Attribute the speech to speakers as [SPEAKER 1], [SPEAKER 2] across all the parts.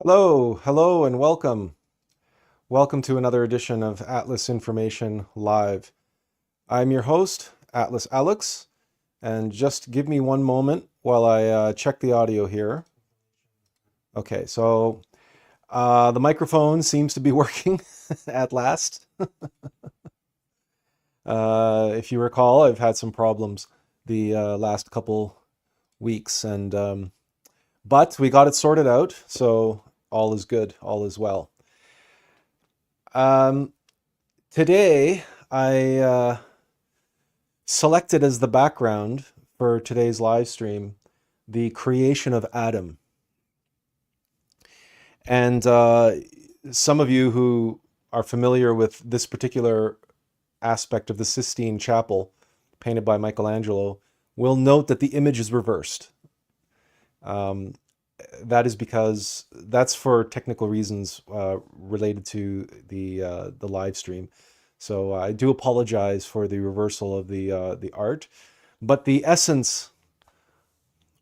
[SPEAKER 1] Hello, and welcome. Welcome to another edition of Atlas Information Live. I'm your host, Atlas Alex, and just give me one moment while I check the audio here. Okay, so the microphone seems to be working at last. If you recall, I've had some problems the last couple weeks, and but we got it sorted out, so all is good, all is well. Um, Today, I selected as the background for today's live stream the creation of Adam. And some of you who are familiar with this particular aspect of the Sistine Chapel painted by Michelangelo will note that the image is reversed. That is because that's for technical reasons related to the live stream. So I do apologize for the reversal of the art, but the essence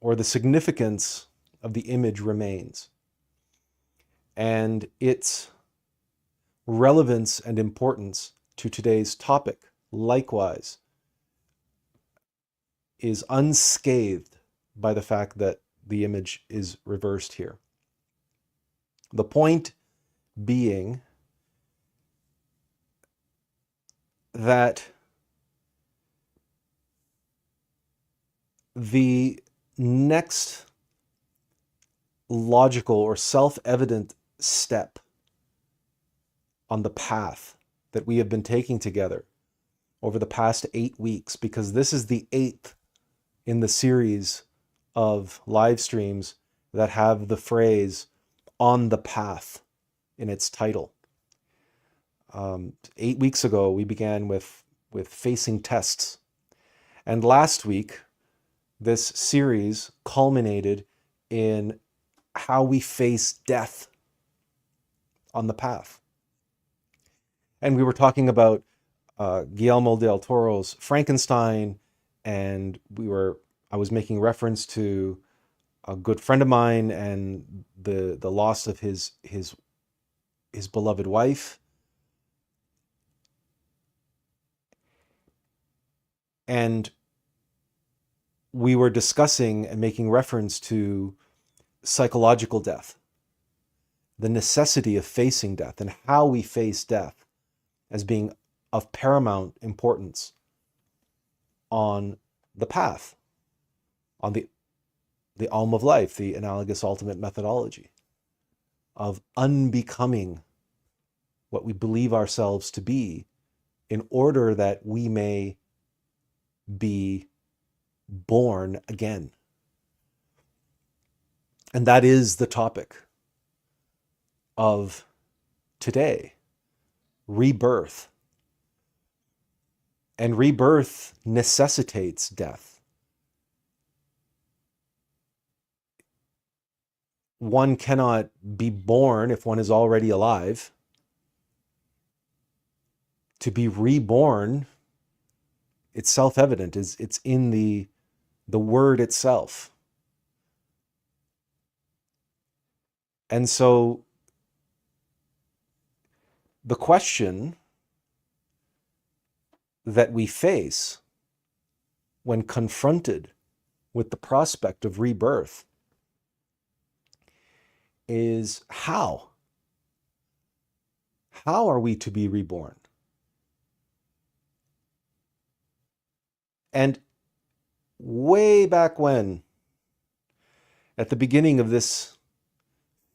[SPEAKER 1] or the significance of the image remains, and its relevance and importance to today's topic, likewise, is unscathed by the fact that the image is reversed here. The point being that the next logical or self-evident step on the path that we have been taking together over the past 8 weeks, because this is the 8th in the series of live streams that have the phrase "on the path" in its title. 8 weeks ago, we began with facing tests. And last week, this series culminated in how we face death on the path. And we were talking about Guillermo del Toro's Frankenstein, and I was making reference to a good friend of mine and the loss of his beloved wife. And we were discussing and making reference to psychological death, the necessity of facing death, and how we face death as being of paramount importance on the path, on the Alm of Life, the Analogous Ultimate Methodology, of unbecoming what we believe ourselves to be in order that we may be born again. And that is the topic of today, rebirth. And rebirth necessitates death. One cannot be born if one is already alive. To be reborn, it's self-evident, it's in the word itself. And so the question that we face when confronted with the prospect of rebirth is how? How are we to be reborn? And way back when, at the beginning of this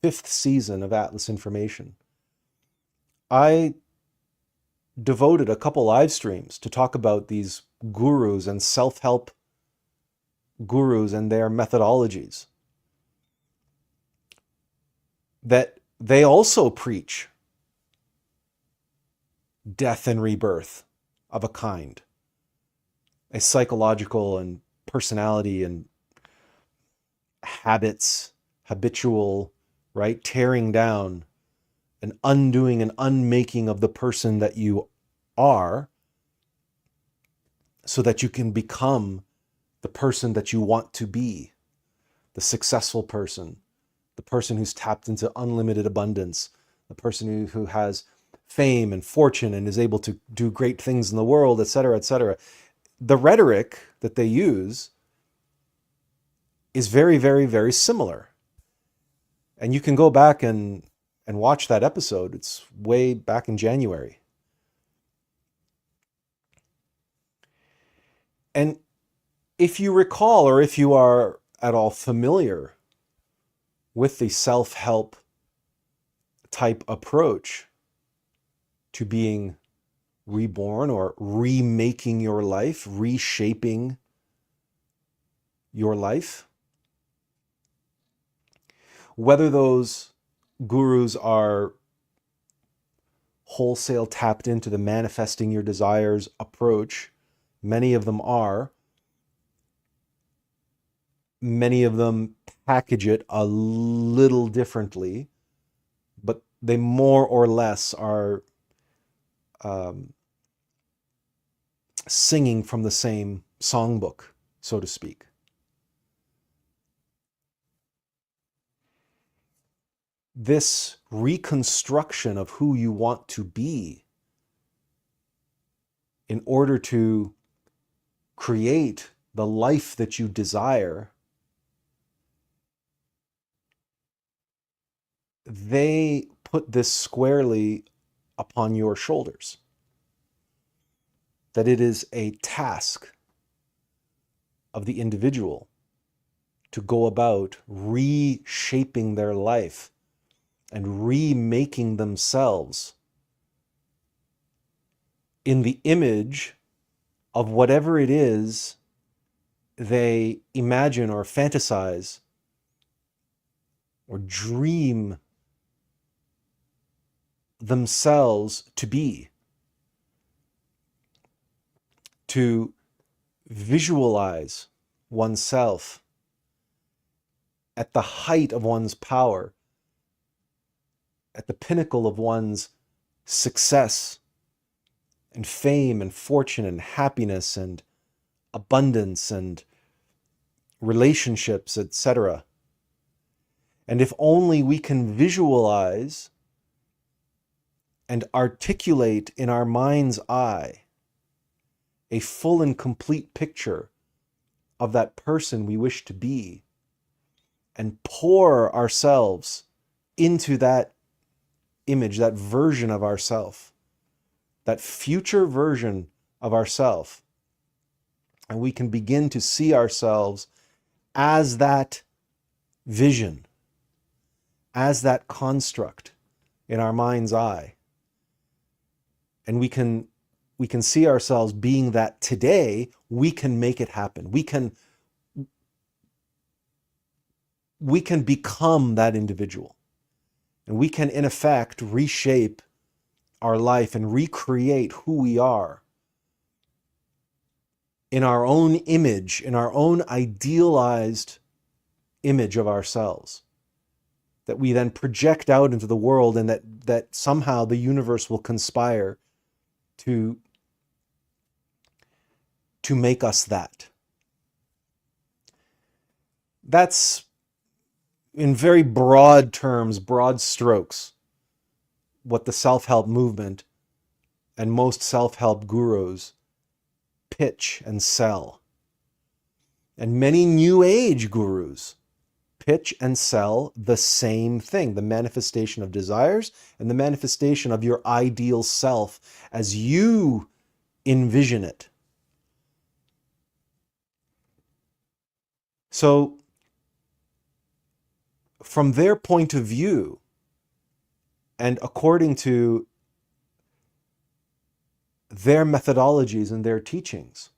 [SPEAKER 1] 5th season of Atlas Information, I devoted a couple live streams to talk about these gurus and self-help gurus and their methodologies, that they also preach death and rebirth of a kind, a psychological and personality and habits, habitual, right? Tearing down and undoing and unmaking of the person that you are so that you can become the person that you want to be, the successful person, the person who's tapped into unlimited abundance, the person who has fame and fortune and is able to do great things in the world, etc., etc. The rhetoric that they use is very, very, very similar. And you can go back and watch that episode. It's way back in January. And if you recall, or if you are at all familiar with the self-help type approach to being reborn or remaking your life, reshaping your life, whether those gurus are wholesale tapped into the manifesting your desires approach, many of them are. Many of them package it a little differently, but they more or less are singing from the same songbook, so to speak. This reconstruction of who you want to be in order to create the life that you desire, they put this squarely upon your shoulders. That it is a task of the individual to go about reshaping their life and remaking themselves in the image of whatever it is they imagine or fantasize or dream themselves to be. To visualize oneself at the height of one's power, at the pinnacle of one's success and fame and fortune and happiness and abundance and relationships, etc. And if only we can visualize and articulate in our mind's eye a full and complete picture of that person we wish to be, and pour ourselves into that image, that version of ourself, that future version of ourself, and we can begin to see ourselves as that vision, as that construct in our mind's eye. And we can see ourselves being that today. We can make it happen. We can become that individual. And we can, in effect, reshape our life and recreate who we are in our own image, in our own idealized image of ourselves, that we then project out into the world, and that somehow the universe will conspire to make us that. That's, in very broad terms, broad strokes, what the self-help movement and most self-help gurus pitch and sell. And many New Age gurus pitch and sell the same thing, the manifestation of desires and the manifestation of your ideal self as you envision it. So, from their point of view, and according to their methodologies and their teachings,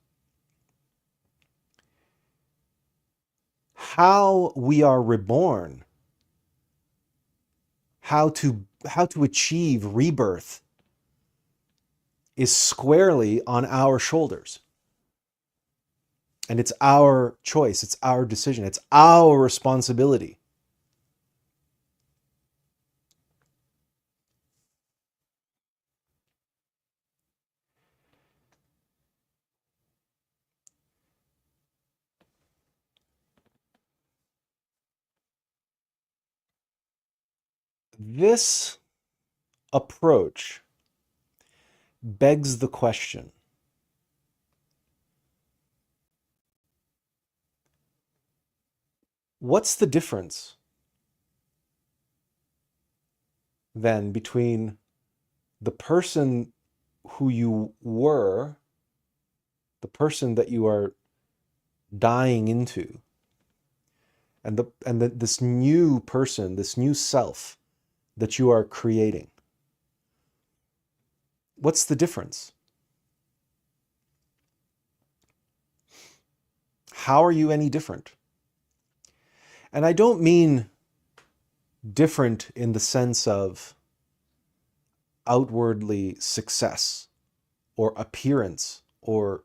[SPEAKER 1] how we are reborn, how to achieve rebirth, is squarely on our shoulders. And it's our choice, it's our decision, it's our responsibility. This approach begs the question, what's the difference then between the person who you were, the person that you are dying into, and this new person, this new self that you are creating? What's the difference? How are you any different? And I don't mean different in the sense of outwardly success or appearance, or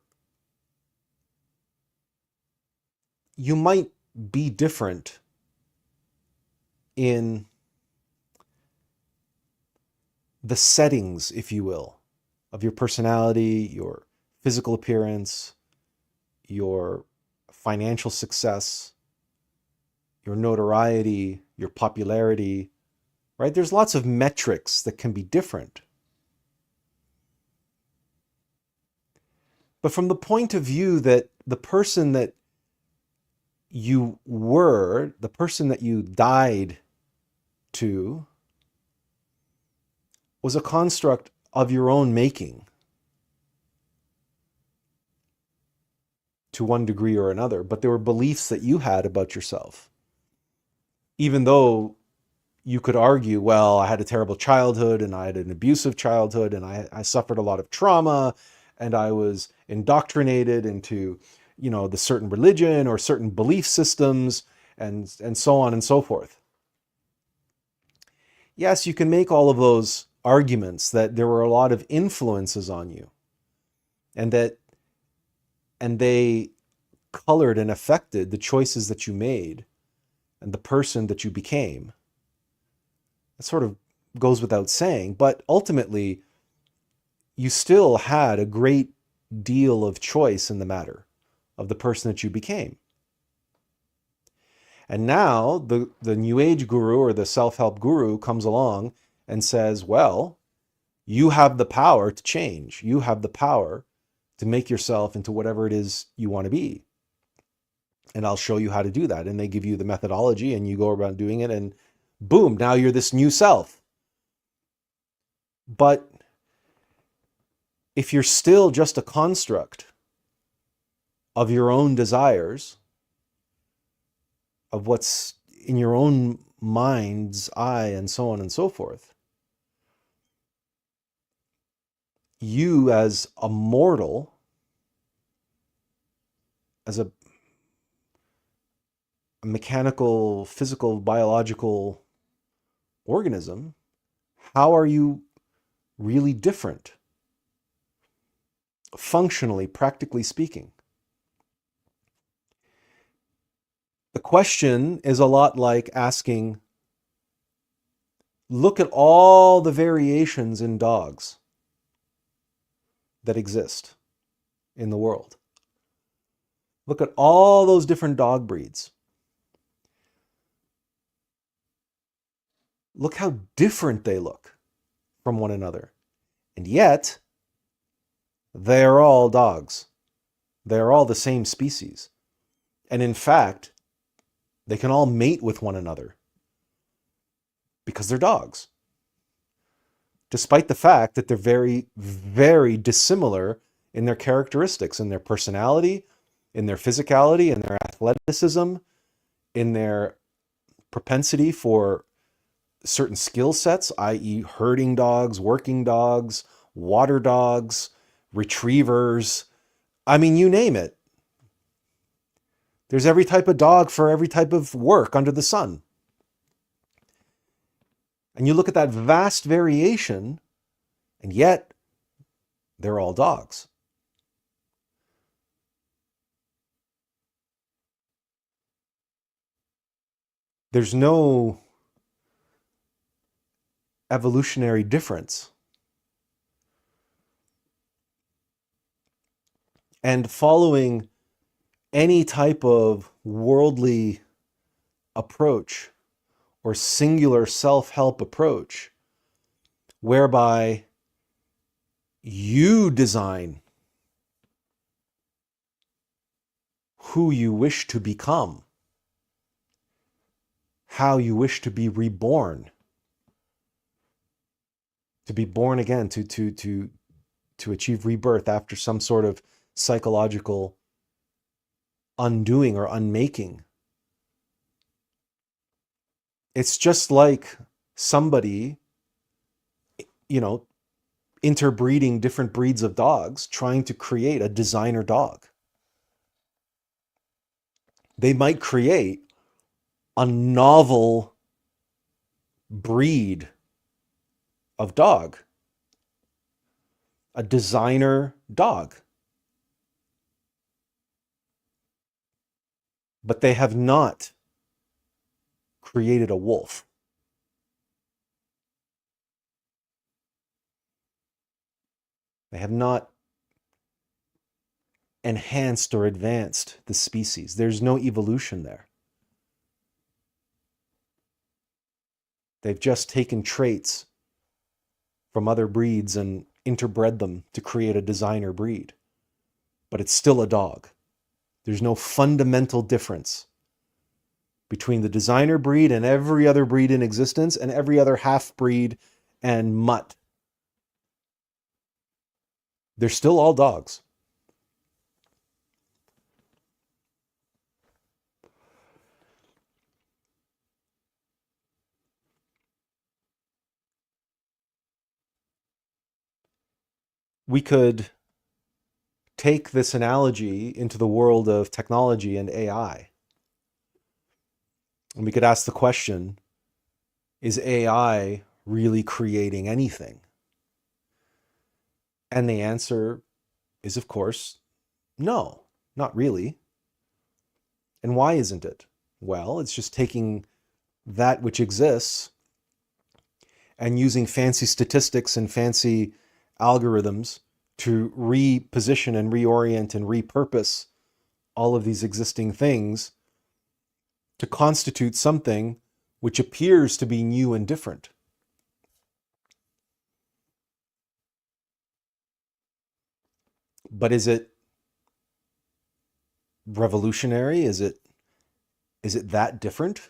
[SPEAKER 1] you might be different in the settings, if you will, of your personality, your physical appearance, your financial success, your notoriety, your popularity, right? There's lots of metrics that can be different. But from the point of view that the person that you were, the person that you died to, was a construct of your own making to one degree or another, but there were beliefs that you had about yourself. Even though you could argue, well, I had a terrible childhood and I had an abusive childhood and I suffered a lot of trauma and I was indoctrinated into, the certain religion or certain belief systems and so on and so forth. Yes, you can make all of those arguments that there were a lot of influences on you and they colored and affected the choices that you made and the person that you became. That sort of goes without saying, but ultimately you still had a great deal of choice in the matter of the person that you became. And now the New Age guru or the self-help guru comes along and says, well, you have the power to change. You have the power to make yourself into whatever it is you want to be. And I'll show you how to do that. And they give you the methodology and you go around doing it and boom, now you're this new self. But if you're still just a construct of your own desires, of what's in your own mind's eye and so on and so forth, you as a mortal, as a mechanical, physical, biological organism, how are you really different? Functionally, practically speaking. The question is a lot like asking, look at all the variations in dogs that exist in the world. Look at all those different dog breeds. Look how different they look from one another. And yet, they're all dogs. They're all the same species. And in fact, they can all mate with one another because they're dogs. Despite the fact that they're very, very dissimilar in their characteristics, in their personality, in their physicality, in their athleticism, in their propensity for certain skill sets, i.e. herding dogs, working dogs, water dogs, retrievers. I mean, you name it. There's every type of dog for every type of work under the sun. And you look at that vast variation, and yet they're all dogs. There's no evolutionary difference. And following any type of worldly approach or singular self-help approach whereby you design who you wish to become, how you wish to be reborn, to be born again, to achieve rebirth after some sort of psychological undoing or unmaking. It's just like somebody, interbreeding different breeds of dogs, trying to create a designer dog. They might create a novel breed of dog, a designer dog. But they have not created a wolf. They have not enhanced or advanced the species. There's no evolution there. They've just taken traits from other breeds and interbred them to create a designer breed. But it's still a dog. There's no fundamental difference between the designer breed and every other breed in existence and every other half-breed and mutt. They're still all dogs. We could take this analogy into the world of technology and AI. And we could ask the question, is AI really creating anything? And the answer is, of course, no, not really. And why isn't it? Well, it's just taking that which exists and using fancy statistics and fancy algorithms to reposition and reorient and repurpose all of these existing things to constitute something which appears to be new and different. But is it revolutionary? Is it that different?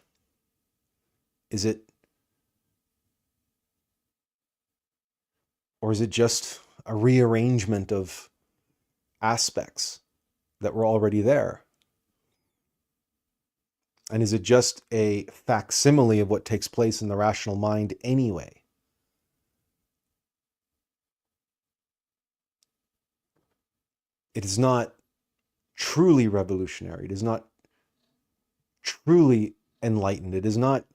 [SPEAKER 1] Or is it just a rearrangement of aspects that were already there? And is it just a facsimile of what takes place in the rational mind anyway? It is not truly revolutionary. It is not truly enlightened. It is not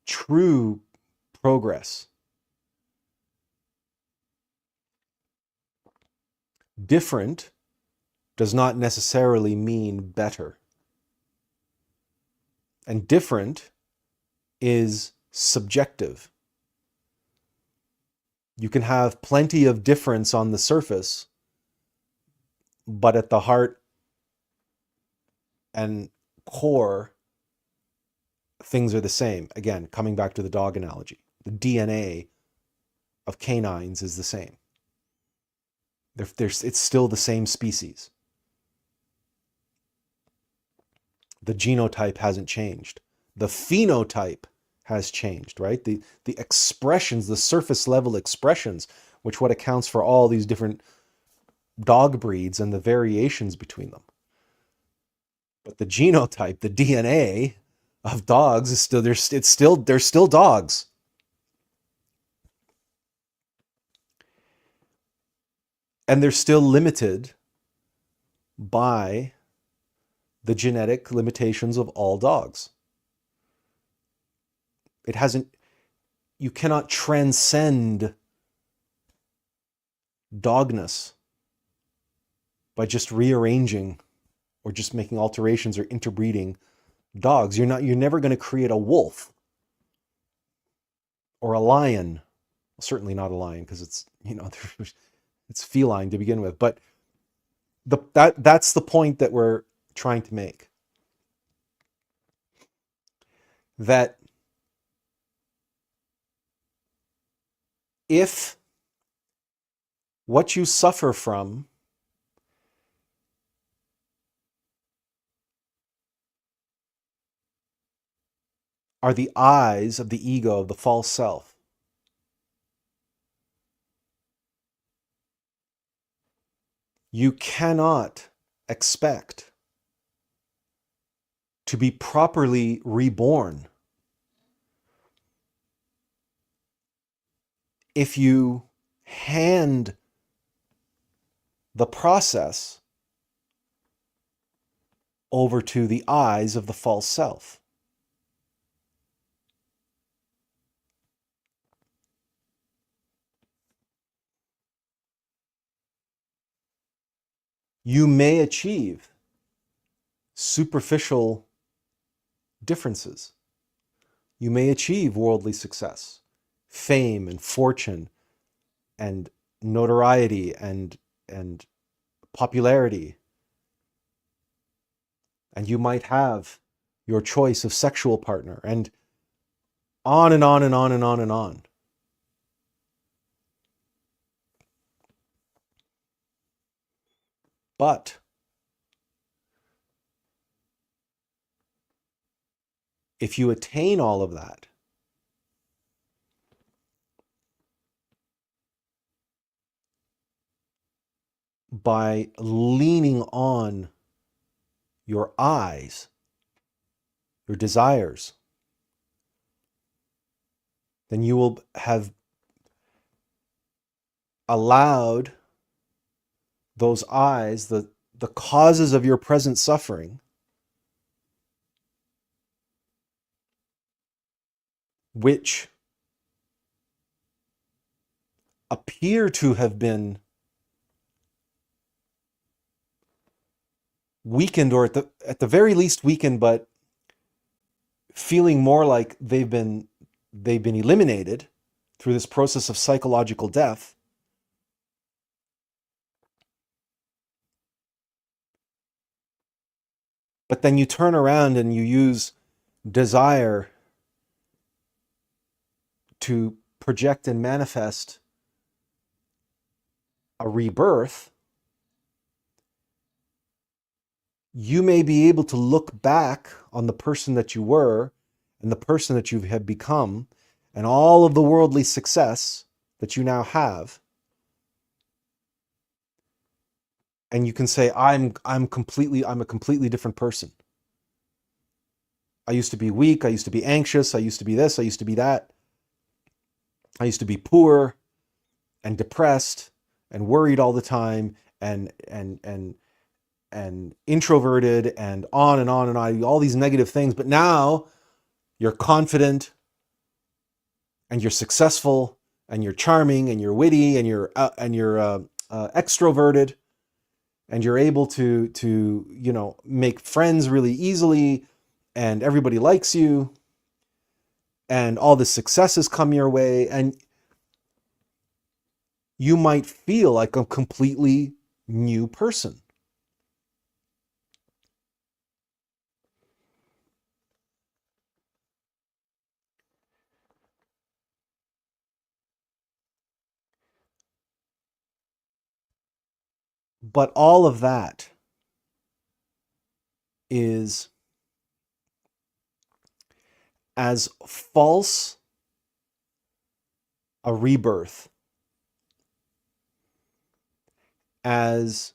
[SPEAKER 1] true progress. Different does not necessarily mean better. And different is subjective. You can have plenty of difference on the surface, but at the heart and core, things are the same. Again, coming back to the dog analogy, the DNA of canines is the same. It's still the same species. The genotype hasn't changed. The phenotype has changed, right? The expressions, the surface level expressions, which what accounts for all these different dog breeds and the variations between them. But the genotype, the DNA of dogs is still they're still dogs. And they're still limited by the genetic limitations of all dogs. You cannot transcend dogness by just rearranging or just making alterations or interbreeding dogs. You're never going to create a wolf or a lion. Well, certainly not a lion, because it's, it's feline to begin with. But that's the point that we're trying to make. That If what you suffer from are the eyes of the ego, of the false self, you cannot expect to be properly reborn if you hand the process over to the eyes of the false self. You may achieve superficial differences. You may achieve worldly success, fame and fortune and notoriety and popularity. And you might have your choice of sexual partner, and on and on and on and on and on. But if you attain all of that by leaning on your eyes, your desires, then you will have allowed those eyes, the causes of your present suffering, which appear to have been weakened, or at the very least weakened, but feeling more like they've been eliminated through this process of psychological death. But then you turn around and you use desire to project and manifest a rebirth. You may be able to look back on the person that you were and the person that you have become and all of the worldly success that you now have. And you can say, I'm a completely different person. I used to be weak. I used to be anxious. I used to be this. I used to be that. I used to be poor and depressed and worried all the time and introverted and on and on and on, all these negative things. But now you're confident and you're successful and you're charming and you're witty and you're extroverted, and you're able to make friends really easily, and everybody likes you, and all the successes come your way, and you might feel like a completely new person. But all of that is as false a rebirth as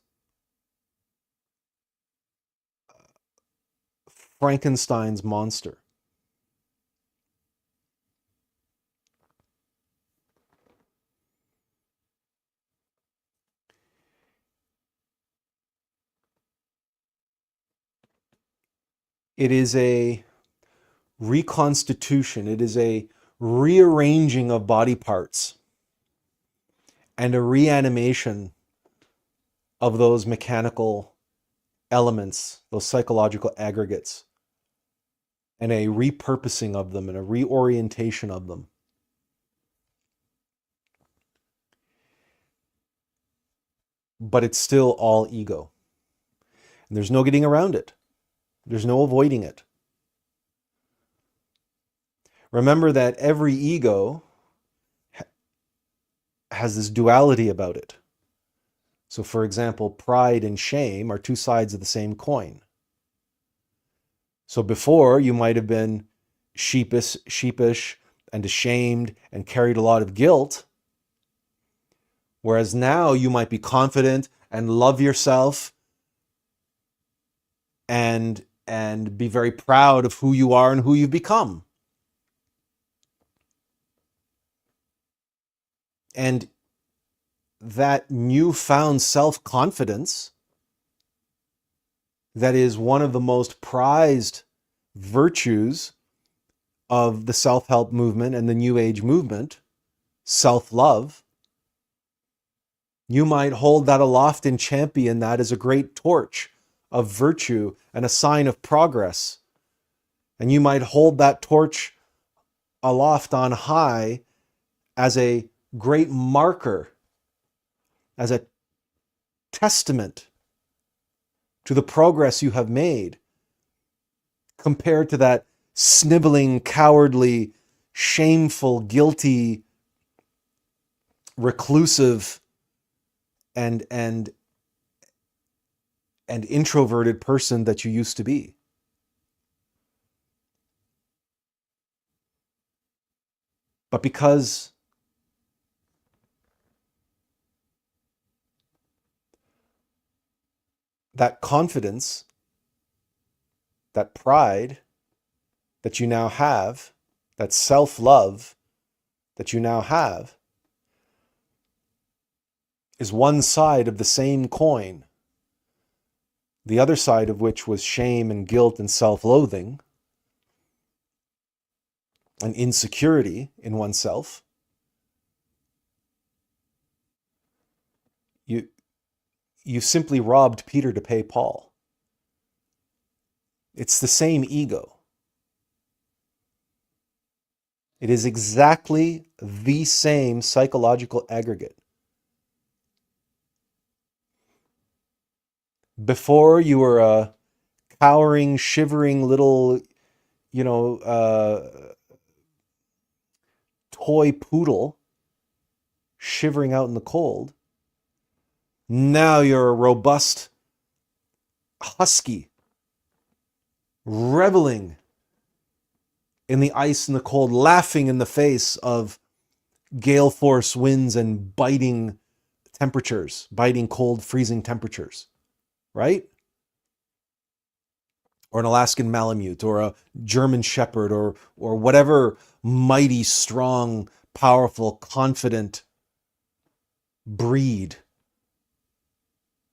[SPEAKER 1] Frankenstein's monster. It is a reconstitution. It is a rearranging of body parts and a reanimation of those mechanical elements, those psychological aggregates, and a repurposing of them and a reorientation of them. But it's still all ego. And there's no getting around it. There's no avoiding it. Remember that every ego has this duality about it. So, for example, pride and shame are two sides of the same coin. So before, you might have been sheepish and ashamed and carried a lot of guilt, whereas now you might be confident and love yourself and be very proud of who you are and who you've become. And that newfound self-confidence, that is one of the most prized virtues of the self-help movement and the New Age movement, self-love, you might hold that aloft and champion that as a great torch of virtue and a sign of progress. And you might hold that torch aloft on high as a great marker, as a testament to the progress you have made, compared to that sniveling, cowardly, shameful, guilty, reclusive, and introverted person that you used to be. But because that confidence, that pride that you now have, that self-love that you now have, is one side of the same coin, the other side of which was shame and guilt and self-loathing and insecurity in oneself. You simply robbed Peter to pay Paul. It's the same ego. It is exactly the same psychological aggregate. Before, you were a cowering, shivering little, toy poodle shivering out in the cold. Now you're a robust husky, reveling in the ice and the cold, laughing in the face of gale force winds and biting temperatures, biting cold, freezing temperatures, right? Or an Alaskan Malamute, or a German Shepherd, or whatever mighty, strong, powerful, confident breed.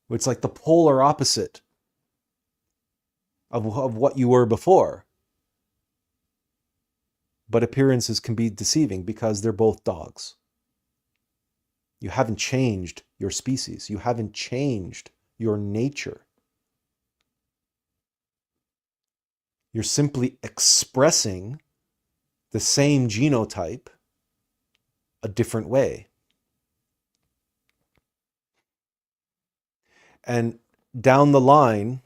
[SPEAKER 1] It's like the polar opposite of what you were before. But appearances can be deceiving because they're both dogs. You haven't changed your species. You haven't changed your nature. You're simply expressing the same genotype a different way. And down the line,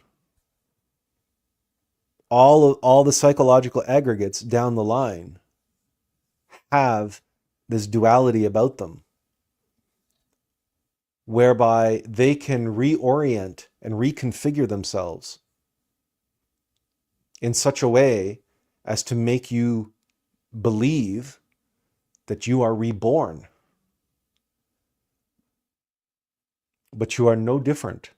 [SPEAKER 1] all the psychological aggregates down the line have this duality about them, whereby they can reorient and reconfigure themselves in such a way as to make you believe that you are reborn. But you are no different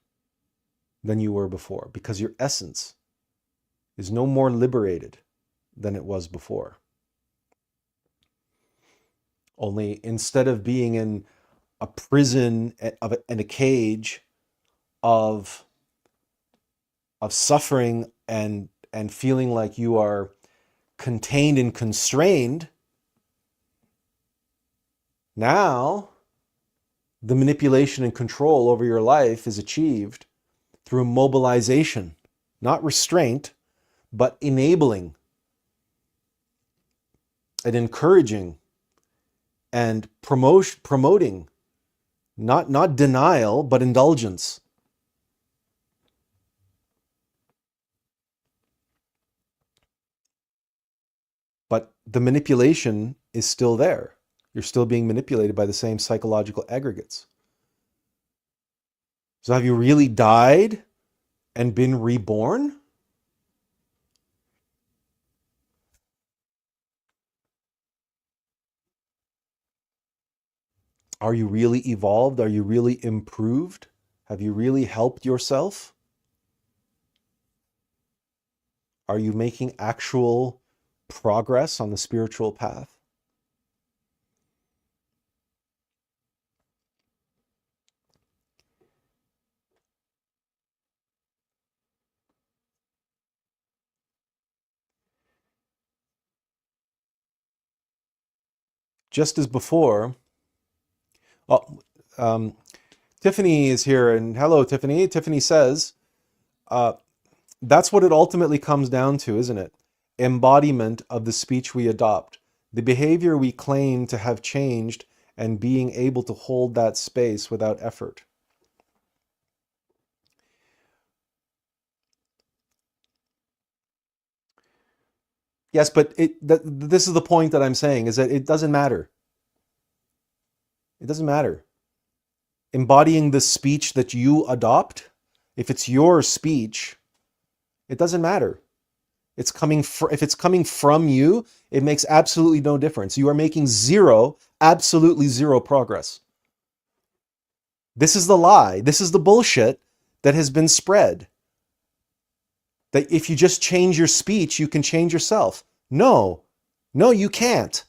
[SPEAKER 1] than you were before, because your essence is no more liberated than it was before. Only instead of being in a prison, in a cage of suffering and feeling like you are contained and constrained, now the manipulation and control over your life is achieved through mobilization, not restraint, but enabling and encouraging and promoting, not denial, but indulgence. But the manipulation is still there. You're still being manipulated by the same psychological aggregates. So have you really died and been reborn? Are you really evolved? Are you really improved? Have you really helped yourself? Are you making actual progress on the spiritual path? Just as before, well, Tiffany is here, and hello, Tiffany. Tiffany says, uh, that's what it ultimately comes down to, isn't it? Embodiment of the speech we adopt, the behavior we claim to have changed, and being able to hold that space without effort. Yes, but this is the point that I'm saying, is that it doesn't matter. It doesn't matter. Embodying the speech that you adopt, if it's your speech, it doesn't matter. If it's coming from you, it makes absolutely no difference. You are making absolutely zero progress. This is the lie. This is the bullshit that has been spread. That if you just change your speech, you can change yourself. No, you can't.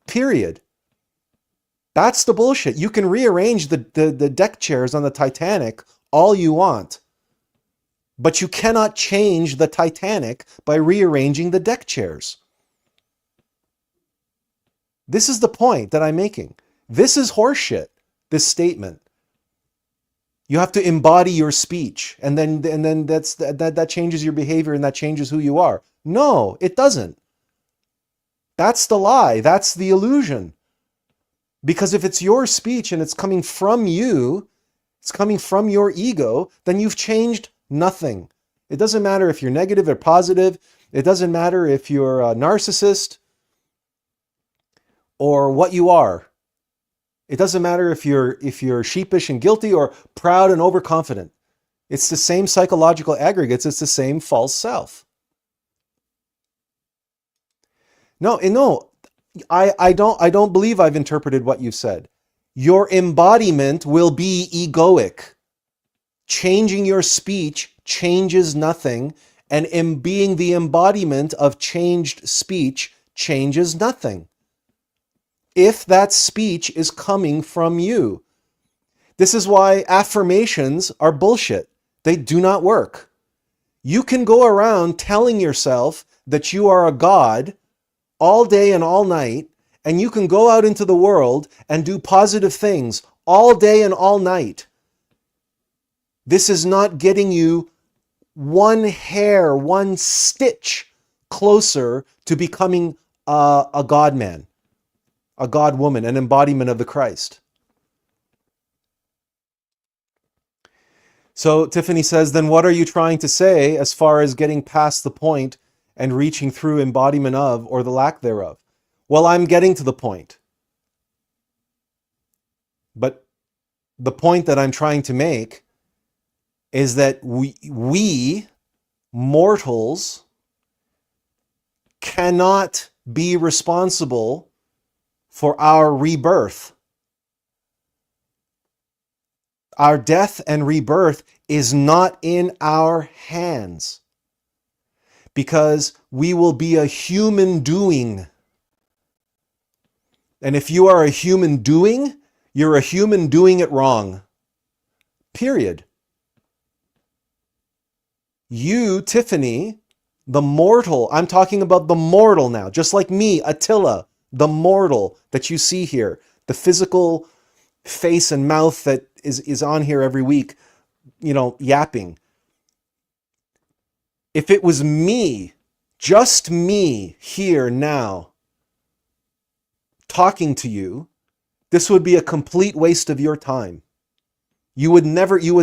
[SPEAKER 1] Period. That's the bullshit. You can rearrange the deck chairs on the Titanic all you want, but you cannot change the Titanic by rearranging the deck chairs. This is the point that I'm making. This is horseshit, this statement. You have to embody your speech, and then that changes your behavior, and that changes who you are. No, it doesn't. That's the lie. That's the illusion. Because if it's your speech and it's coming from you, it's coming from your ego, then you've changed nothing. It doesn't matter if you're negative or positive. It doesn't matter if you're a narcissist or what you are. It doesn't matter if you're sheepish and guilty or proud and overconfident. It's the same psychological aggregates. It's the same false self. No, I don't believe I've interpreted what you said. Your embodiment will be egoic. Changing your speech changes nothing, and being the embodiment of changed speech changes nothing. If that speech is coming from you. This is why affirmations are bullshit. They do not work. You can go around telling yourself that you are a god all day and all night, and you can go out into the world and do positive things all day and all night. This is not getting you one hair, one stitch closer to becoming a God man, a God woman, an embodiment of the Christ. So Tiffany says, then what are you trying to say as far as getting past the point and reaching through embodiment of, or the lack thereof? Well, I'm getting to the point. But the point that I'm trying to make is that we mortals cannot be responsible for our rebirth. Our death and rebirth is not in our hands, because we will be a human doing. And if you are a human doing, you're a human doing it wrong. Period. You, Tiffany, the mortal, I'm talking about the mortal now, just like me, Attila, the mortal that you see here, the physical face and mouth that is on here every week, yapping. If it was me, just me here now, talking to you, this would be a complete waste of your time. You would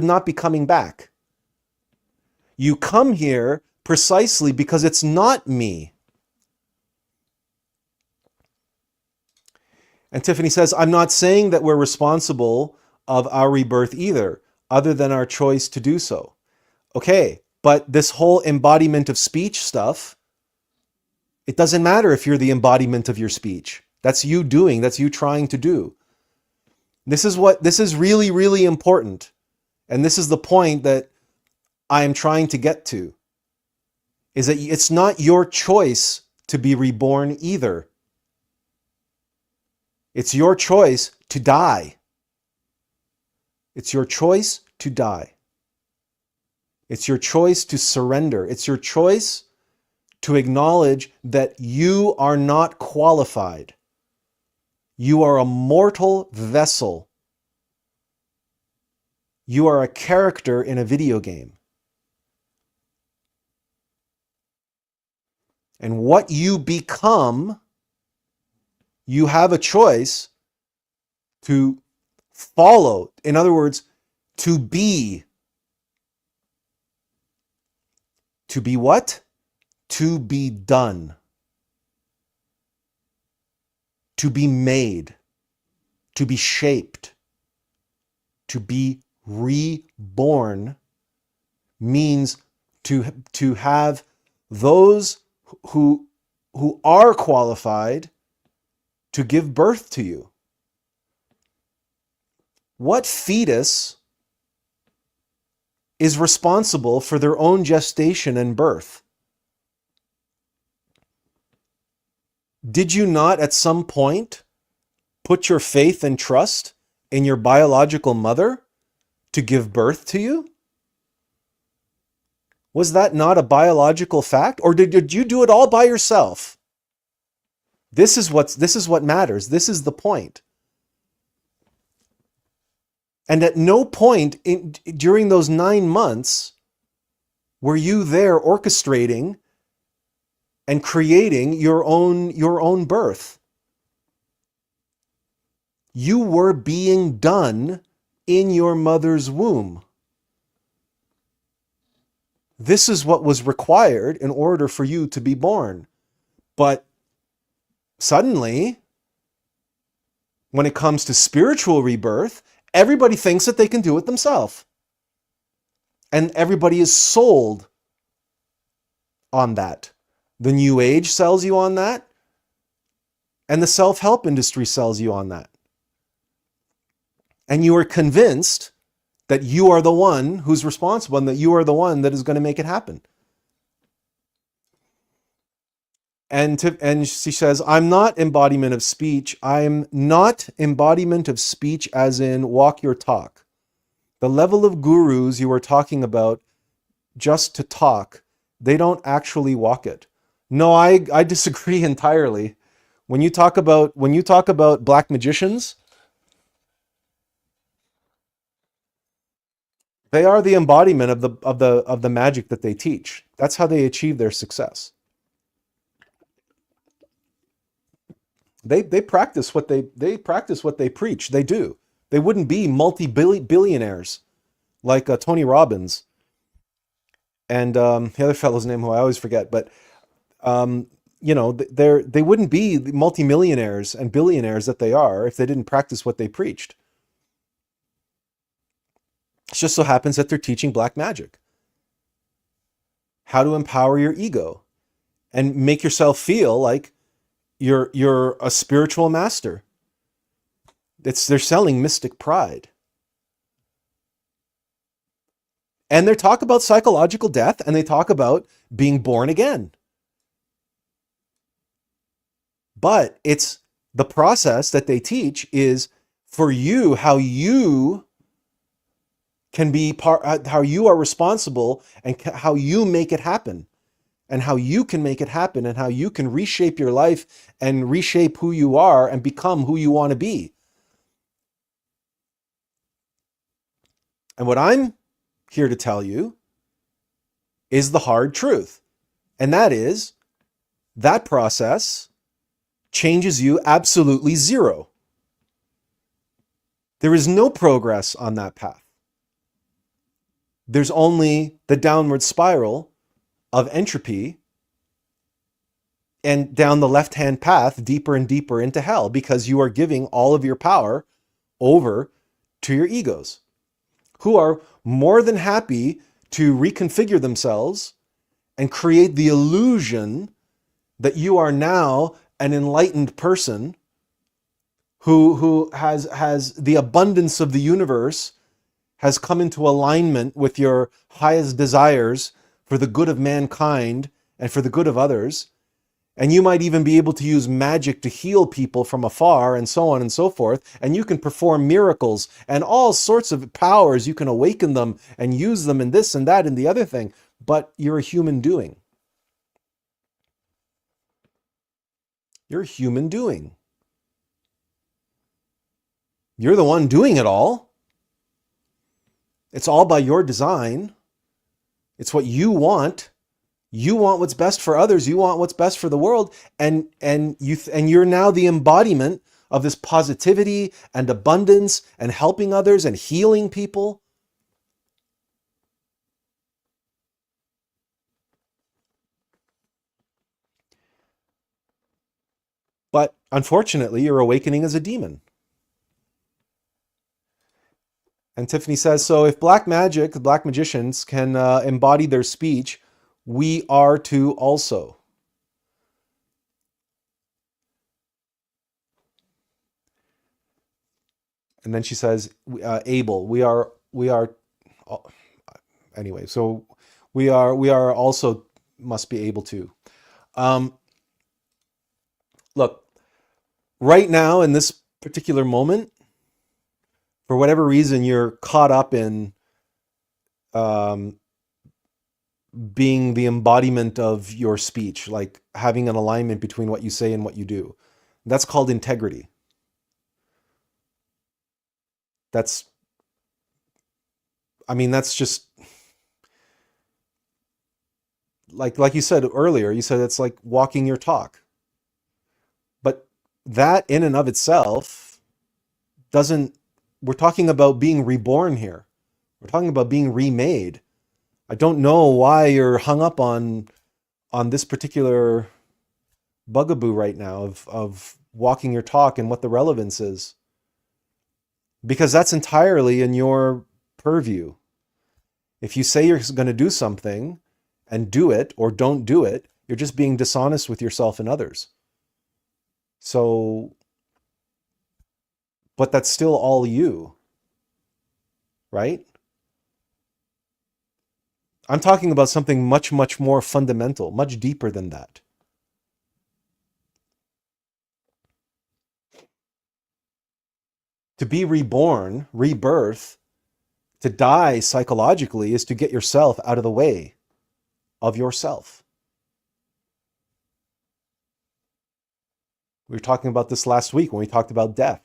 [SPEAKER 1] not be coming back. You come here precisely because it's not me. And Tiffany says, I'm not saying that we're responsible of our rebirth either, other than our choice to do so. Okay, but this whole embodiment of speech stuff, it doesn't matter if you're the embodiment of your speech. That's you doing, that's you trying to do. This is really, really important. And this is the point that I am trying to get to, is that it's not your choice to be reborn either. It's your choice to die. It's your choice to die. It's your choice to surrender. It's your choice to acknowledge that you are not qualified. You are a mortal vessel. You are a character in a video game. And what you become, you have a choice to follow. In other words, to be. To be what? To be done. To be made. To be shaped. To be reborn means to have those who are qualified to give birth to you. What fetus is responsible for their own gestation and birth? Did you not at some point put your faith and trust in your biological mother to give birth to you? Was that not a biological fact? Or did you do it all by yourself? This is what matters. This is the point. And at no point during those 9 months were you there orchestrating and creating your own birth. You were being done in your mother's womb. This is what was required in order for you to be born. But suddenly, when it comes to spiritual rebirth, everybody thinks that they can do it themselves. And everybody is sold on that. The New Age sells you on that. And the self-help industry sells you on that. And you are convinced that you are the one who's responsible and that you are the one that is going to make it happen. And she says, I'm not embodiment of speech. I'm not embodiment of speech as in walk your talk. The level of gurus you are talking about just to talk, they don't actually walk it. No, I disagree entirely. When you talk about black magicians, they are the embodiment of the magic that they teach. That's how they achieve their success. They practice what they preach. They do. They wouldn't be multi-billionaires like Tony Robbins and the other fellow's name who I always forget. But they wouldn't be the multimillionaires and billionaires that they are if they didn't practice what they preached. It just so happens that they're teaching black magic. How to empower your ego and make yourself feel like you're a spiritual master. They're selling mystic pride. And they talk about psychological death and they talk about being born again. But it's the process that they teach is for you, how you can be how you are responsible and how you make it happen. And how you can make it happen and how you can reshape your life and reshape who you are and become who you want to be. And what I'm here to tell you is the hard truth. And that is, that process changes you absolutely zero. There is no progress on that path. There's only the downward spiral of entropy and down the left-hand path deeper and deeper into hell, because you are giving all of your power over to your egos, who are more than happy to reconfigure themselves and create the illusion that you are now an enlightened person who has the abundance of the universe, has come into alignment with your highest desires for the good of mankind and for the good of others. And you might even be able to use magic to heal people from afar and so on and so forth. And you can perform miracles and all sorts of powers. You can awaken them and use them in this and that and the other thing. But you're a human doing. You're a human doing. You're the one doing it all. It's all by your design. It's what you want. You want what's best for others. You want what's best for the world. And you're now the embodiment of this positivity and abundance and helping others and healing people. But unfortunately, your awakening is a demon. And Tiffany says, so if black magic, black magicians can embody their speech, we are to also. And then she says, able, we are, anyway, so we are also must be able to. Look, right now in this particular moment, for whatever reason, you're caught up in being the embodiment of your speech, like having an alignment between what you say and what you do. That's called integrity. That's just like you said earlier, you said it's like walking your talk. But that in and of itself doesn't, we're talking about being reborn here. We're talking about being remade. I don't know why you're hung up on this particular bugaboo right now of walking your talk and what the relevance is. Because that's entirely in your purview. If you say you're going to do something and do it or don't do it, you're just being dishonest with yourself and others. So, but that's still all you, right? I'm talking about something much, much more fundamental, much deeper than that. To be reborn, rebirth, to die psychologically is to get yourself out of the way of yourself. We were talking about this last week when we talked about death.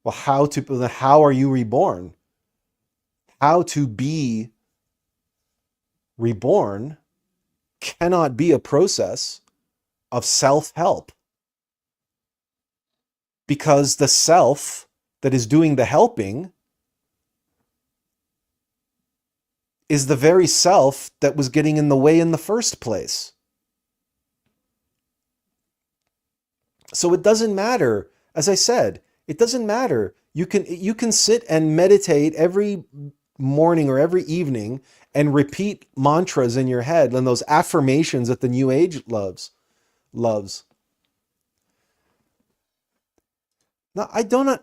[SPEAKER 1] Well, how are you reborn? How to be reborn cannot be a process of self-help, because the self that is doing the helping is the very self that was getting in the way in the first place. So it doesn't matter. As I said, it doesn't matter. You can sit and meditate every morning or every evening and repeat mantras in your head and those affirmations that the New Age loves. No, I don't.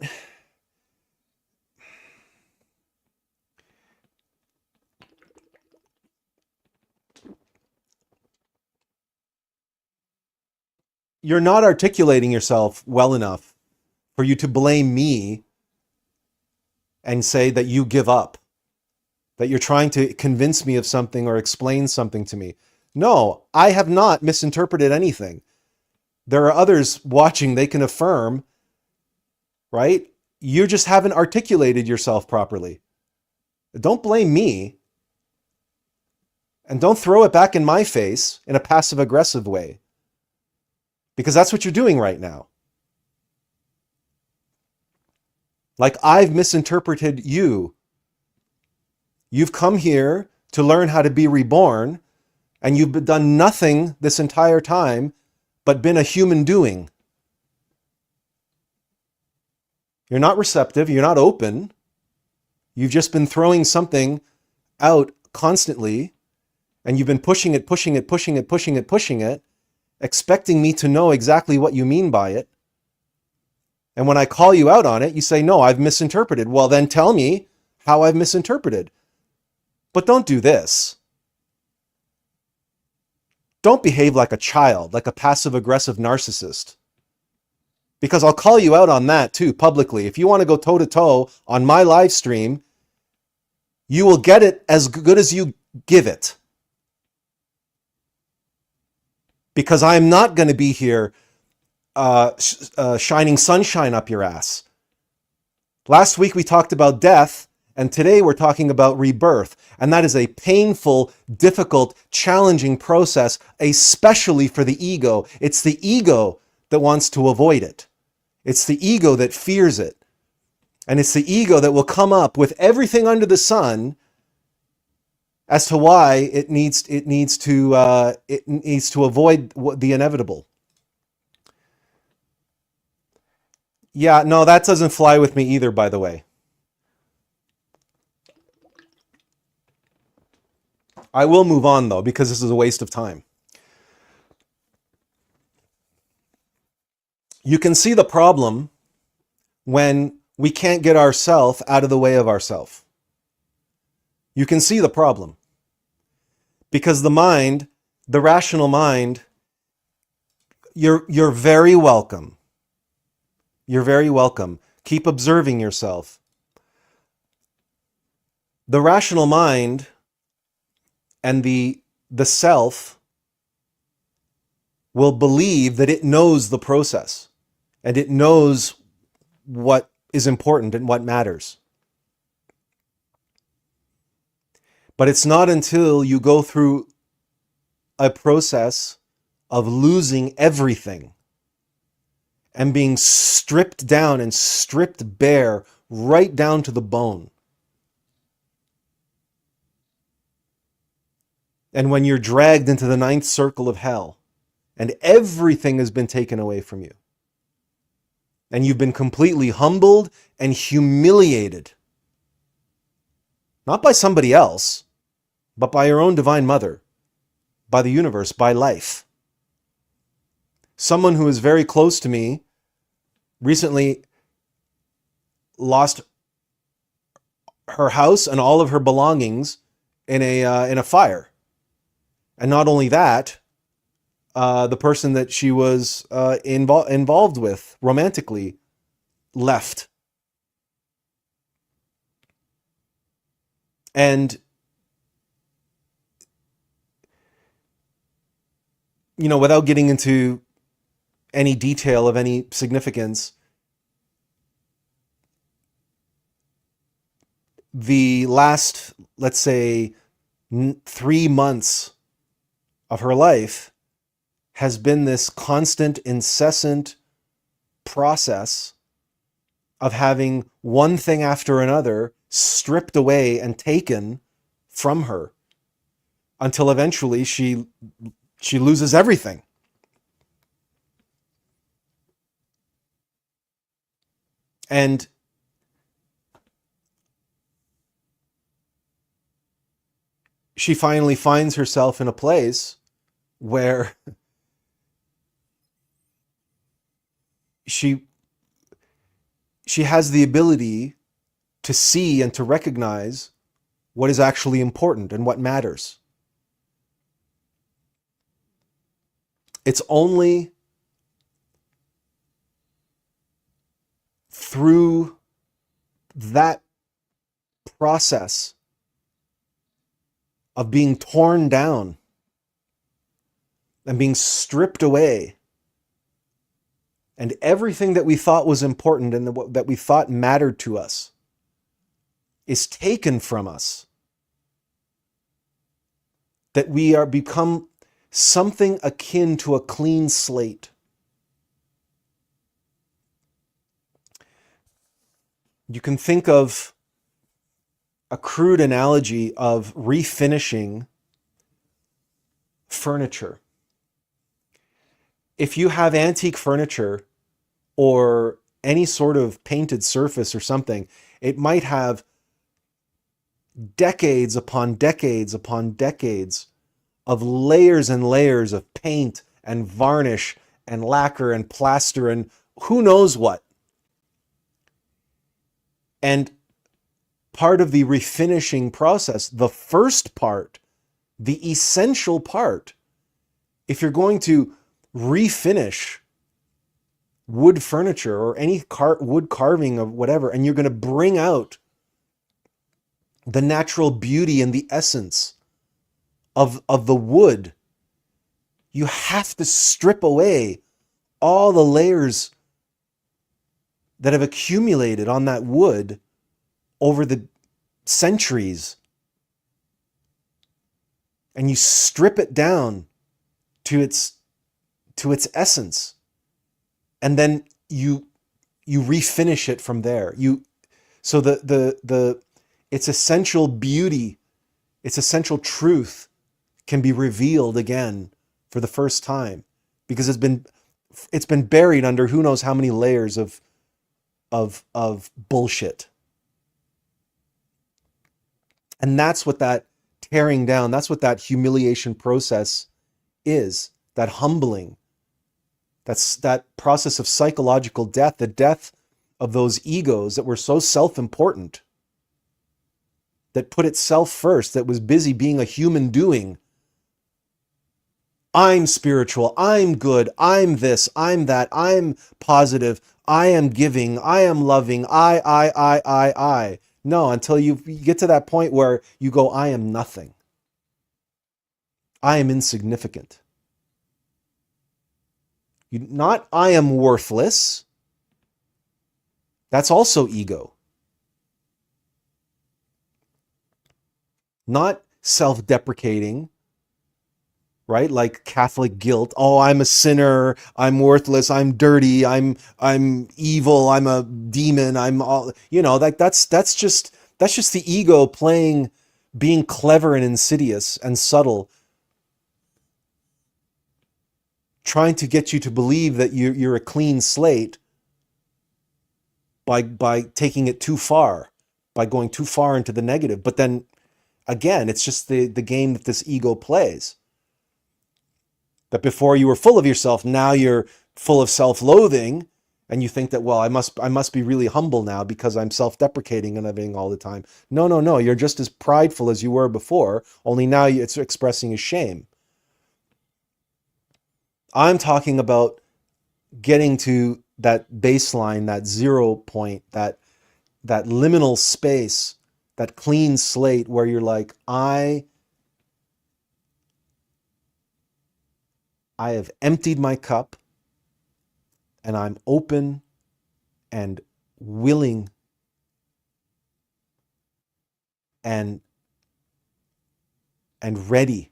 [SPEAKER 1] You're not articulating yourself well enough for you to blame me and say that you give up, that you're trying to convince me of something or explain something to me. No, I have not misinterpreted anything. There are others watching, they can affirm, right? You just haven't articulated yourself properly. Don't blame me. And don't throw it back in my face in a passive-aggressive way, because that's what you're doing right now. Like, I've misinterpreted you. You've come here to learn how to be reborn, And you've done nothing this entire time but been a human doing. You're not receptive. You're not open. You've just been throwing something out constantly, and you've been pushing it, expecting me to know exactly what you mean by it. And when I call you out on it, you say, no, I've misinterpreted. Well, then tell me how I've misinterpreted. But don't do this. Don't behave like a child, like a passive-aggressive narcissist. Because I'll call you out on that too, publicly. If you want to go toe-to-toe on my live stream, you will get it as good as you give it. Because I'm not going to be here shining sunshine up your ass. Last week we talked about death, and today we're talking about rebirth. And that is a painful, difficult, challenging process, especially for the ego. It's the ego that wants to avoid it. It's the ego that fears it. And it's the ego that will come up with everything under the sun as to why it needs to avoid the inevitable. Yeah, no, that doesn't fly with me either, by the way. I will move on, though, because this is a waste of time. You can see the problem when we can't get ourself out of the way of ourself. You can see the problem. Because the mind, the rational mind, you're very welcome. You're very welcome. Keep observing yourself. The rational mind and the self will believe that it knows the process and it knows what is important and what matters. But it's not until you go through a process of losing everything and being stripped down and stripped bare right down to the bone. And when you're dragged into the ninth circle of hell and everything has been taken away from you and you've been completely humbled and humiliated, not by somebody else, but by your own divine mother, by the universe, by life. Someone who is very close to me recently lost her house and all of her belongings in a fire. And not only that, the person that she was involved with romantically left. And without getting into any detail of any significance, the last, let's say, 3 months of her life has been this constant, incessant process of having one thing after another stripped away and taken from her until eventually she loses everything. And she finally finds herself in a place where she has the ability to see and to recognize what is actually important and what matters. It's only through that process of being torn down and being stripped away, and everything that we thought was important and that we thought mattered to us is taken from us, that we are become something akin to a clean slate. You can think of a crude analogy of refinishing furniture. If you have antique furniture or any sort of painted surface or something, it might have decades upon decades upon decades of layers and layers of paint and varnish and lacquer and plaster and who knows what. And part of the refinishing process, the first part, the essential part, if you're going to refinish wood furniture or any wood carving of whatever, and you're going to bring out the natural beauty and the essence of the wood, you have to strip away all the layers that have accumulated on that wood over the centuries. And you strip it down to its essence. And then you refinish it from there. So its essential beauty, its essential truth can be revealed again for the first time, because it's been buried under who knows how many layers of bullshit. And that's what that tearing down, that's what that humiliation process is, that humbling. That's that process of psychological death, the death of those egos that were so self-important, that put itself first, that was busy being a human doing. I'm spiritual, I'm good, I'm this, I'm that, I'm positive, I am giving, I am loving, I. No, until you get to that point where you go, I am nothing. I am insignificant. Not I am worthless. That's also ego. Not self-deprecating, right? Like Catholic guilt. Oh, I'm a sinner. I'm worthless. I'm dirty. I'm evil. I'm a demon. I'm all, that's just the ego playing, being clever and insidious and subtle, trying to get you to believe that you're a clean slate by taking it too far, by going too far into the negative. But then again, it's just the game that this ego plays. That before you were full of yourself, now you're full of self-loathing, and you think that, well, I must be really humble now because I'm self-deprecating and everything all the time. No, you're just as prideful as you were before, only now it's expressing as shame. I'm talking about getting to that baseline, that 0 point, that liminal space, that clean slate where you're like, I have emptied my cup, and I'm open and willing and ready.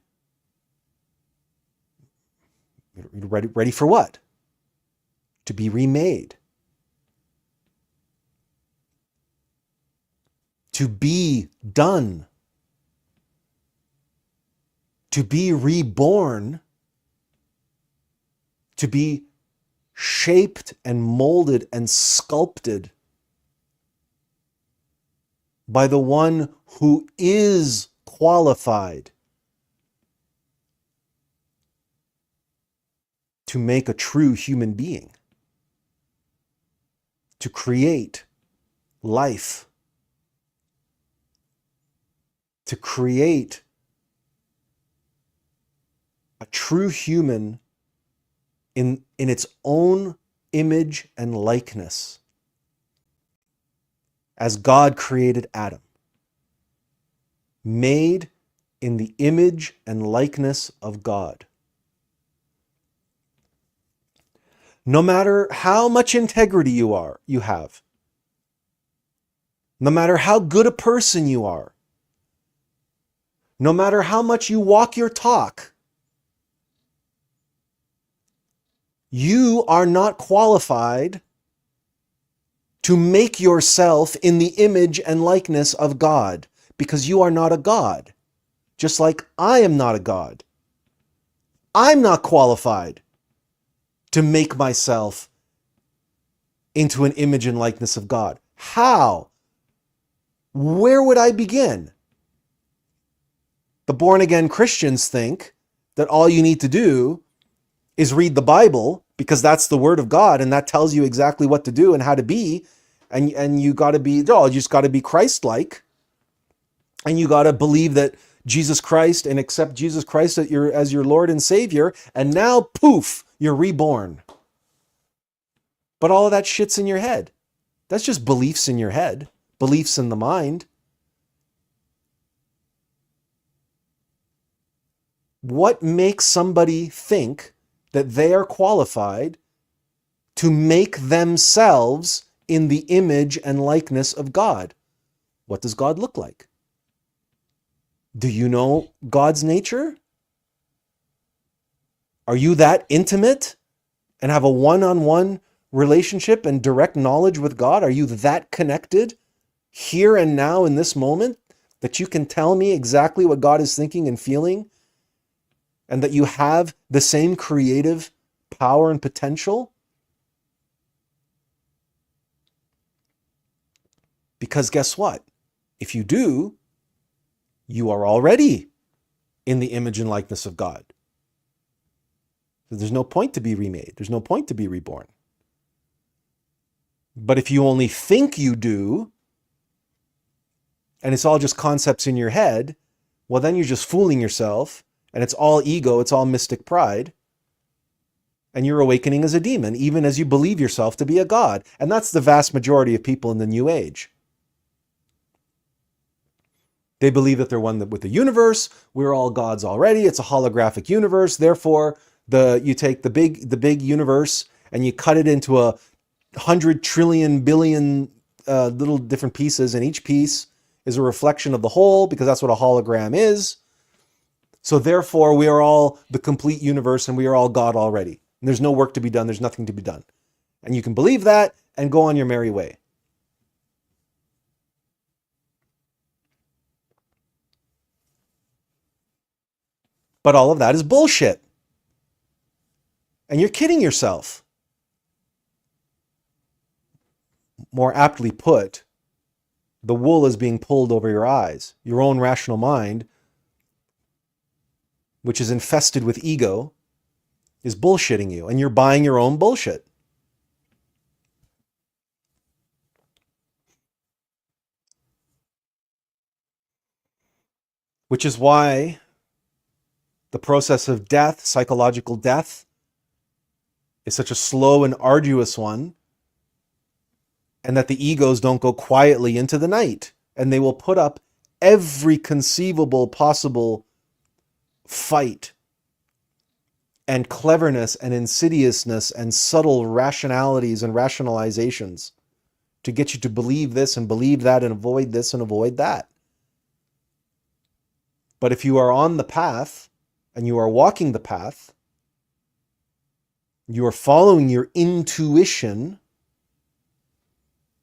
[SPEAKER 1] Ready for what? To be remade. To be done. To be reborn. To be shaped and molded and sculpted by the one who is qualified to make a true human being, to create life, to create a true human in its own image and likeness, as God created Adam, made in the image and likeness of God. No matter how much integrity you have, no matter how good a person you are, no matter how much you walk your talk, you are not qualified to make yourself in the image and likeness of God, because you are not a God, just like I am not a God. I'm not qualified to make myself into an image and likeness of God. How? Where would I begin? The born-again Christians think that all you need to do is read the Bible, because that's the word of God and that tells you exactly what to do and how to be. And you got to be, oh, you just got to be Christ-like. And you got to believe that Jesus Christ and accept Jesus Christ as your Lord and Savior. And now, poof, you're reborn. But all of that shit's in your head. That's just beliefs in your head, beliefs in the mind. What makes somebody think that they are qualified to make themselves in the image and likeness of God? What does God look like? Do you know God's nature? Are you that intimate and have a one-on-one relationship and direct knowledge with God? Are you that connected here and now in this moment that you can tell me exactly what God is thinking and feeling, and that you have the same creative power and potential? Because guess what? If you do, you are already in the image and likeness of God. So there's no point to be remade. There's no point to be reborn. But if you only think you do, and it's all just concepts in your head, well, then you're just fooling yourself, and it's all ego, it's all mystic pride, and you're awakening as a demon, even as you believe yourself to be a god. And that's the vast majority of people in the New Age. They believe that they're one with the universe. We're all gods already. It's a holographic universe. Therefore, you take the big universe and you cut it into 100 trillion billion little different pieces, and each piece is a reflection of the whole, because that's what a hologram is. So therefore, we are all the complete universe and we are all God already. And there's no work to be done. There's nothing to be done. And you can believe that and go on your merry way. But all of that is bullshit. And you're kidding yourself. More aptly put, the wool is being pulled over your eyes. Your own rational mind, which is infested with ego, is bullshitting you, and you're buying your own bullshit. Which is why the process of death, psychological death, is such a slow and arduous one, and that the egos don't go quietly into the night, and they will put up every conceivable possible fight and cleverness and insidiousness and subtle rationalities and rationalizations to get you to believe this and believe that and avoid this and avoid that. But if you are on the path and you are walking the path, you are following your intuition,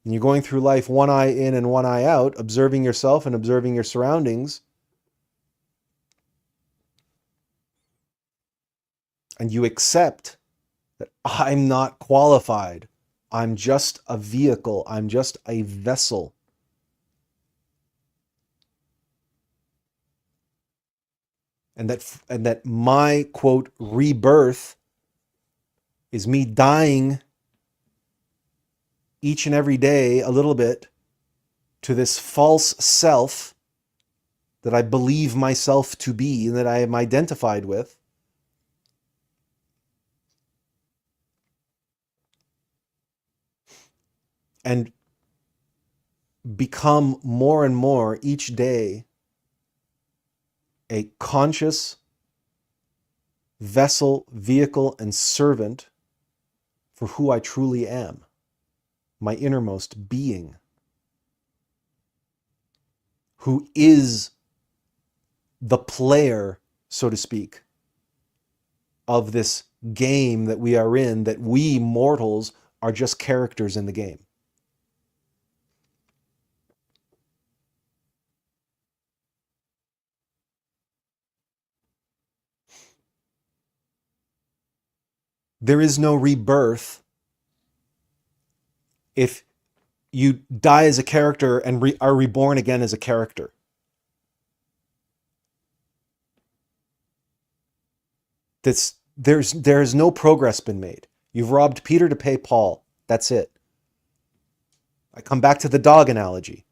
[SPEAKER 1] and you're going through life one eye in and one eye out, observing yourself and observing your surroundings, and you accept that I'm not qualified, I'm just a vehicle, I'm just a vessel. And that my, quote, rebirth is me dying each and every day a little bit to this false self that I believe myself to be and that I am identified with. And become more and more each day a conscious vessel, vehicle, and servant for who I truly am, my innermost being, who is the player, so to speak, of this game that we are in, that we mortals are just characters in the game. There is no rebirth if you die as a character and are reborn again as a character. There's no progress been made. You've robbed Peter to pay Paul. That's it. I come back to the dog analogy.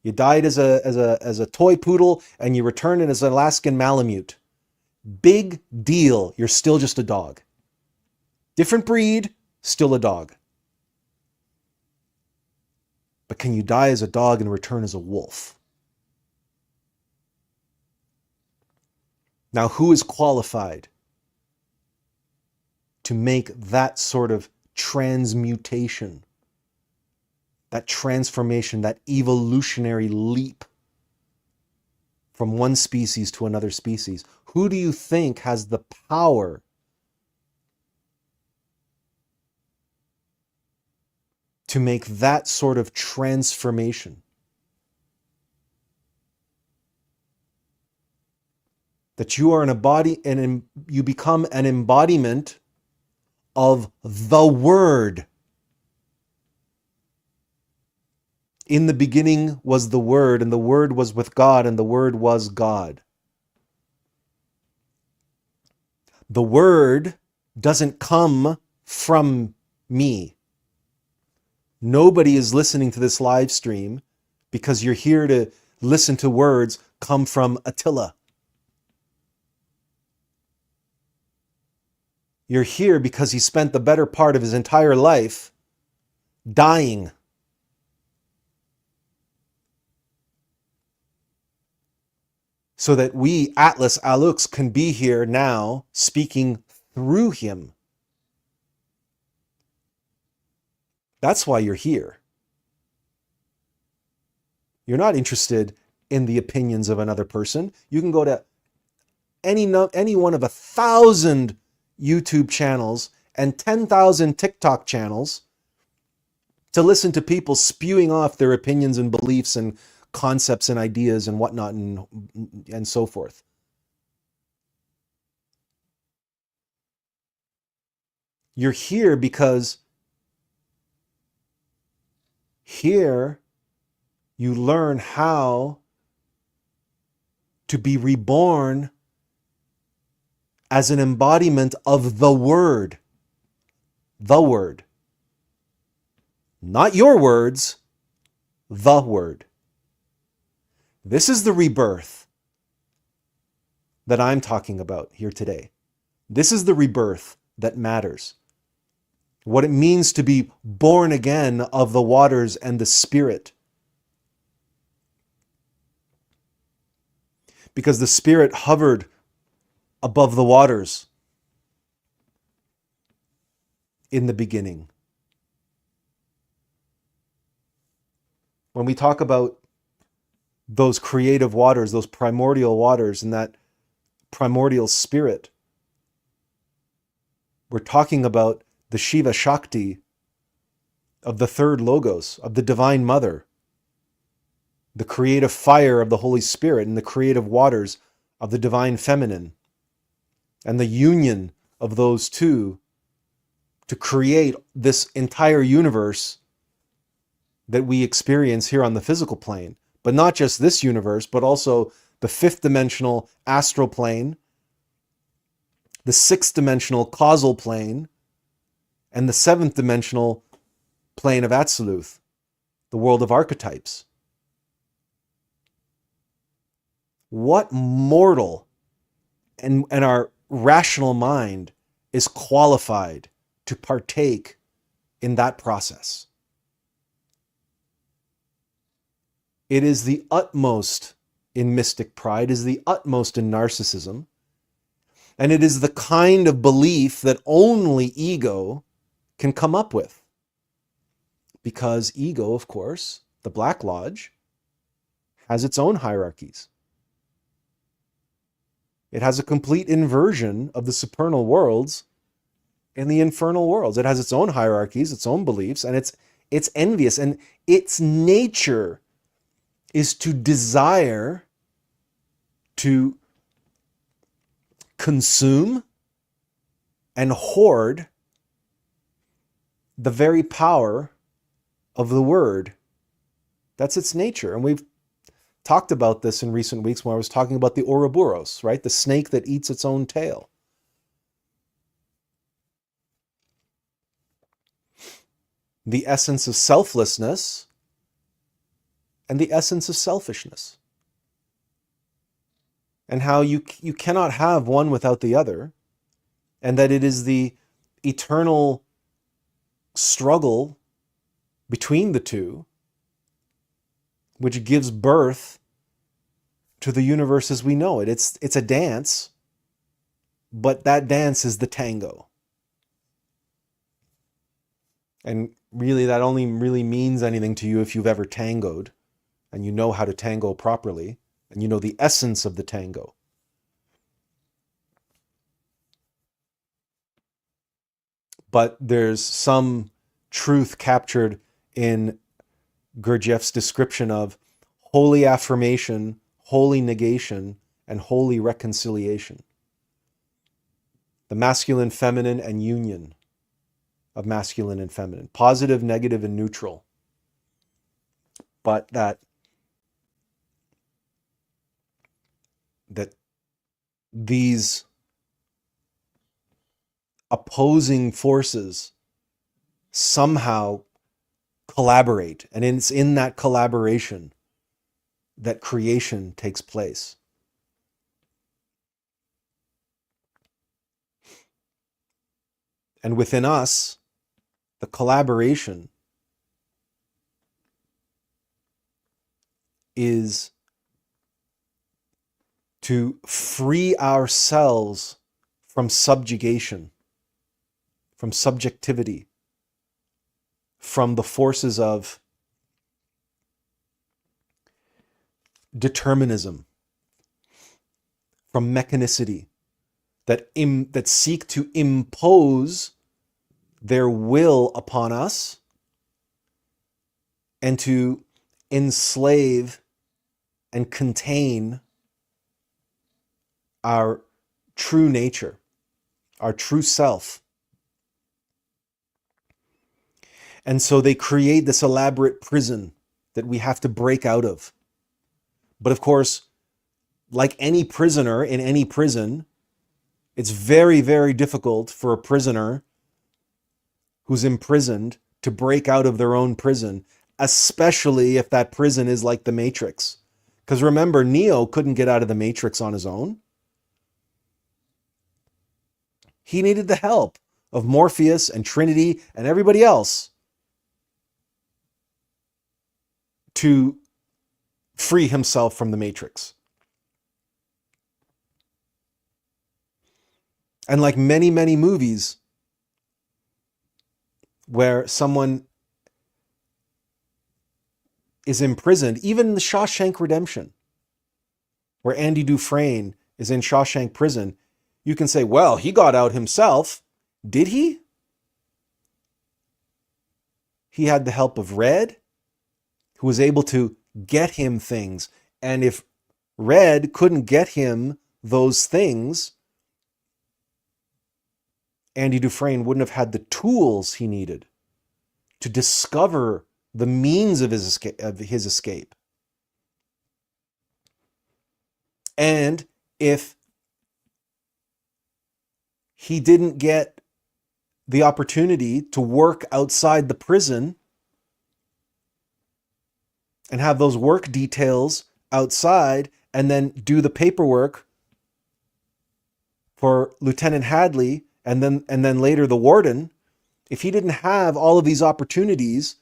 [SPEAKER 1] You died as a toy poodle and you return it as an Alaskan Malamute. Big deal. You're still just a dog. Different breed, still a dog. But can you die as a dog and return as a wolf? Now, who is qualified to make that sort of transmutation, that transformation, that evolutionary leap from one species to another species? Who do you think has the power to make that sort of transformation? That you are you become an embodiment of the Word. In the beginning was the Word, and the Word was with God, and the Word was God. The Word doesn't come from me. Nobody is listening to this live stream because you're here to listen to words come from Attila. You're here because he spent the better part of his entire life dying. So that we, Attlas, Alux, can be here now speaking through him. That's why you're here. You're not interested in the opinions of another person. You can go to any one of 1,000 YouTube channels and 10,000 TikTok channels to listen to people spewing off their opinions and beliefs and concepts and ideas and whatnot and so forth. You're here because here you learn how to be reborn as an embodiment of the Word. The Word. Not your words, the Word. This is the rebirth that I'm talking about here today. This is the rebirth that matters. What it means to be born again of the waters and the Spirit. Because the Spirit hovered above the waters in the beginning. When we talk about those creative waters, those primordial waters, and that primordial spirit, we're talking about the Shiva Shakti of the third Logos, of the Divine Mother, the creative fire of the Holy Spirit, and the creative waters of the Divine Feminine, and the union of those two to create this entire universe that we experience here on the physical plane. But not just this universe, but also the fifth dimensional astral plane, the sixth dimensional causal plane, and the seventh dimensional plane of Absoluth, the world of archetypes. What mortal and our rational mind is qualified to partake in that process? It is the utmost in mystic pride, is the utmost in narcissism, and it is the kind of belief that only ego can come up with. Because ego, of course, the Black Lodge, has its own hierarchies. It has a complete inversion of the supernal worlds and the infernal worlds. It has its own hierarchies, its own beliefs, and it's envious. And its nature is to desire to consume and hoard the very power of the word. That's its nature. And we've talked about this in recent weeks when I was talking about the Ouroboros, right? The snake that eats its own tail. The essence of selflessness and the essence of selfishness. And how you cannot have one without the other, and that it is the eternal struggle between the two which gives birth to the universe as we know it. It's a dance, but that dance is the tango. And really, that only really means anything to you if you've ever tangoed and you know how to tango properly and you know the essence of the tango. But there's some truth captured in Gurdjieff's description of holy affirmation, holy negation, and holy reconciliation. The masculine, feminine, and union of masculine and feminine. Positive, negative, and neutral. But that these opposing forces somehow collaborate, and it's in that collaboration that creation takes place. And within us, the collaboration is to free ourselves from subjugation, from subjectivity, from the forces of determinism, from mechanicity, that seek to impose their will upon us and to enslave and contain our true nature, our true self. And so they create this elaborate prison that we have to break out of. But of course, like any prisoner in any prison, it's very, very difficult for a prisoner who's imprisoned to break out of their own prison, especially if that prison is like the Matrix. Because remember, Neo couldn't get out of the Matrix on his own. He needed the help of Morpheus and Trinity and everybody else to free himself from the Matrix. And like many, many movies where someone is imprisoned, even the Shawshank Redemption, where Andy Dufresne is in Shawshank prison, you can say, well, he got out himself. Did he? He had the help of Red, who was able to get him things. And if Red couldn't get him those things, Andy Dufresne wouldn't have had the tools he needed to discover the means of his escape. And if he didn't get the opportunity to work outside the prison and have those work details outside and then do the paperwork for Lieutenant Hadley and then later the warden, if he didn't have all of these opportunities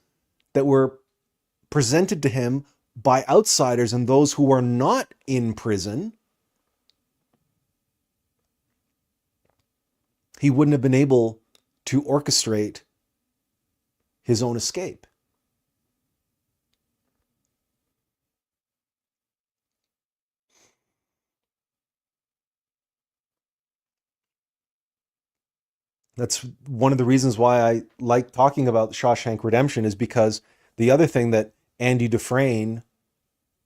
[SPEAKER 1] that were presented to him by outsiders and those who were not in prison, he wouldn't have been able to orchestrate his own escape. That's one of the reasons why I like talking about Shawshank Redemption, is because the other thing that Andy Dufresne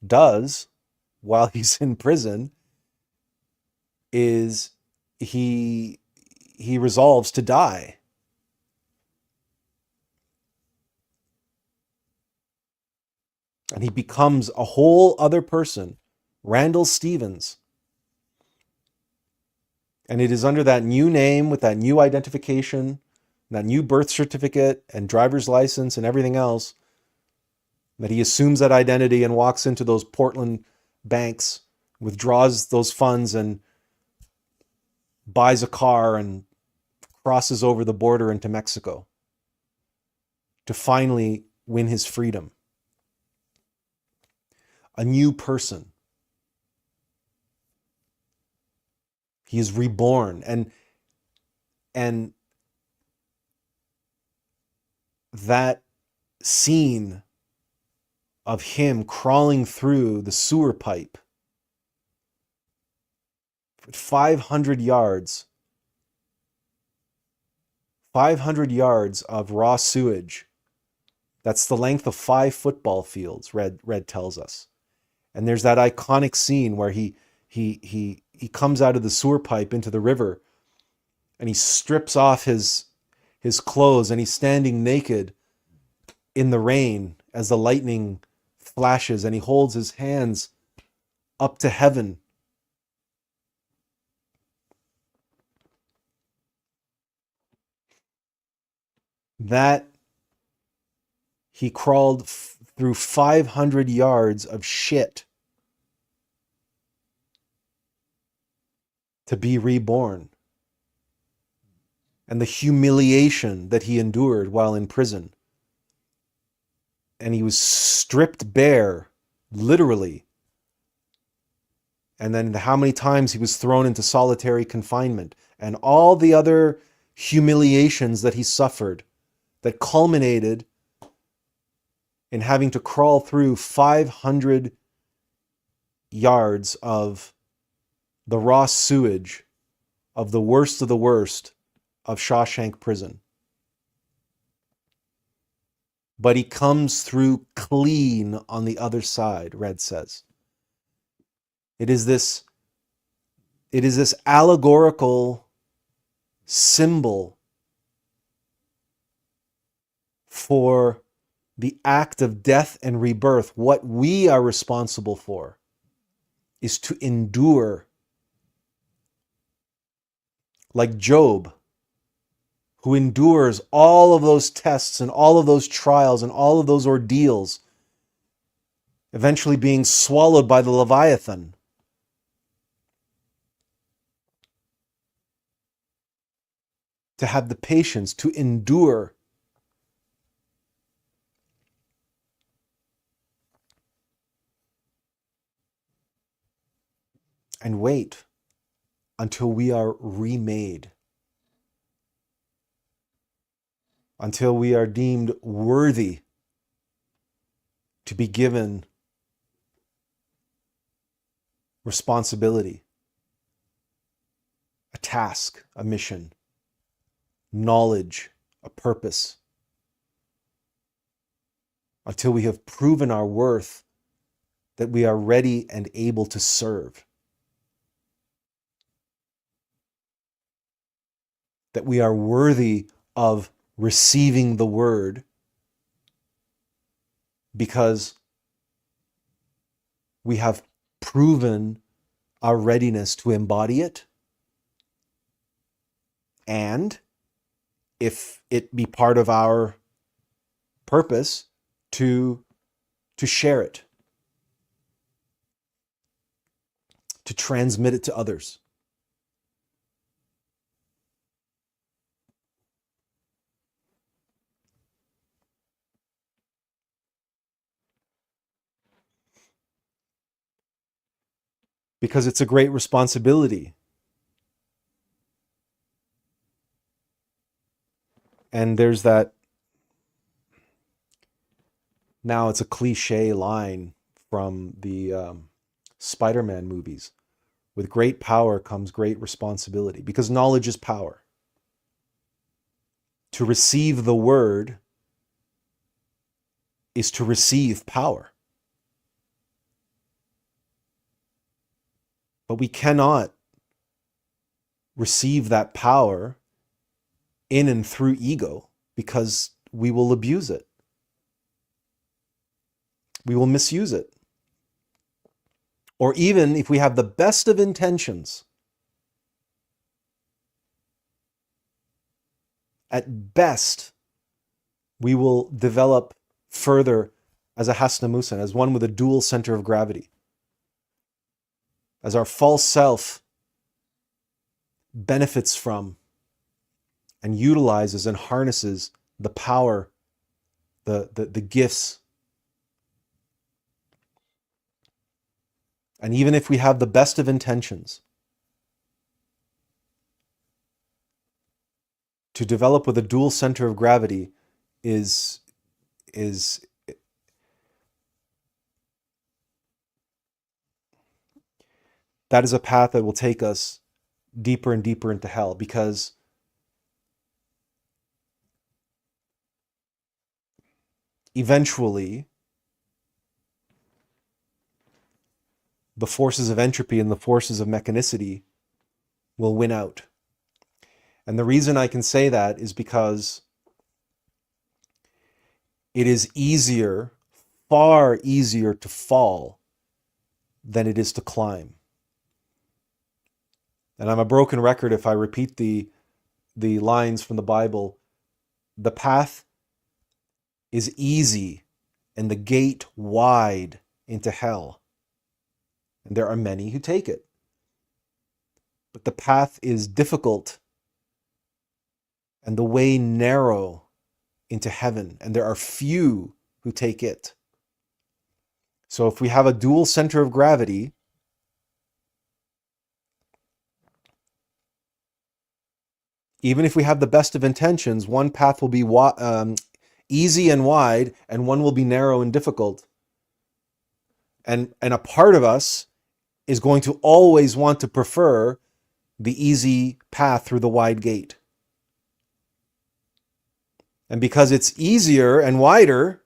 [SPEAKER 1] does while he's in prison is he resolves to die. And he becomes a whole other person, Randall Stevens. And it is under that new name, with that new identification, that new birth certificate and driver's license and everything else, that he assumes that identity and walks into those Portland banks, withdraws those funds and buys a car and crosses over the border into Mexico to finally win his freedom. A new person. He is reborn. And that scene of him crawling through the sewer pipe, 500 yards of raw sewage. That's the length of 5 football fields, Red tells us. And there's that iconic scene where he comes out of the sewer pipe into the river, and he strips off his clothes, and he's standing naked in the rain as the lightning flashes, and he holds his hands up to heaven. That he crawled through 500 yards of shit to be reborn. And the humiliation that he endured while in prison. And he was stripped bare, literally. And then how many times he was thrown into solitary confinement, and all the other humiliations that he suffered that culminated in having to crawl through 500 yards of the raw sewage of the worst of Shawshank Prison. But he comes through clean on the other side, Red says. It is this allegorical symbol for the act of death and rebirth. What we are responsible for is to endure, like Job, who endures all of those tests and all of those trials and all of those ordeals, eventually being swallowed by the Leviathan. To have the patience to endure. And wait until we are remade. Until we are deemed worthy to be given responsibility, a task, a mission, knowledge, a purpose. Until we have proven our worth, that we are ready and able to serve. That we are worthy of receiving the word because we have proven our readiness to embody it, and if it be part of our purpose, to share it, to transmit it to others. Because it's a great responsibility. And there's that, now it's a cliche line from the Spider-Man movies. With great power comes great responsibility, because knowledge is power. To receive the word is to receive power. But we cannot receive that power in and through ego, because we will abuse it. we will misuse it. Or even if we have the best of intentions, at best, we will develop further as a Hasnamusan, as one with a dual center of gravity. As our false self benefits from and utilizes and harnesses the power, the gifts. And even if we have the best of intentions, to develop with a dual center of gravity is that is a path that will take us deeper and deeper into hell, because eventually the forces of entropy and the forces of mechanicity will win out. And the reason I can say that is because it is easier, far easier to fall than it is to climb. And I'm a broken record if I repeat the lines from the Bible. The path is easy and the gate wide into hell. And there are many who take it. But the path is difficult and the way narrow into heaven, and there are few who take it. So if we have a dual center of gravity, even if we have the best of intentions, one path will be easy and wide, and one will be narrow and difficult. And a part of us is going to always want to prefer the easy path through the wide gate. And because it's easier and wider,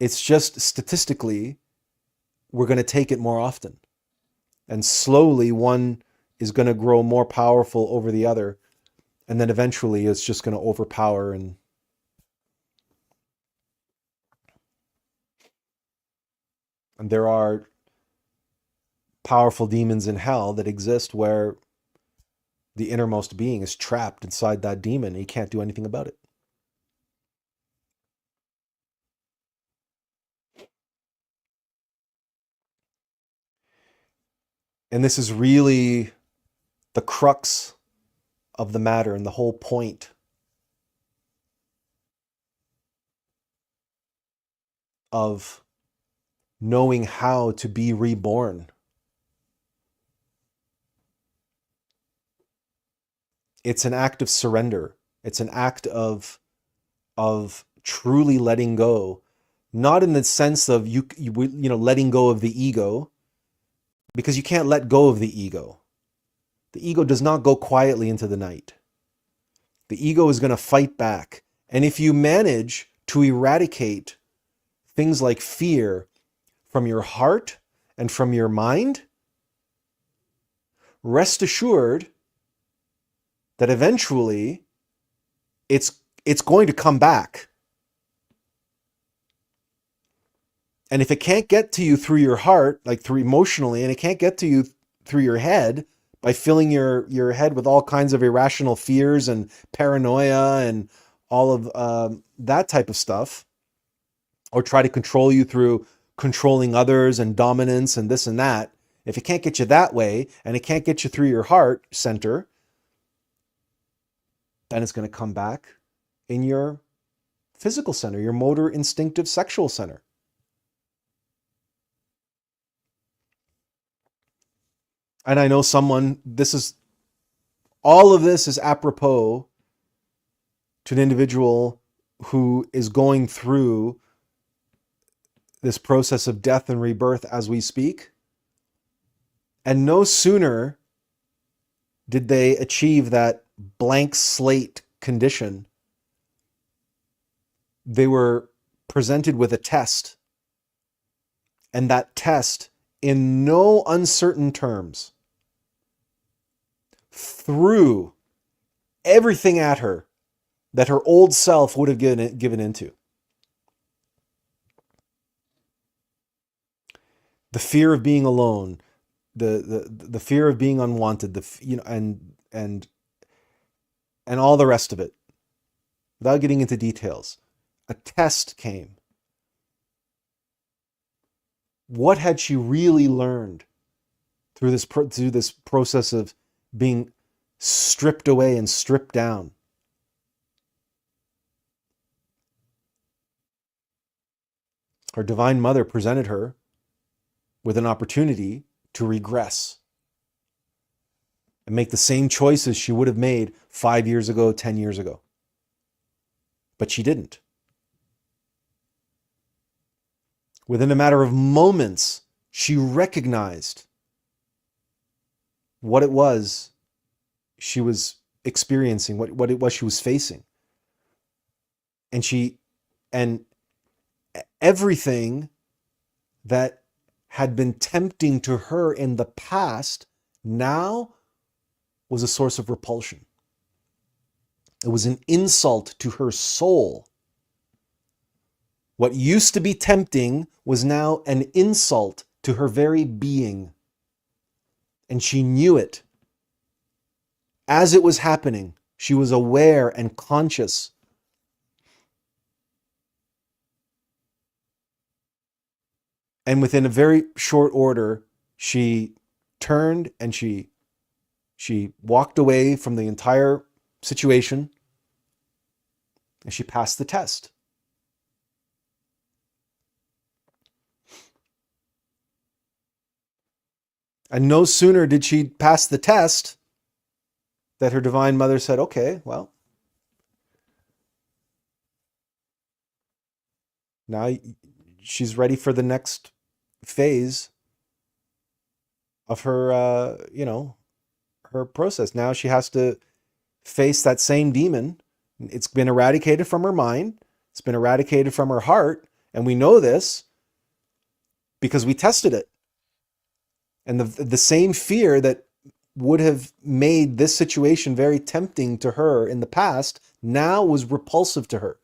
[SPEAKER 1] it's just statistically, we're going to take it more often. And slowly one is going to grow more powerful over the other. And then eventually it's just going to overpower. And there are powerful demons in hell that exist where the innermost being is trapped inside that demon and he can't do anything about it. And this is really the crux of the matter and the whole point of knowing how to be reborn. It's an act of surrender. It's an act of truly letting go, not in the sense of you letting go of the ego, because you can't let go of the ego. The ego does not go quietly into the night. The ego is going to fight back. And if you manage to eradicate things like fear from your heart and from your mind, rest assured that eventually it's going to come back. And if it can't get to you through your heart, like through emotionally, and it can't get to you through your head by filling your head with all kinds of irrational fears and paranoia and all of that type of stuff, or try to control you through controlling others and dominance and this and that, if it can't get you that way and it can't get you through your heart center, then it's going to come back in your physical center, your motor, instinctive, sexual center. And I know all of this is apropos to an individual who is going through this process of death and rebirth as we speak. And no sooner did they achieve that blank slate condition, they were presented with a test. And that test, in no uncertain terms, threw everything at her that her old self would have given into. the fear of being alone, the fear of being unwanted, and all the rest of it. Without getting into details, a test came. What had she really learned through this process of being stripped away and stripped down? Her Divine Mother presented her with an opportunity to regress and make the same choices she would have made 5 years ago, 10 years ago. But she didn't. Within a matter of moments, she recognized what it was she was experiencing, what it was she was facing. And everything that had been tempting to her in the past now was a source of repulsion. It was an insult to her soul. What used to be tempting was now an insult to her very being. And she knew it. As it was happening, she was aware and conscious. And within a very short order, she turned and she walked away from the entire situation, and she passed the test. And no sooner did she pass the test that her Divine Mother said, okay, well, now she's ready for the next phase of her, her process. Now she has to face that same demon. It's been eradicated from her mind. It's been eradicated from her heart. And we know this because we tested it. And the same fear that would have made this situation very tempting to her in the past now was repulsive to her.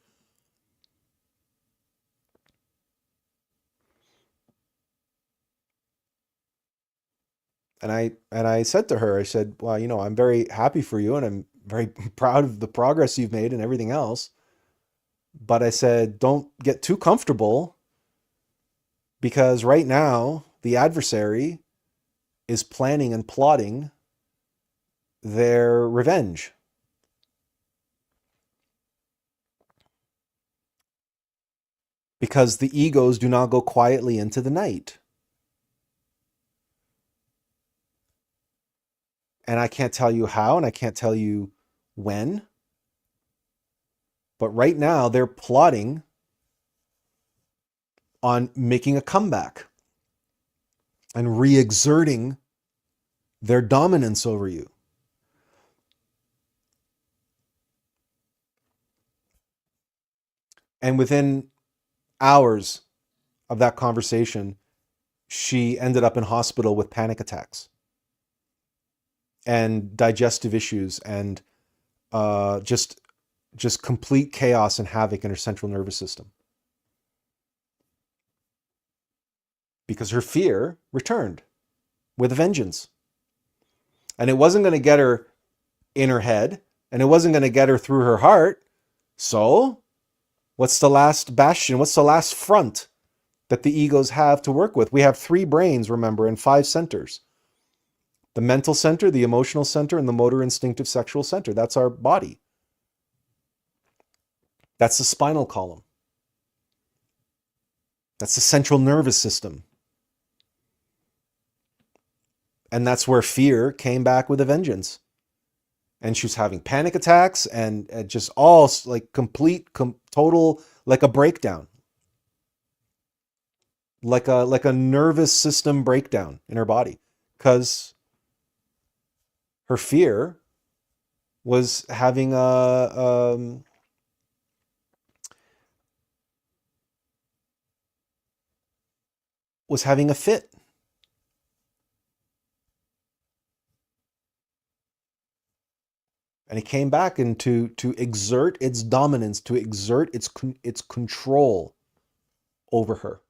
[SPEAKER 1] And I said to her, I said, well, I'm very happy for you and I'm very proud of the progress you've made and everything else. But I said, don't get too comfortable, because right now the adversary is planning and plotting their revenge. Because the egos do not go quietly into the night. And I can't tell you how, and I can't tell you when. But right now, they're plotting on making a comeback and re-exerting their dominance over you. And within hours of that conversation, she ended up in hospital with panic attacks and digestive issues and just complete chaos and havoc in her central nervous system. Because her fear returned with a vengeance. And it wasn't going to get her in her head, and it wasn't going to get her through her heart. So, what's the last bastion? What's the last front that the egos have to work with? We have 3 brains, remember, and 5 centers. The mental center, the emotional center, and the motor instinctive sexual center. That's our body. That's the spinal column. That's the central nervous system. And that's where fear came back with a vengeance. And she was having panic attacks and just all like total, like a breakdown. Like a nervous system breakdown in her body. Because her fear was having a fit. And it came back and to exert its dominance, to exert its control over her.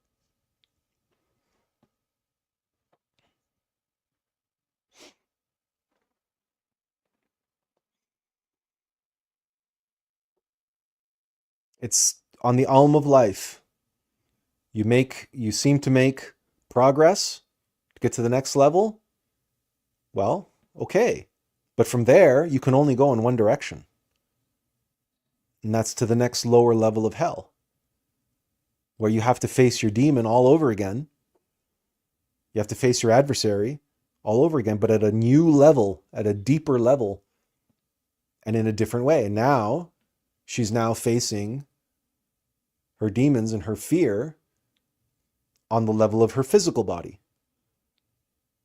[SPEAKER 1] It's on the Alm of Life. You seem to make progress to get to the next level. Well, okay. But from there, you can only go in one direction. And that's to the next lower level of hell, where you have to face your demon all over again. You have to face your adversary all over again, but at a new level, at a deeper level, and in a different way. And now, she's now facing her demons and her fear on the level of her physical body.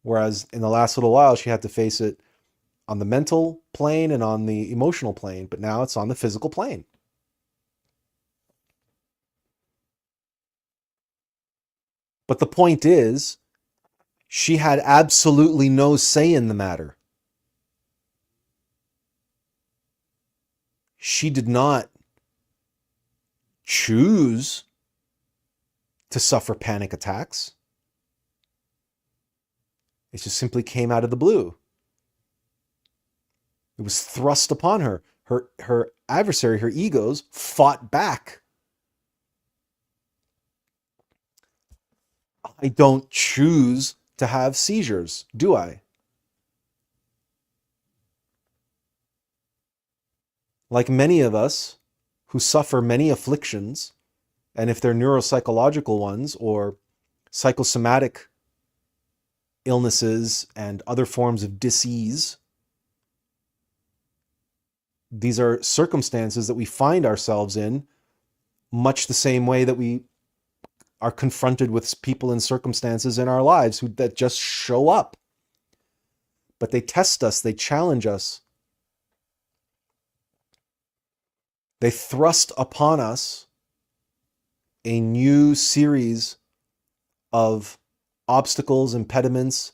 [SPEAKER 1] Whereas in the last little while, she had to face it on the mental plane and on the emotional plane, but now it's on the physical plane. But the point is, she had absolutely no say in the matter. She did not choose to suffer panic attacks. It just simply came out of the blue. It was thrust upon her. Her adversary, her egos, fought back. I don't choose to have seizures, do I? Like many of us who suffer many afflictions, and if they're neuropsychological ones or psychosomatic illnesses and other forms of disease, these are circumstances that we find ourselves in much the same way that we are confronted with people and circumstances in our lives that just show up. But they test us, they challenge us. They thrust upon us a new series of obstacles, impediments,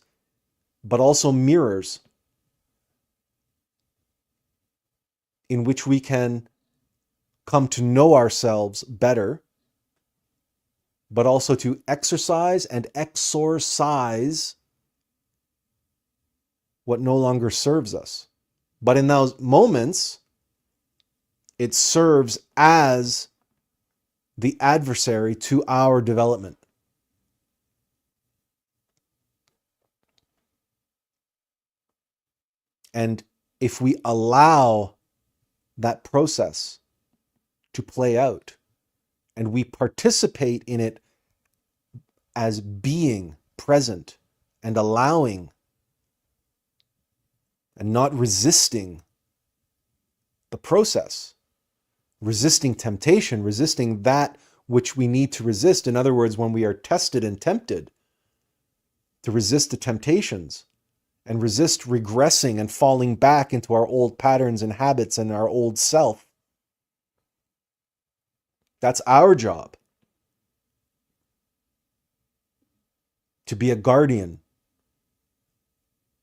[SPEAKER 1] but also mirrors in which we can come to know ourselves better, but also to exercise and exorcise what no longer serves us. But in those moments, it serves as the adversary to our development. And if we allow that process to play out and we participate in it as being present and allowing and not resisting the process, resisting temptation, resisting that which we need to resist. In other words, when we are tested and tempted, to resist the temptations and resist regressing and falling back into our old patterns and habits and our old self. That's our job. To be a guardian,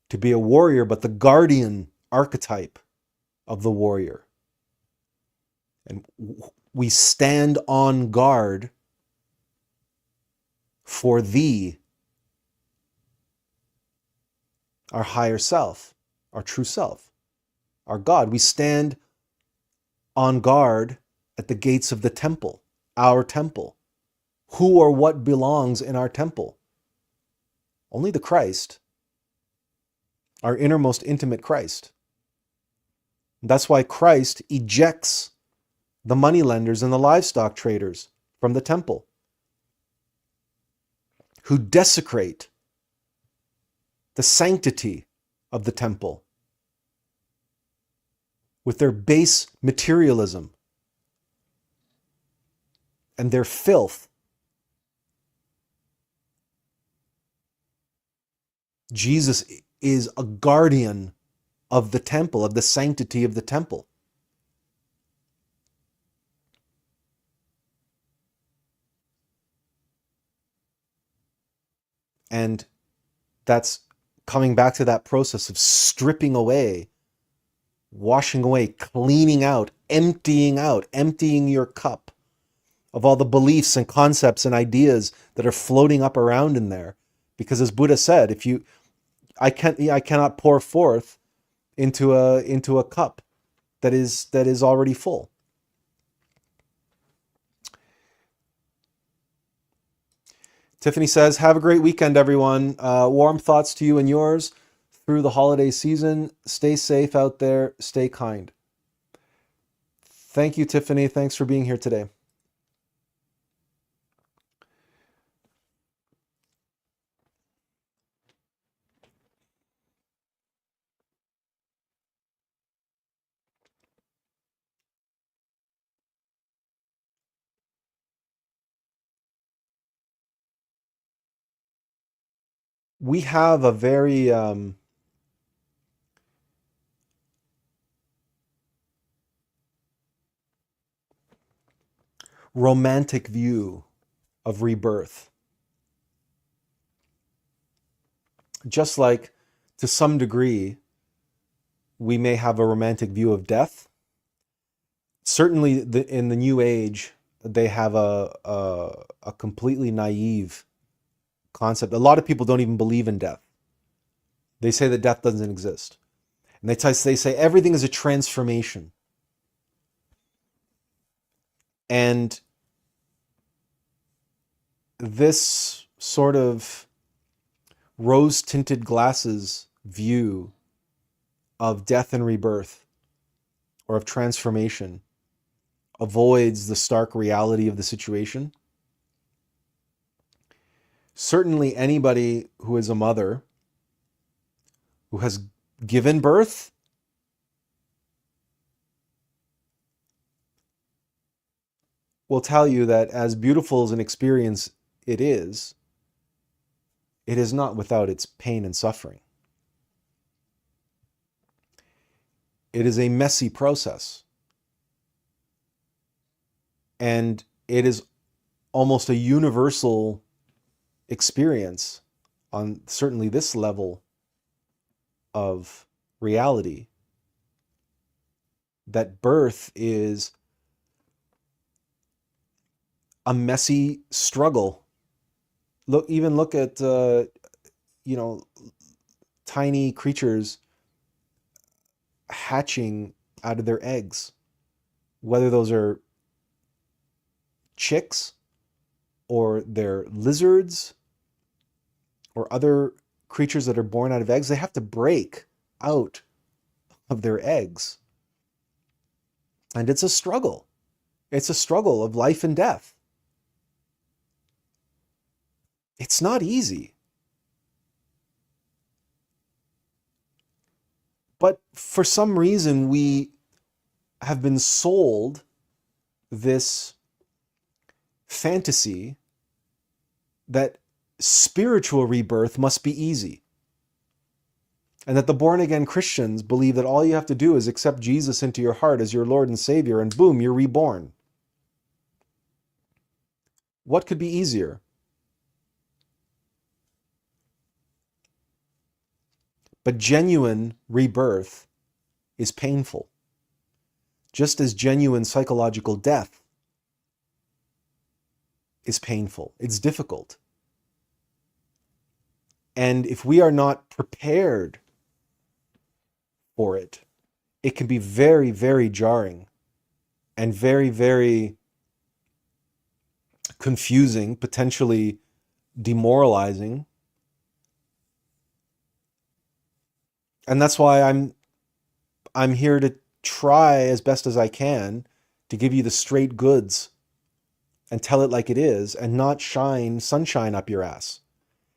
[SPEAKER 1] to be a warrior, but the guardian archetype of the warrior. And we stand on guard for thee, our higher self, our true self, our God. We stand on guard at the gates of the temple, our temple. Who or what belongs in our temple? Only the Christ, our innermost intimate Christ. That's why Christ ejects the moneylenders and the livestock traders from the temple, who desecrate the sanctity of the temple with their base materialism and their filth. Jesus is a guardian of the temple, of the sanctity of the temple. And that's coming back to that process of stripping away, washing away, cleaning out, emptying your cup of all the beliefs and concepts and ideas that are floating up around in there. Because as Buddha said, I cannot pour forth into a cup that is already full. Tiffany says, have a great weekend, everyone. Warm thoughts to you and yours through the holiday season. Stay safe out there. Stay kind. Thank you, Tiffany. Thanks for being here today. We have a very romantic view of rebirth. Just like, to some degree, we may have a romantic view of death. Certainly, in the New Age, they have a completely naive concept. A lot of people don't even believe in death. They say that death doesn't exist. And they say everything is a transformation. And this sort of rose-tinted glasses view of death and rebirth, or of transformation, avoids the stark reality of the situation. Certainly anybody who is a mother, who has given birth, will tell you that as beautiful as an experience it is not without its pain and suffering. It is a messy process. And it is almost a universal experience on certainly this level of reality, that birth is a messy struggle. Look at tiny creatures hatching out of their eggs, whether those are chicks or they're lizards or other creatures that are born out of eggs. They have to break out of their eggs. And it's a struggle. It's a struggle of life and death. It's not easy. But for some reason, we have been sold this fantasy that spiritual rebirth must be easy. And that the born-again Christians believe that all you have to do is accept Jesus into your heart as your Lord and Savior, and boom, you're reborn. What could be easier? But genuine rebirth is painful, just as genuine psychological death is painful. It's difficult. And if we are not prepared for it, it can be very, very jarring and very, very confusing, potentially demoralizing. And that's why I'm here to try as best as I can to give you the straight goods and tell it like it is, and not shine sunshine up your ass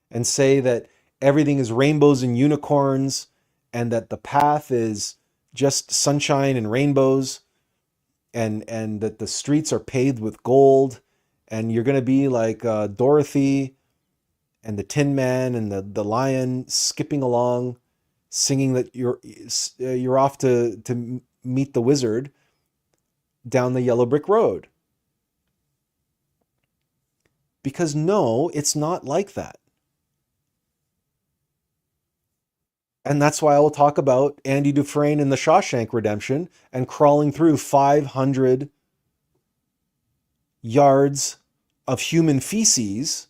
[SPEAKER 1] and say that everything is rainbows and unicorns and that the path is just sunshine and rainbows, and that the streets are paved with gold, and you're going to be like Dorothy and the Tin Man and the lion skipping along, singing that you're off to meet the wizard down the yellow brick road. Because no, it's not like that. And that's why I will talk about Andy Dufresne in The Shawshank Redemption and crawling through 500 yards of human feces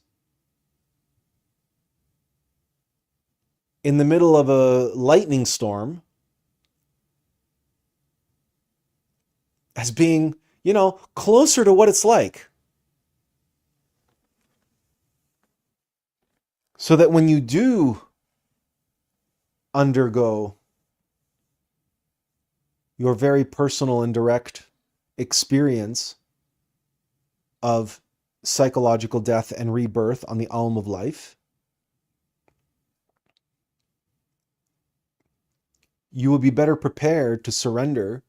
[SPEAKER 1] in the middle of a lightning storm as being, closer to what it's like. So that when you do undergo your very personal and direct experience of psychological death and rebirth on the alm of life, you will be better prepared to surrender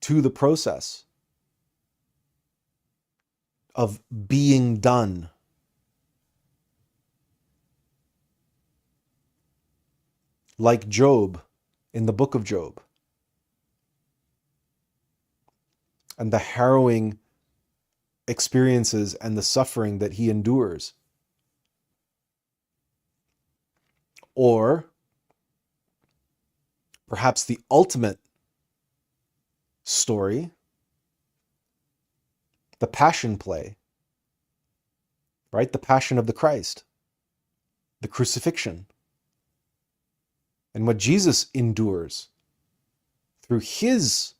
[SPEAKER 1] to the process of being done. Like Job in the book of Job, and the harrowing experiences and the suffering that he endures. Or perhaps the ultimate story, the passion play, right? The passion of the Christ, the crucifixion, and what Jesus endures through his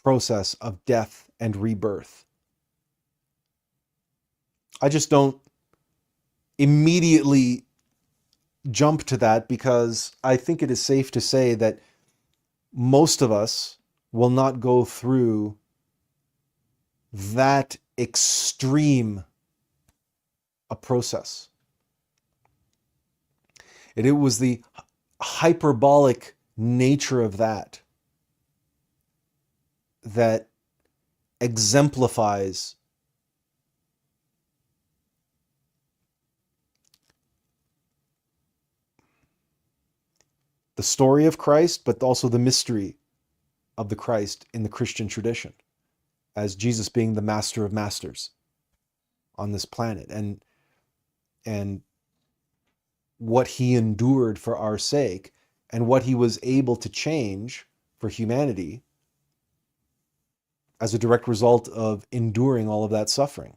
[SPEAKER 1] process of death and rebirth. I just don't immediately jump to that because I think it is safe to say that most of us will not go through that extreme a process. It was the hyperbolic nature of that exemplifies the story of Christ, but also the mystery of the Christ in the Christian tradition, as Jesus being the master of masters on this planet, and what he endured for our sake, and what he was able to change for humanity as a direct result of enduring all of that suffering.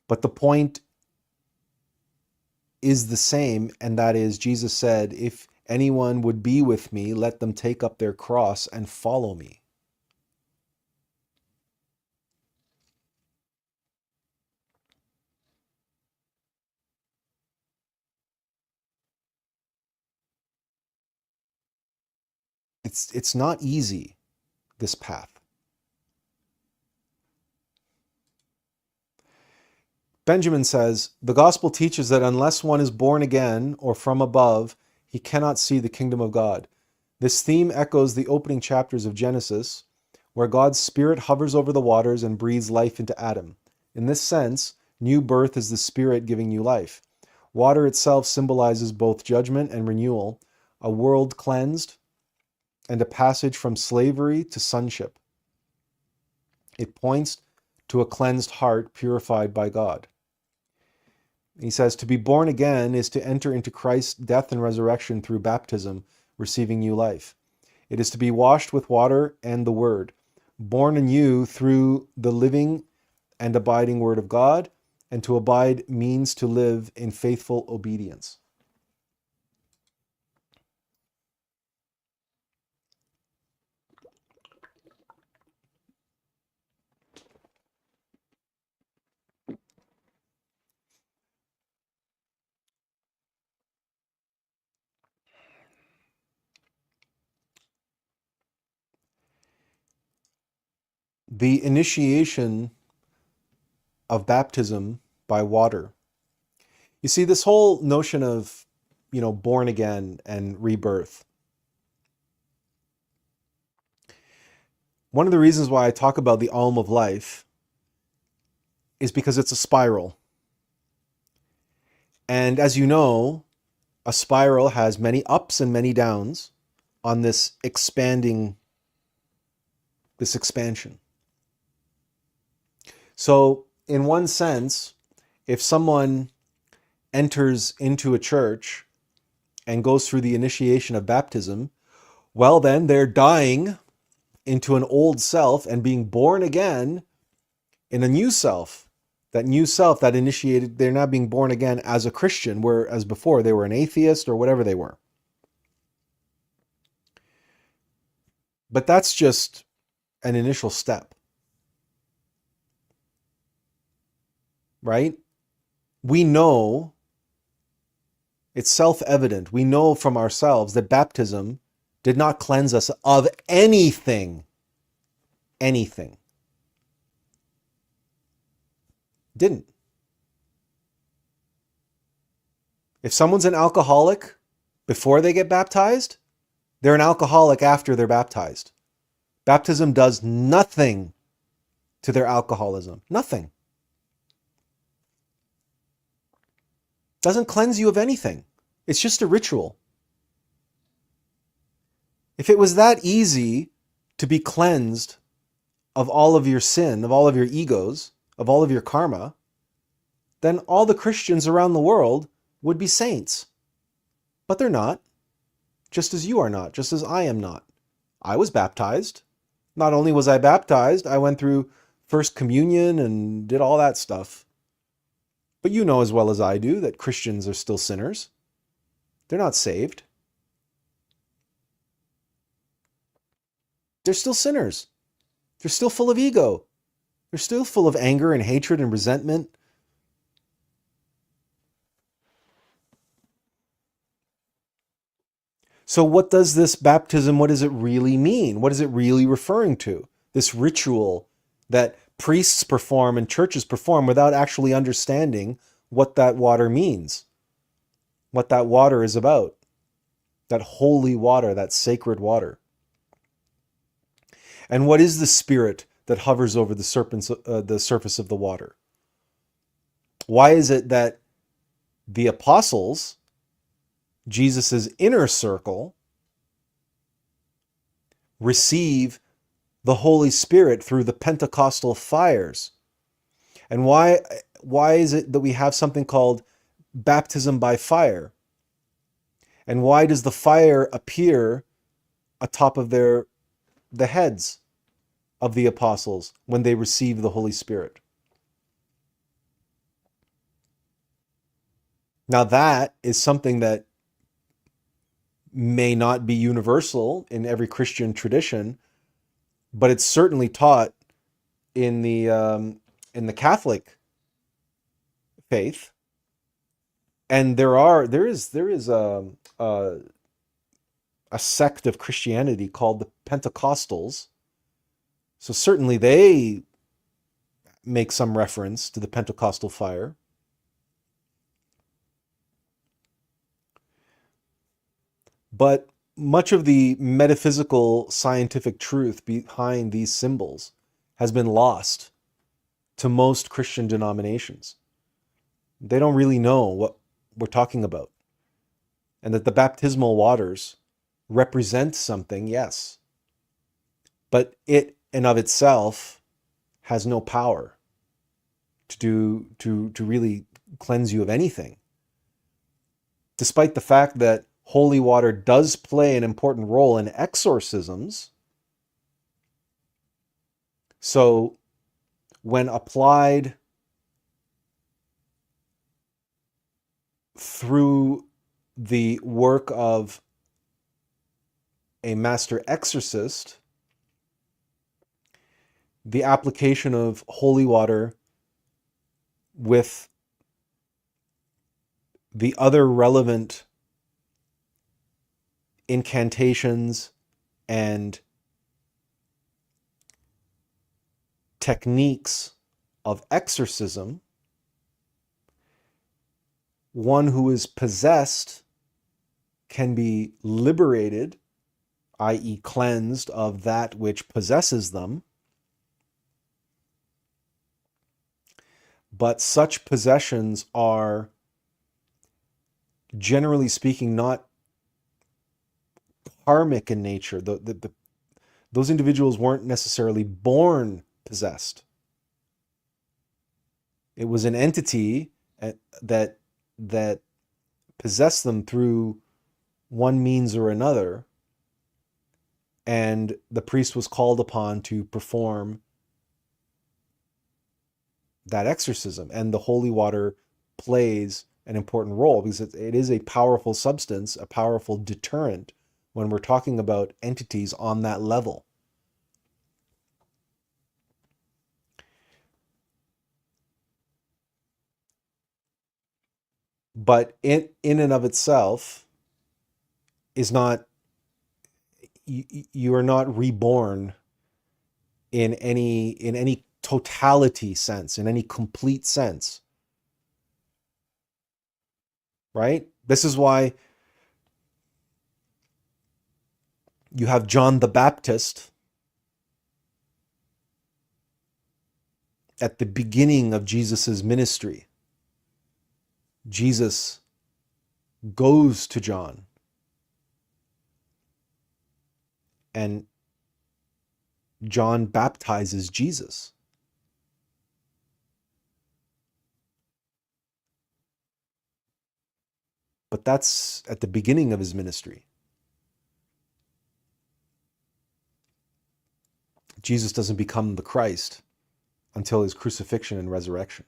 [SPEAKER 1] But the point is the same, and that is, Jesus said, if anyone would be with me, let them take up their cross and follow me. It's not easy, this path. Benjamin says, the gospel teaches that unless one is born again or from above, he cannot see the kingdom of God. This theme echoes the opening chapters of Genesis, where God's Spirit hovers over the waters and breathes life into Adam. In this sense, new birth is the Spirit giving new life. Water itself symbolizes both judgment and renewal, a world cleansed, and a passage from slavery to sonship. It points to a cleansed heart purified by God. He says, to be born again is to enter into Christ's death and resurrection through baptism, receiving new life. It is to be washed with water and the Word, born anew through the living and abiding Word of God, and to abide means to live in faithful obedience. The initiation of baptism by water. You see, this whole notion of, born again and rebirth. One of the reasons why I talk about the alm of life is because it's a spiral. And as you know, a spiral has many ups and many downs on this expansion. So in one sense, if someone enters into a church and goes through the initiation of baptism, well then they're dying into an old self and being born again in a new self. That new self that initiated, they're now being born again as a Christian, whereas before they were an atheist or whatever they were. But that's just an initial step. right? We know, it's self-evident, we know from ourselves that baptism did not cleanse us of anything. Anything. Didn't. If someone's an alcoholic before they get baptized, they're an alcoholic after they're baptized. Baptism does nothing to their alcoholism. Nothing. Doesn't cleanse you of anything. It's just a ritual. If it was that easy to be cleansed of all of your sin, of all of your egos, of all of your karma, then all the Christians around the world would be saints. But they're not, just as you are not, just as I am not. I was baptized. Not only was I baptized, I went through First Communion and did all that stuff. But you know as well as I do that Christians are still sinners. They're not saved. They're still sinners. They're still full of ego. They're still full of anger and hatred and resentment. So what does this baptism, what does it really mean? What is it really referring to? This ritual that priests perform and churches perform without actually understanding what that water means, what that water is about, that holy water, that sacred water. And what is the spirit that hovers over the surface of the water? Why is it that the apostles, Jesus's inner circle, receive the Holy Spirit through the Pentecostal fires? And why is it that we have something called baptism by fire? And why does the fire appear atop of the heads of the apostles when they receive the Holy Spirit? Now that is something that may not be universal in every Christian tradition, but it's certainly taught in the Catholic faith. And there is a sect of Christianity called the Pentecostals. So certainly they make some reference to the Pentecostal fire. But much of the metaphysical scientific truth behind these symbols has been lost to most Christian denominations. They don't really know what we're talking about. And that the baptismal waters represent something, yes. But it in of itself has no power to really cleanse you of anything. Despite the fact that holy water does play an important role in exorcisms. So when applied through the work of a master exorcist, the application of holy water with the other relevant incantations and techniques of exorcism, one who is possessed can be liberated, i.e., cleansed of that which possesses them. But such possessions are, generally speaking, not karmic in nature. Those individuals weren't necessarily born possessed. It was an entity that possessed them through one means or another, and the priest was called upon to perform that exorcism, and the holy water plays an important role because it is a powerful substance, a powerful deterrent when we're talking about entities on that level. but in and of itself is not, you are not reborn in any totality sense, in any complete sense, right? This is why you have John the Baptist at the beginning of Jesus's ministry. Jesus goes to John and John baptizes Jesus. But that's at the beginning of his ministry. Jesus doesn't become the Christ until his crucifixion and resurrection.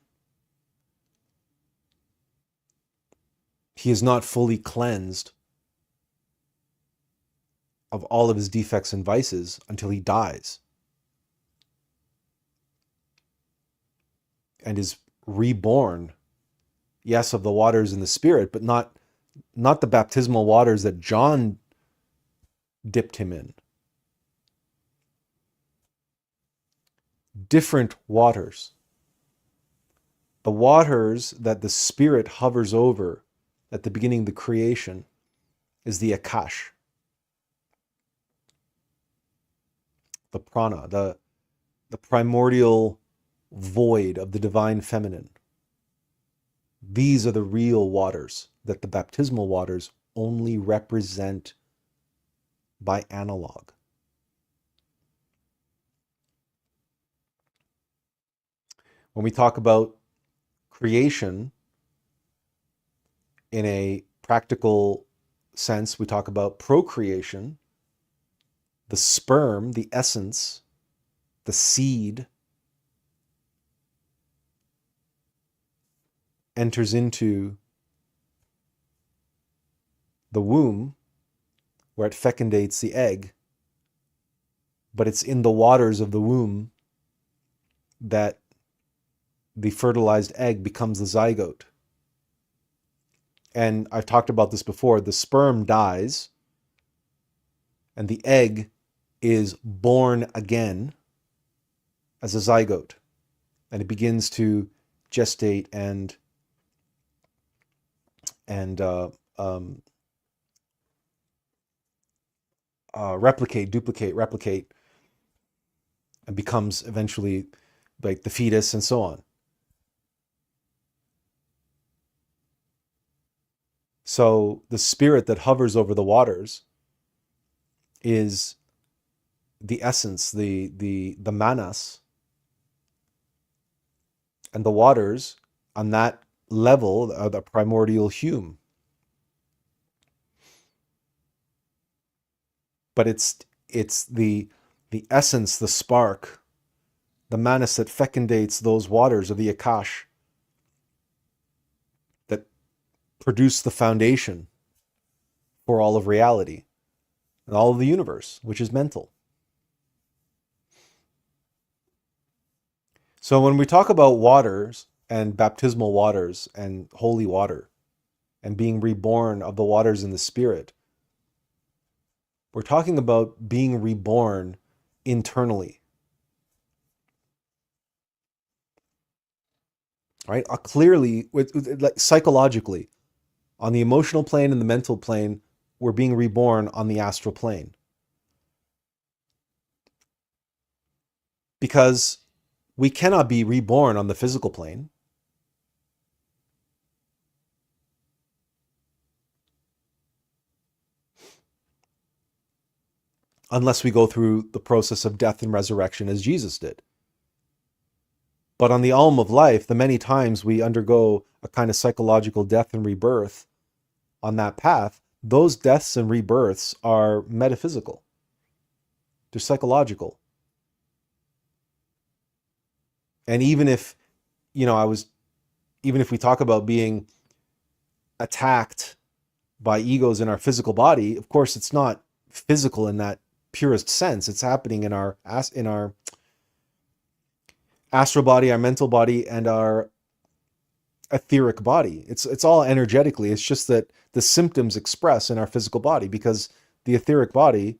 [SPEAKER 1] He is not fully cleansed of all of his defects and vices until he dies and is reborn, yes, of the waters and the Spirit, but not the baptismal waters that John dipped him in. Different waters. The waters that the Spirit hovers over at the beginning of the creation is the Akash, the prana, the primordial void of the divine feminine. These are the real waters that the baptismal waters only represent by analog. When we talk about creation in a practical sense, we talk about procreation. The sperm, the essence, the seed enters into the womb where it fecundates the egg, but it's in the waters of the womb that the fertilized egg becomes the zygote. And I've talked about this before. The sperm dies and the egg is born again as a zygote, and it begins to gestate and replicate, and becomes eventually like the fetus and so on. So the spirit that hovers over the waters is the essence, the manas, and the waters on that level are the primordial hume. But it's the essence, the spark, the manas that fecundates those waters of the Akash that produce the foundation for all of reality and all of the universe, which is mental. So when we talk about waters and baptismal waters and holy water and being reborn of the waters in the Spirit, we're talking about being reborn internally, right? Clearly, like psychologically, on the emotional plane and the mental plane, we're being reborn on the astral plane. Because we cannot be reborn on the physical plane. Unless we go through the process of death and resurrection as Jesus did. But on the alm of life, the many times we undergo a kind of psychological death and rebirth on that path, those deaths and rebirths are metaphysical. They're psychological. And even if, even if we talk about being attacked by egos in our physical body, of course, it's not physical in that purest sense. It's happening in our astral body, our mental body, and our etheric body. It's all energetically. It's just that the symptoms express in our physical body, because the etheric body,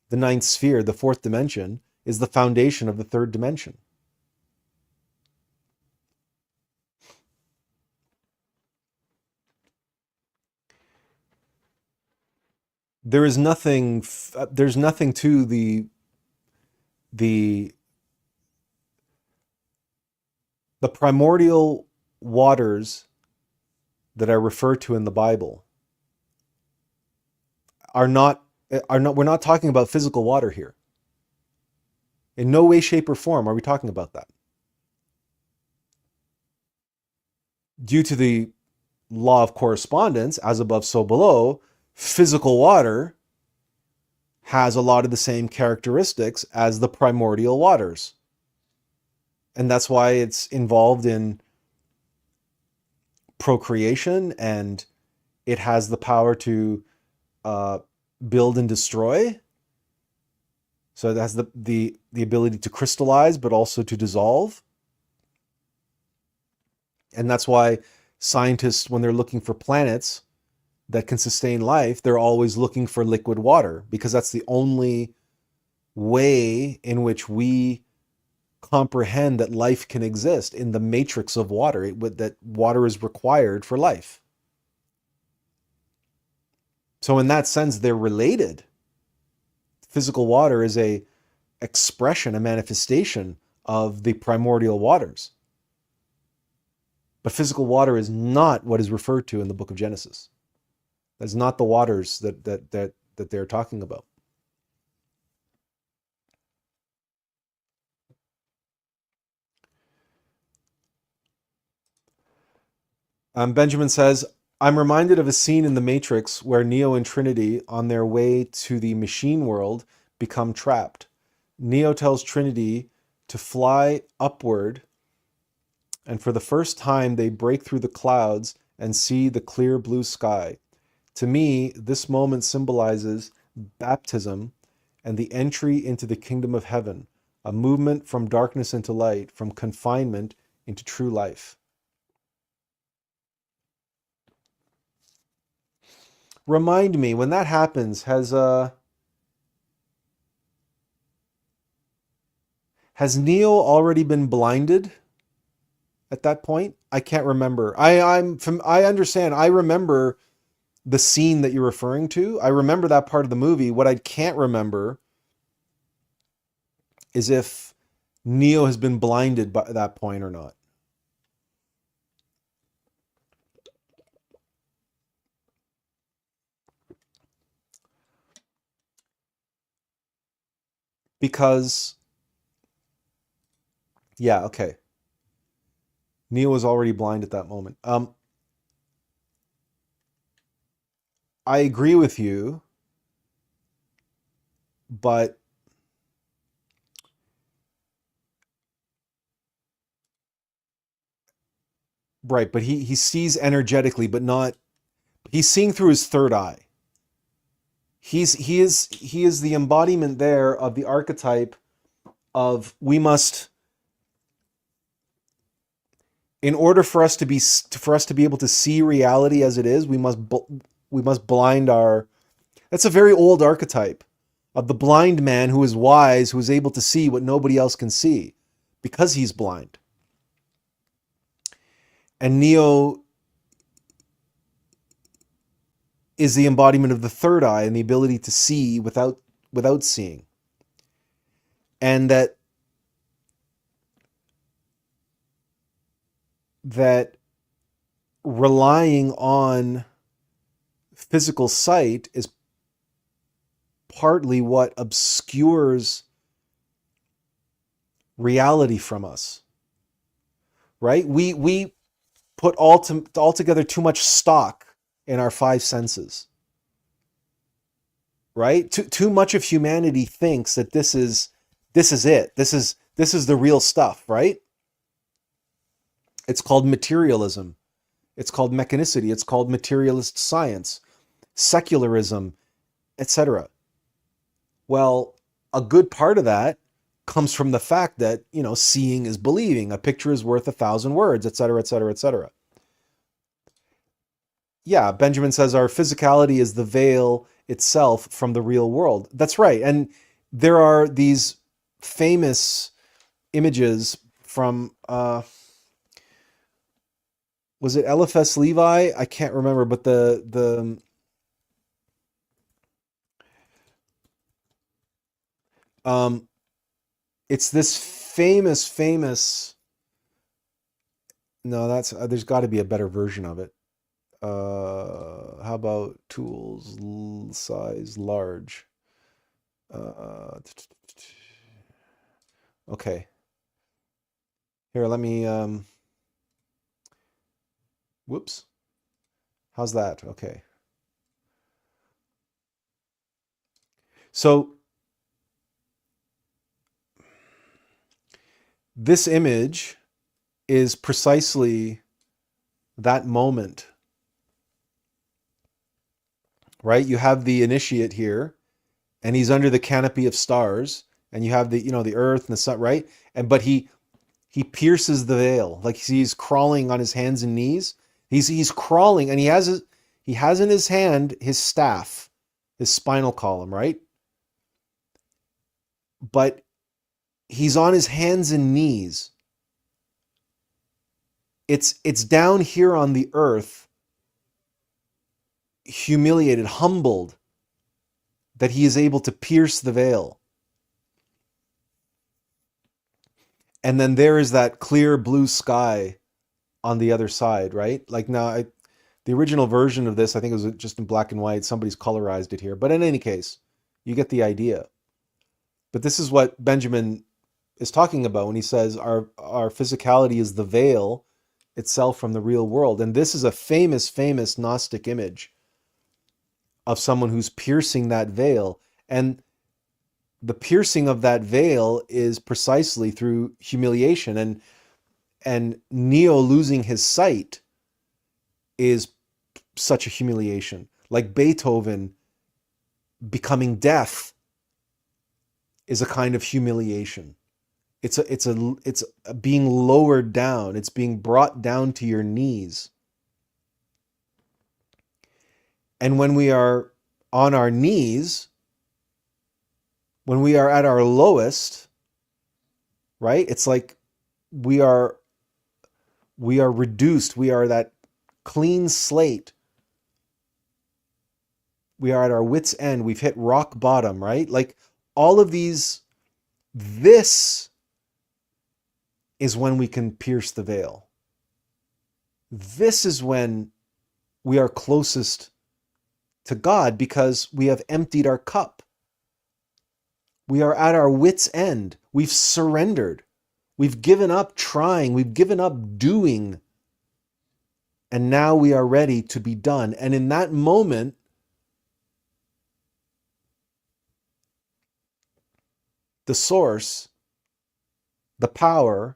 [SPEAKER 1] the ninth sphere, the fourth dimension, is the foundation of the third dimension. There is nothing. There's nothing to the the primordial waters that are referred to in the Bible are not we're not talking about physical water here. In no way, shape, or form are we talking about that. Due to the law of correspondence, as above, so below, physical water has a lot of the same characteristics as the primordial waters. And that's why it's involved in procreation, and it has the power to build and destroy. So it has the ability to crystallize, but also to dissolve. And that's why scientists, when they're looking for planets that can sustain life, they're always looking for liquid water, because that's the only way in which we comprehend that life can exist in the matrix of water, that water is required for life. So in that sense, they're related. Physical water is a expression, a manifestation of the primordial waters. But physical water is not what is referred to in the book of Genesis. That's not the waters that they're talking about. Benjamin says, I'm reminded of a scene in The Matrix where Neo and Trinity, on their way to the machine world, become trapped. Neo tells Trinity to fly upward, and for the first time they break through the clouds and see the clear blue sky. To me, this moment symbolizes baptism and the entry into the kingdom of heaven, a movement from darkness into light, from confinement into true life. Remind me, when that happens, has Neo already been blinded at that point? I can't remember. I understand. I remember the scene that you're referring to. I remember that part of the movie. What I can't remember is if Neo has been blinded by that point or not. Because, yeah, okay. Neo was already blind at that moment. I agree with you, but right, but he sees energetically, but not. He's seeing through his third eye. He is the embodiment there of the archetype of, we must, in order for us to be able to see reality as it is, we must blind our. That's a very old archetype of the blind man who is wise, who is able to see what nobody else can see because he's blind. And Neo is the embodiment of the third eye and the ability to see without seeing. And that relying on physical sight is partly what obscures reality from us. Right? We put altogether too much stock in our five senses. Right? Too much of humanity thinks that this is it. This is the real stuff, right? It's called materialism. It's called mechanicity. It's called materialist science, secularism, etc. Well, a good part of that comes from the fact that, seeing is believing. A picture is worth 1,000 words, et cetera, et cetera, et cetera. Yeah, Benjamin says our physicality is the veil itself from the real world. That's right. And there are these famous images from, was it Eliphas Levi? I can't remember, but um, it's this famous. No, that's there's got to be a better version of it. How about tools size large? Uh, okay. Here, let me. Whoops. How's that? Okay. So this image is precisely that moment, right? You have the initiate here, and he's under the canopy of stars, and you have the earth and the sun, right? But he pierces the veil, like he's crawling on his hands and knees. He's crawling, and he has in his hand his staff, his spinal column, right? But he's on his hands and knees. It's down here on the earth, humiliated, humbled, that he is able to pierce the veil. And then there is that clear blue sky on the other side, right? Like now, the original version of this, I think it was just in black and white. Somebody's colorized it here. But in any case, you get the idea. But this is what Benjamin is talking about when he says our physicality is the veil itself from the real world. And this is a famous Gnostic image of someone who's piercing that veil. And the piercing of that veil is precisely through humiliation. And Neo losing his sight is such a humiliation. Like Beethoven becoming deaf is a kind of humiliation. It's a being lowered down. It's being brought down to your knees. And when we are on our knees, when we are at our lowest, right? It's like we are reduced. We are that clean slate. We are at our wit's end. We've hit rock bottom, right? Like all of these, this is when we can pierce the veil. This is when we are closest to God because we have emptied our cup. We are at our wit's end. We've surrendered. We've given up trying. We've given up doing. And now we are ready to be done. And in that moment, the source, the power,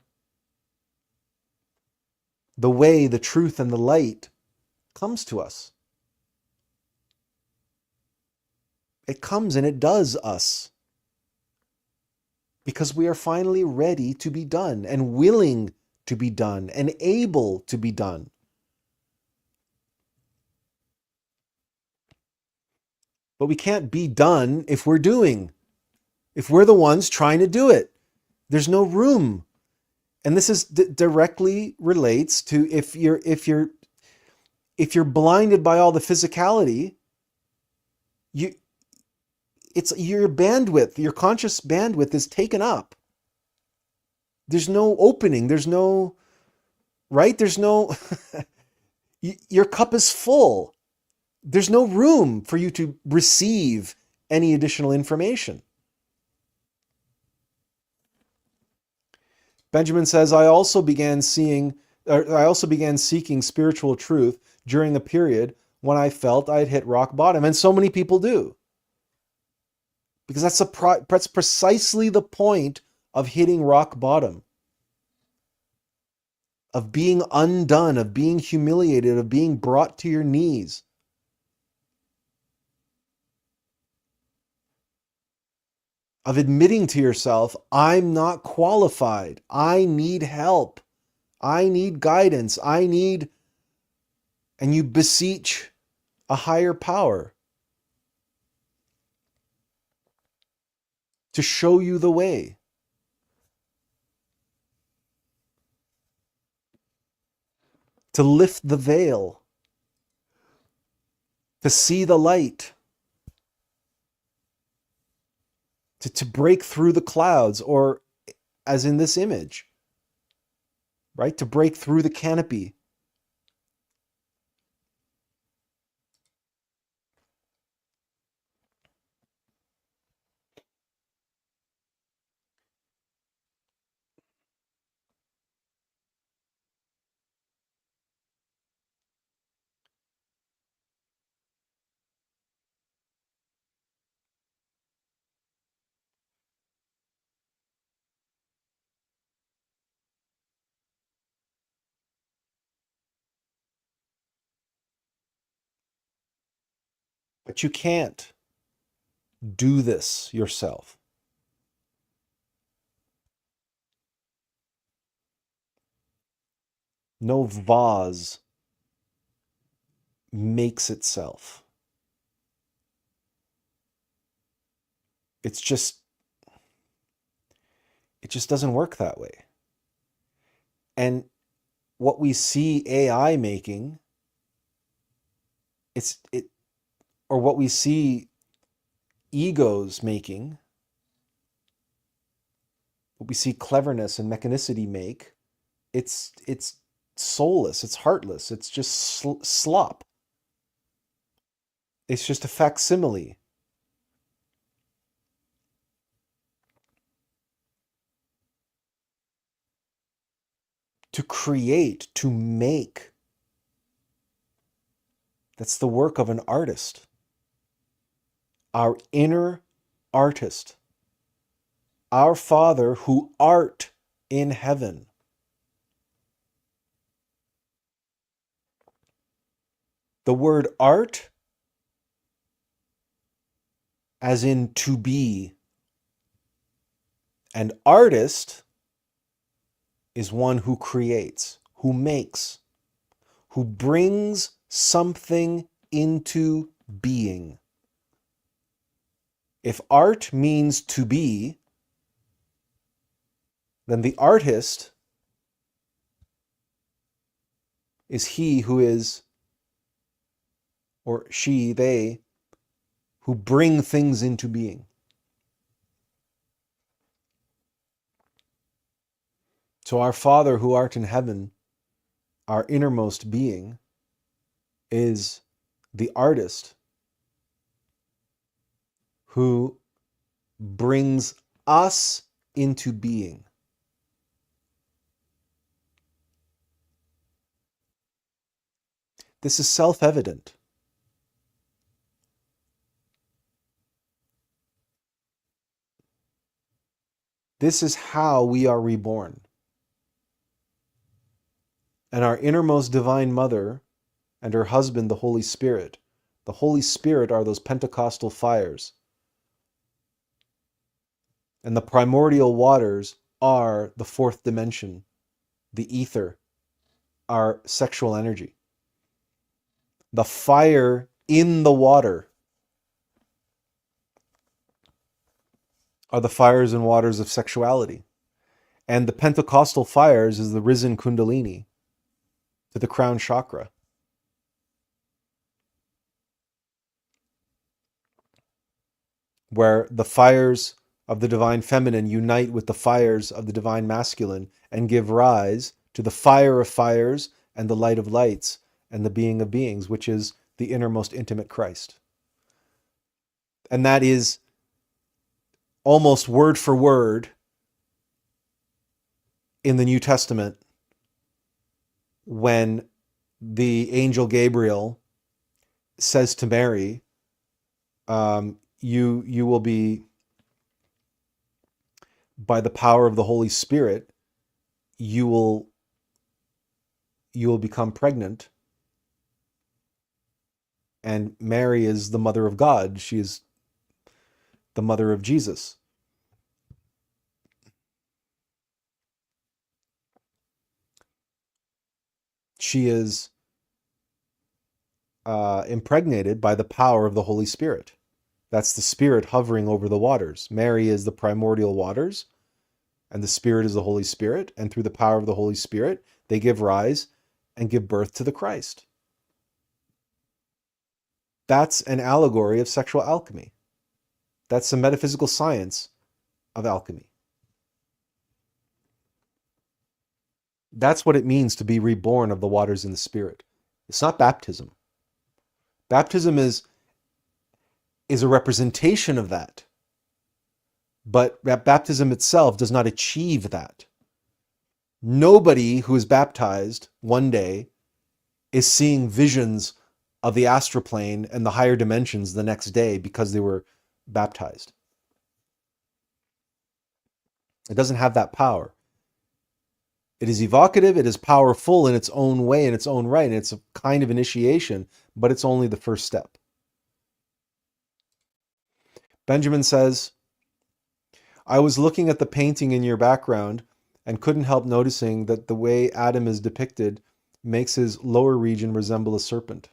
[SPEAKER 1] the way, the truth, and the light comes to us. It comes and it does us. Because we are finally ready to be done and willing to be done and able to be done. But we can't be done if we're doing. If we're the ones trying to do it, there's no room. And this is directly relates to if you're blinded by all the physicality, your bandwidth, your conscious bandwidth is taken up. There's no opening. There's no, right? There's no, your cup is full. There's no room for you to receive any additional information. Benjamin says, I also began seeking spiritual truth during a period when I felt I had hit rock bottom. And so many people do. Because that's precisely the point of hitting rock bottom. Of being undone, of being humiliated, of being brought to your knees. of admitting to yourself, I'm not qualified. I need help. I need guidance. And you beseech a higher power to show you the way, to lift the veil, to see the light, to break through the clouds, or as in this image, right? To break through the canopy. But you can't do this yourself. No vase makes itself. It's just, it just doesn't work that way. And what we see AI making, or what we see egos making, what we see cleverness and mechanicity make, it's soulless, it's heartless, it's just slop. It's just a facsimile. To create, to make, that's the work of an artist. Our inner artist. Our Father who art in heaven. The word art, as in to be, and artist is one who creates, who makes, who brings something into being. If art means to be, then the artist is he who is, or she, they, who bring things into being. So our Father who art in heaven, our innermost being, is the artist who brings us into being. This is self-evident. This is how we are reborn. And our innermost divine mother and her husband, the Holy Spirit are those Pentecostal fires. And the primordial waters are the fourth dimension, the ether, our sexual energy. The fire in the water are the fires and waters of sexuality. And the Pentecostal fires is the risen Kundalini to the crown chakra. Where the fires of the divine feminine unite with the fires of the divine masculine and give rise to the fire of fires and the light of lights and the being of beings, which is the innermost intimate Christ. And that is almost word for word in the New Testament when the angel Gabriel says to Mary, you will be, by the power of the Holy Spirit, you will become pregnant. And Mary is the mother of God. She is the mother of Jesus. she is impregnated by the power of the Holy Spirit. That's the Spirit hovering over the waters. Mary is the primordial waters, and the Spirit is the Holy Spirit. And through the power of the Holy Spirit, they give rise and give birth to the Christ. That's an allegory of sexual alchemy. That's the metaphysical science of alchemy. That's what it means to be reborn of the waters and the Spirit. It's not baptism. Baptism is a representation of that. But baptism itself does not achieve that. Nobody who is baptized one day is seeing visions of the astral plane and the higher dimensions the next day because they were baptized. It doesn't have that power. It is evocative, it is powerful in its own way, in its own right, and it's a kind of initiation, but it's only the first step. Benjamin says, I was looking at the painting in your background and couldn't help noticing that the way Adam is depicted makes his lower region resemble a serpent.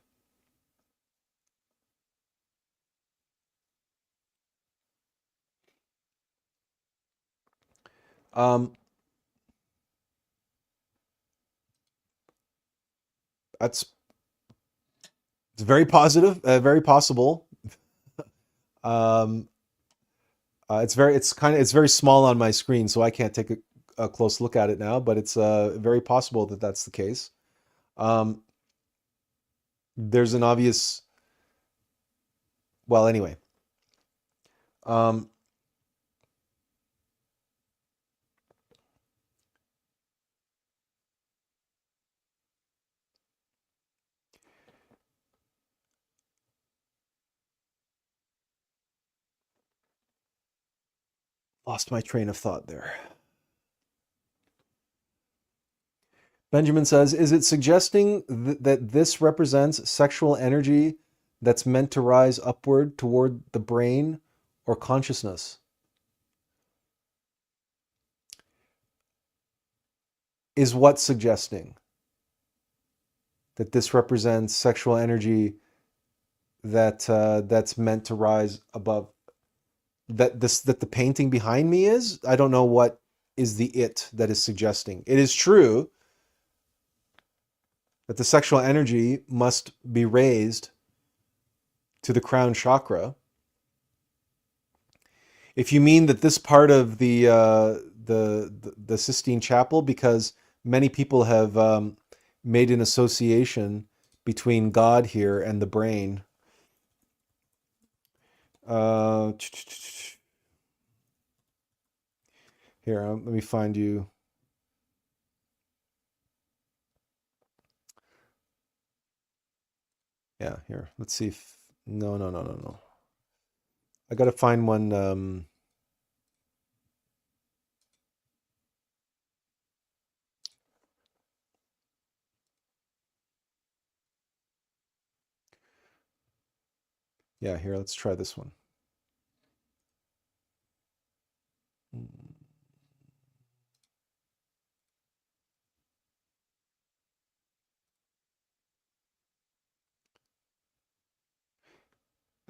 [SPEAKER 1] It's very positive, very possible. It's very small on my screen, so I can't take a close look at it now. But it's very possible that that's the case. There's an obvious. Well, anyway. Lost my train of thought there. Benjamin says, is it suggesting that this represents sexual energy that's meant to rise upward toward the brain or consciousness? Is what suggesting that this represents sexual energy that's meant to rise above? That the painting behind me is? I don't know what is the it that is suggesting. It is true that the sexual energy must be raised to the crown chakra. If you mean that this part of the Sistine Chapel, because many people have made an association between God here and the brain. Here, let me find you. Yeah, here. Let's see if... No. I got to find one... Yeah, here, let's try this one.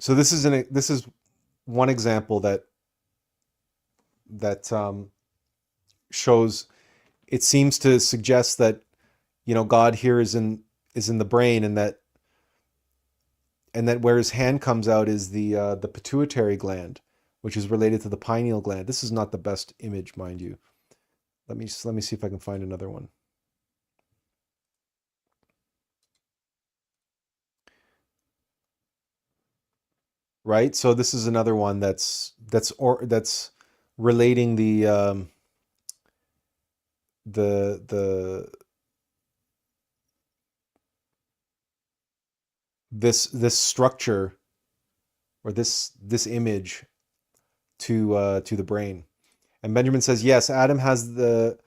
[SPEAKER 1] So this is one example that shows. It seems to suggest that God here is in the brain, and that where his hand comes out is the pituitary gland, which is related to the pineal gland. This is not the best image, mind you. Let me see if I can find another one. Right? So this is another one that's relating the this structure, or this image to the brain. And Benjamin says, yes, Adam has the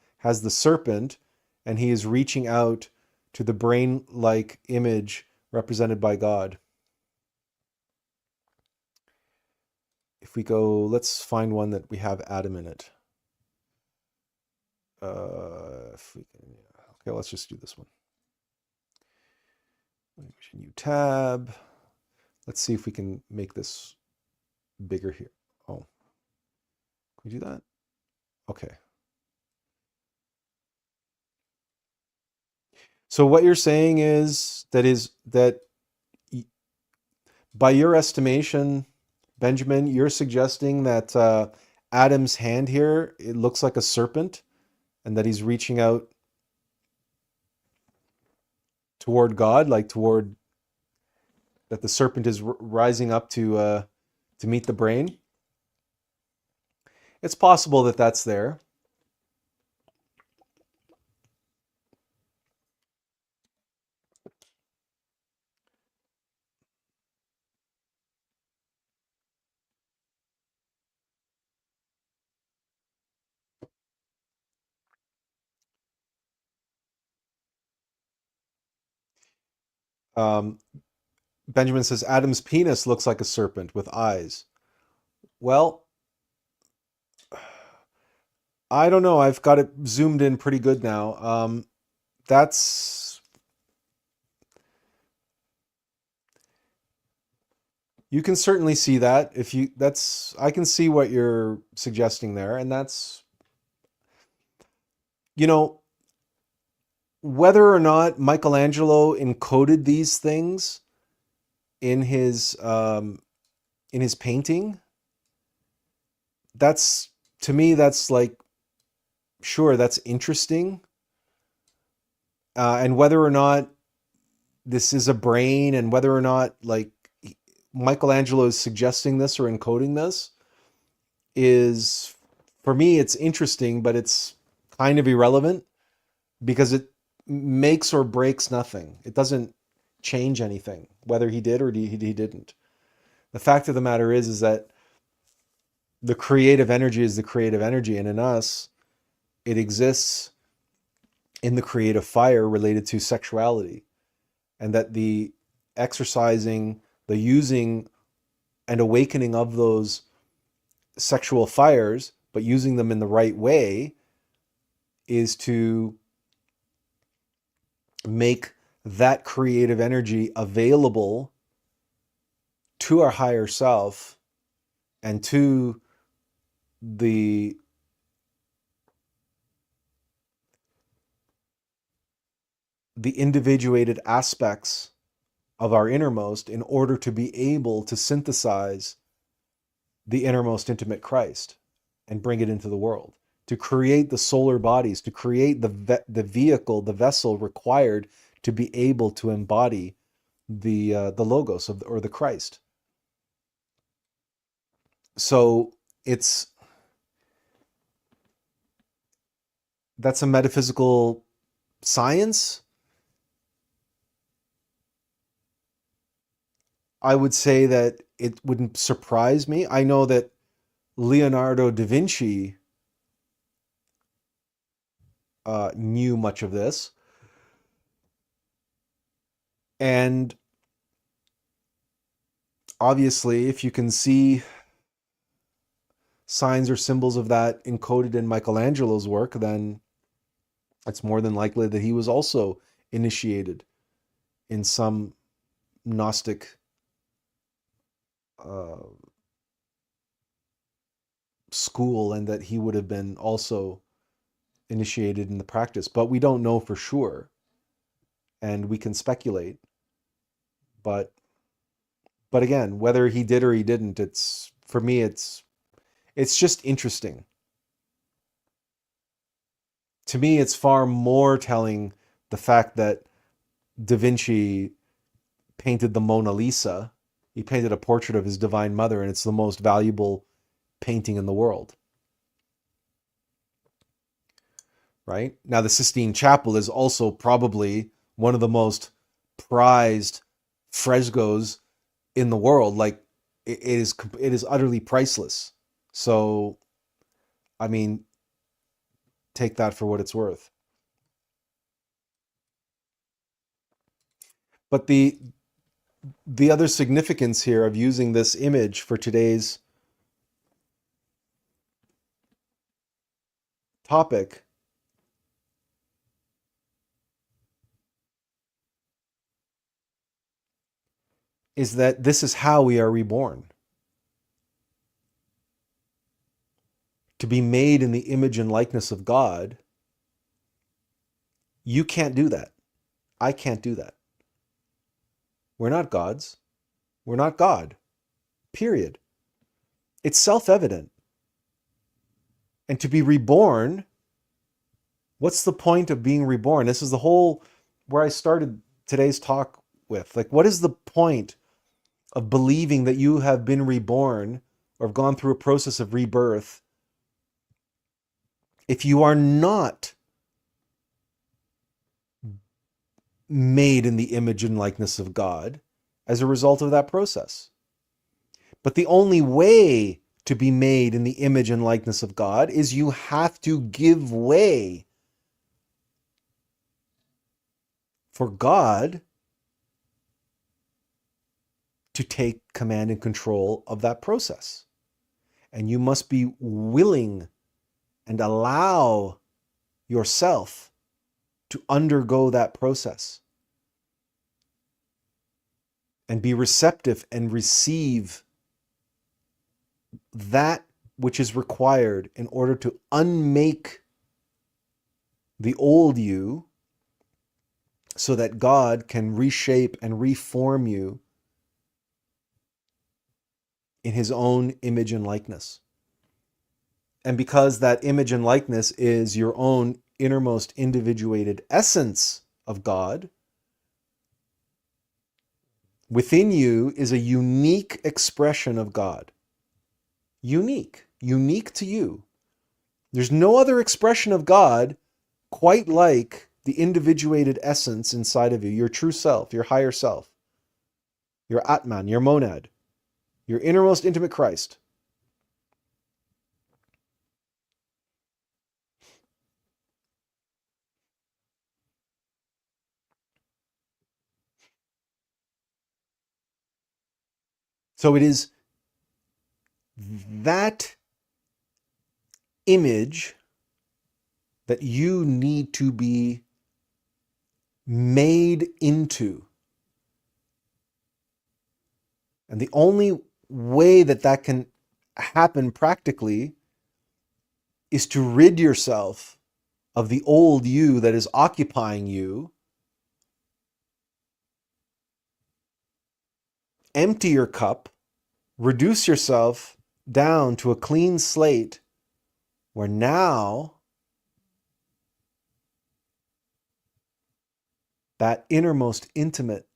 [SPEAKER 1] serpent, and he is reaching out to the brain-like image represented by God. If we go, let's find one that we have Adam in it. If we can, okay, let's just do this one. New tab. Let's see if we can make this bigger here. Oh, can we do that? Okay. So what you're saying is that by your estimation, Benjamin, you're suggesting that Adam's hand here, it looks like a serpent, and that he's reaching out toward God, like toward that the serpent is rising up to meet the brain. It's possible that that's there. Um, Benjamin says Adam's penis looks like a serpent with eyes. Well, I don't know. I've got it zoomed in pretty good now. That's You can certainly see that if you that's I can see what you're suggesting there, and that's you know whether or not Michelangelo encoded these things in his painting. That's to me that's like sure that's interesting, and whether or not this is a brain, and whether or not like Michelangelo is suggesting this or encoding this is for me it's interesting, but it's kind of irrelevant because it makes or breaks nothing. It doesn't change anything, whether he did or he didn't. The fact of the matter is that the creative energy is the creative energy, and in us, it exists in the creative fire related to sexuality, and that the exercising, the using, and awakening of those sexual fires, but using them in the right way, is to make that creative energy available to our higher self and to the individuated aspects of our innermost in order to be able to synthesize the innermost intimate Christ and bring it into the world, to create the solar bodies, to create the vehicle, the vessel required to be able to embody the logos of or the Christ. So it's that's a metaphysical science. I would say that it wouldn't surprise me. I know that Leonardo da Vinci knew much of this, and obviously, if you can see signs or symbols of that encoded in Michelangelo's work, then it's more than likely that he was also initiated in some Gnostic uh, school, and that he would have been also initiated in the practice. But we don't know for sure, and we can speculate. But again, whether he did or he didn't, it's for me, it's just interesting. To me, it's far more telling the fact that Da Vinci painted the Mona Lisa. He painted a portrait of his Divine Mother, and it's the most valuable painting in the world. Right? Now, the Sistine Chapel is also probably one of the most prized frescoes in the world. Like it is utterly priceless. So, I mean, take that for what it's worth. But the other significance here of using this image for today's topic is that this is how we are reborn. To be made in the image and likeness of God, you can't do that. I can't do that. We're not gods. We're not God. Period. It's self-evident. And to be reborn, what's the point of being reborn? This is the whole where I started today's talk with. Like, what is the point of believing that you have been reborn or have gone through a process of rebirth if you are not made in the image and likeness of God as a result of that process? But the only way to be made in the image and likeness of God is you have to give way for God to take command and control of that process. And you must be willing and allow yourself to undergo that process and be receptive and receive that which is required in order to unmake the old you so that God can reshape and reform you in his own image and likeness. And because that image and likeness is your own innermost individuated essence of God, within you is a unique expression of God. Unique to you. There's no other expression of God quite like the individuated essence inside of you, your true self, your higher self, your Atman, your monad, your innermost intimate Christ. So it is that image that you need to be made into. And the only way that that can happen practically is to rid yourself of the old you that is occupying you, empty your cup, reduce yourself down to a clean slate where now that innermost intimate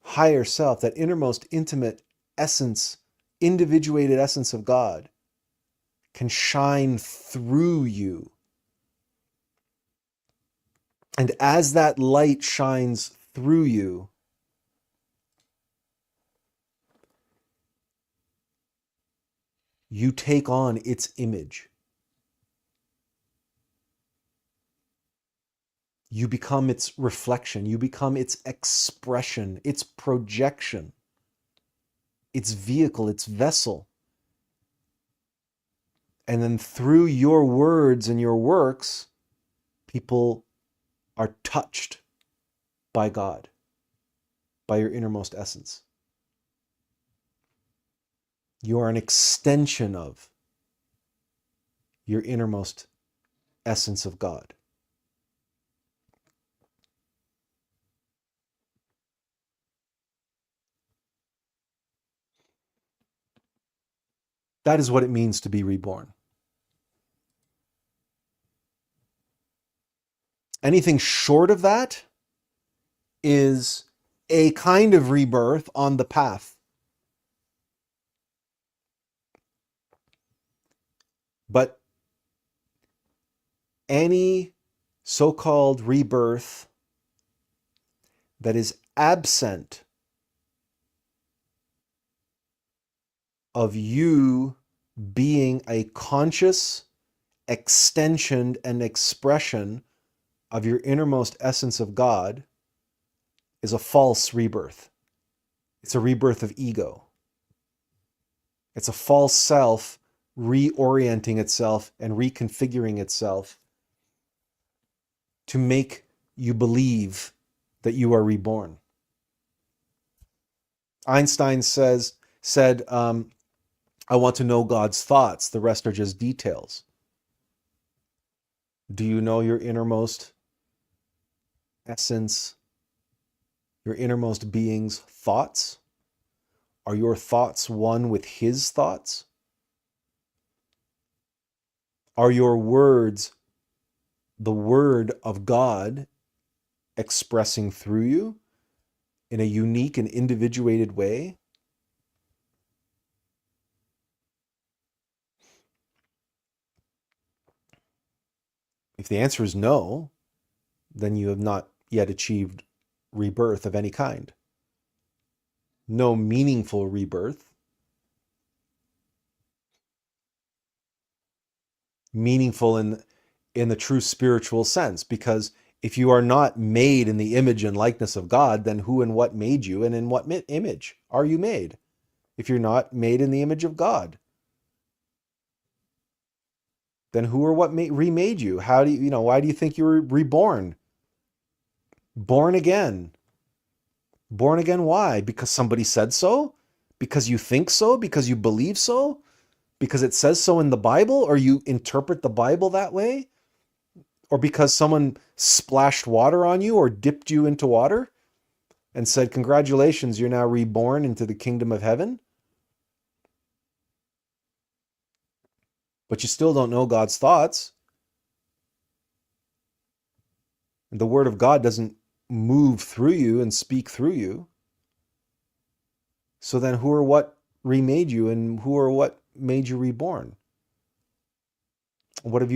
[SPEAKER 1] higher self, that innermost intimate essence, individuated essence of God can shine through you. And as that light shines through you, you take on its image. You become its reflection. You become its expression, its projection, its vehicle, its vessel. And then through your words and your works, people are touched by God, by your innermost essence. You are an extension of your innermost essence of God. That is what it means to be reborn. Anything short of that is a kind of rebirth on the path. But any so-called rebirth that is absent of you being a conscious extension and expression of your innermost essence of God is a false rebirth. It's a rebirth of ego. It's a false self reorienting itself and reconfiguring itself to make you believe that you are reborn. Einstein said, I want to know God's thoughts. The rest are just details. Do you know your innermost essence, your innermost being's thoughts? Are your thoughts one with his thoughts? Are your words the word of God expressing through you in a unique and individuated way? If the answer is no, then you have not yet achieved rebirth of any kind. No meaningful rebirth. Meaningful in the true spiritual sense, because if you are not made in the image and likeness of God, then who and what made you, and in what image are you made? If you're not made in the image of God, then who or what remade you? How do you, why do you think you were reborn? Born again. Born again, why? Because somebody said so? Because you think so? Because you believe so? Because it says so in the Bible, or you interpret the Bible that way? Or because someone splashed water on you or dipped you into water and said, congratulations, you're now reborn into the kingdom of heaven? But you still don't know God's thoughts. And the word of God doesn't move through you and speak through you. So then who or what remade you, and who or what made you reborn? What have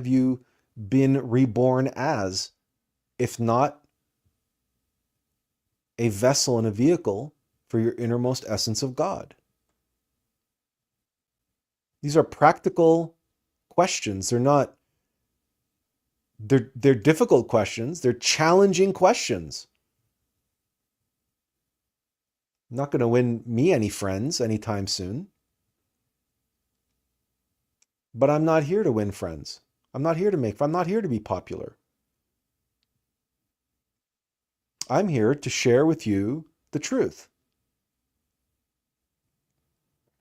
[SPEAKER 1] you been reborn as, if not a vessel and a vehicle for your innermost essence of God? These are practical questions. They're difficult questions. They're challenging questions. I'm not going to win me any friends anytime soon. But I'm not here to win friends. I'm not here to be popular. I'm here to share with you the truth.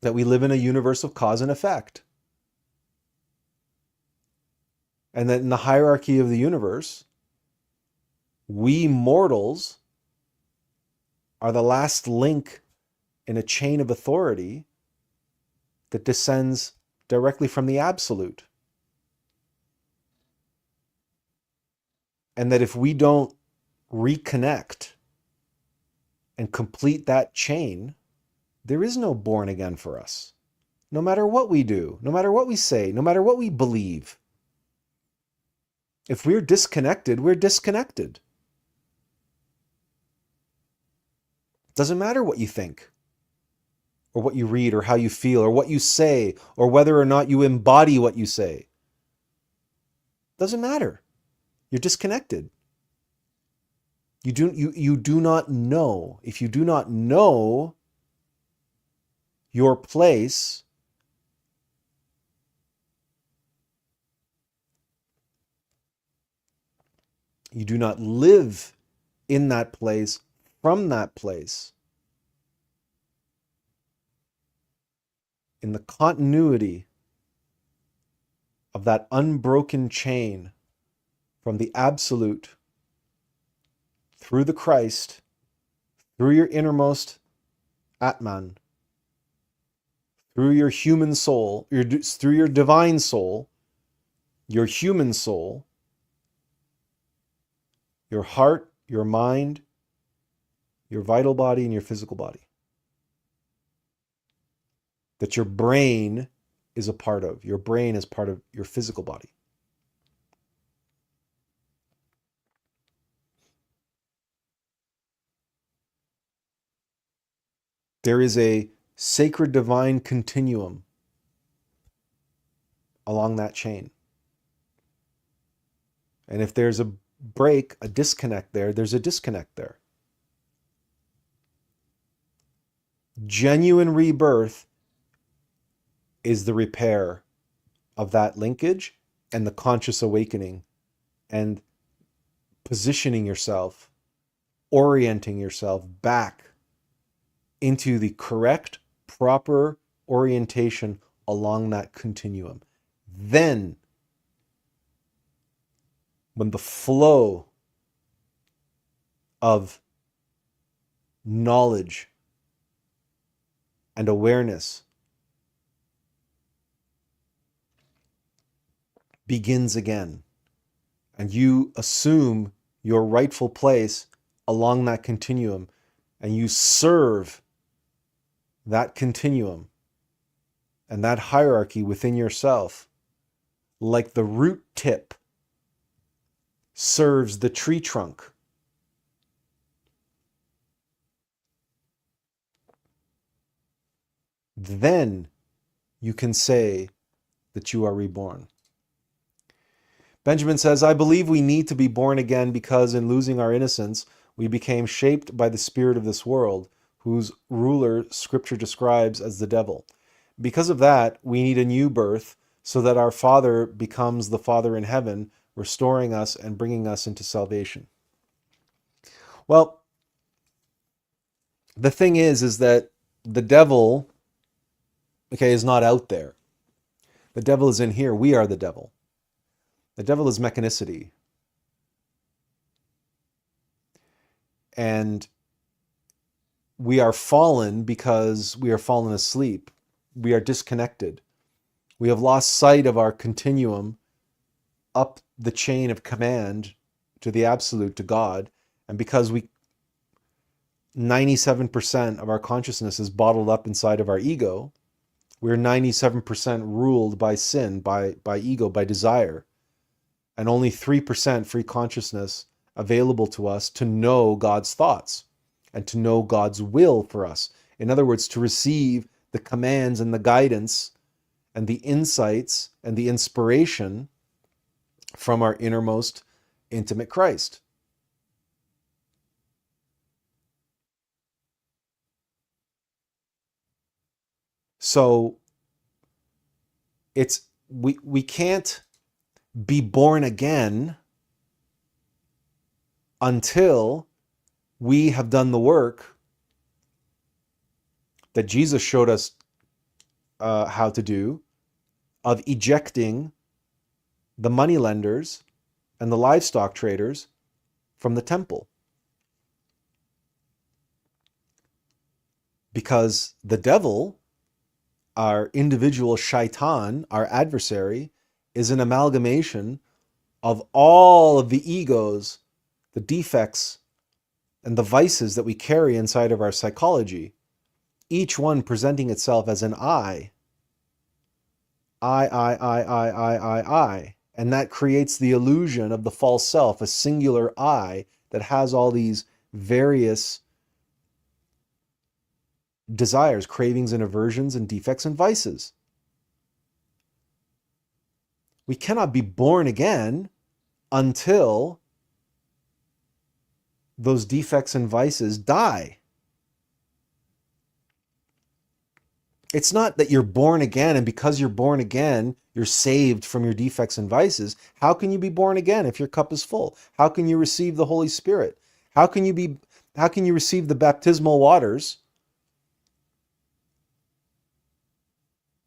[SPEAKER 1] That we live in a universe of cause and effect. And that in the hierarchy of the universe, we mortals are the last link in a chain of authority that descends directly from the absolute. And that if we don't reconnect and complete that chain, there is no born again for us. No matter what we do, no matter what we say, no matter what we believe. If we're disconnected, we're disconnected. Doesn't matter what you think, or what you read, or how you feel, or what you say, or whether or not you embody what you say. Doesn't matter. You're disconnected. You do not know. If you do not know your place, you do not live in that place, from that place, in the continuity of that unbroken chain from the absolute through the Christ, through your innermost Atman, through your human soul, through your divine soul, your human soul, your heart, your mind, your vital body, and your physical body. That your brain is a part of. Your brain is part of your physical body. There is a sacred divine continuum along that chain. And if there's a break, a disconnect there, there's a disconnect there. Genuine rebirth is the repair of that linkage and the conscious awakening and positioning yourself, orienting yourself back into the correct, proper orientation along that continuum. Then, when the flow of knowledge and awareness begins again, and you assume your rightful place along that continuum, and you serve that continuum and that hierarchy within yourself, like the root tip serves the tree trunk. Then you can say that you are reborn. Benjamin says, I believe we need to be born again because in losing our innocence, we became shaped by the spirit of this world, whose ruler Scripture describes as the devil. Because of that, we need a new birth so that our Father becomes the Father in heaven, restoring us and bringing us into salvation. Well, the thing is that the devil, is not out there. The devil is in here. We are the devil. The devil is mechanicity. And we are fallen because we are fallen asleep. We are disconnected. We have lost sight of our continuum up the chain of command to the absolute, to God. And because 97% of our consciousness is bottled up inside of our ego, we're 97% ruled by sin, by ego, by desire. And only 3% free consciousness available to us to know God's thoughts and to know God's will for us. In other words, to receive the commands and the guidance and the insights and the inspiration from our innermost intimate Christ. So we can't be born again until we have done the work that Jesus showed us how to do, of ejecting the moneylenders and the livestock traders from the temple. Because the devil, our individual shaitan, our adversary, is an amalgamation of all of the egos, the defects, and the vices that we carry inside of our psychology, each one presenting itself as an I. I. And that creates the illusion of the false self, a singular I that has all these various desires, cravings and aversions and defects and vices. We cannot be born again until those defects and vices die. It's not that you're born again, and because you're born again, you're saved from your defects and vices. How can you be born again if your cup is full? How can you receive the Holy Spirit? How can you receive the baptismal waters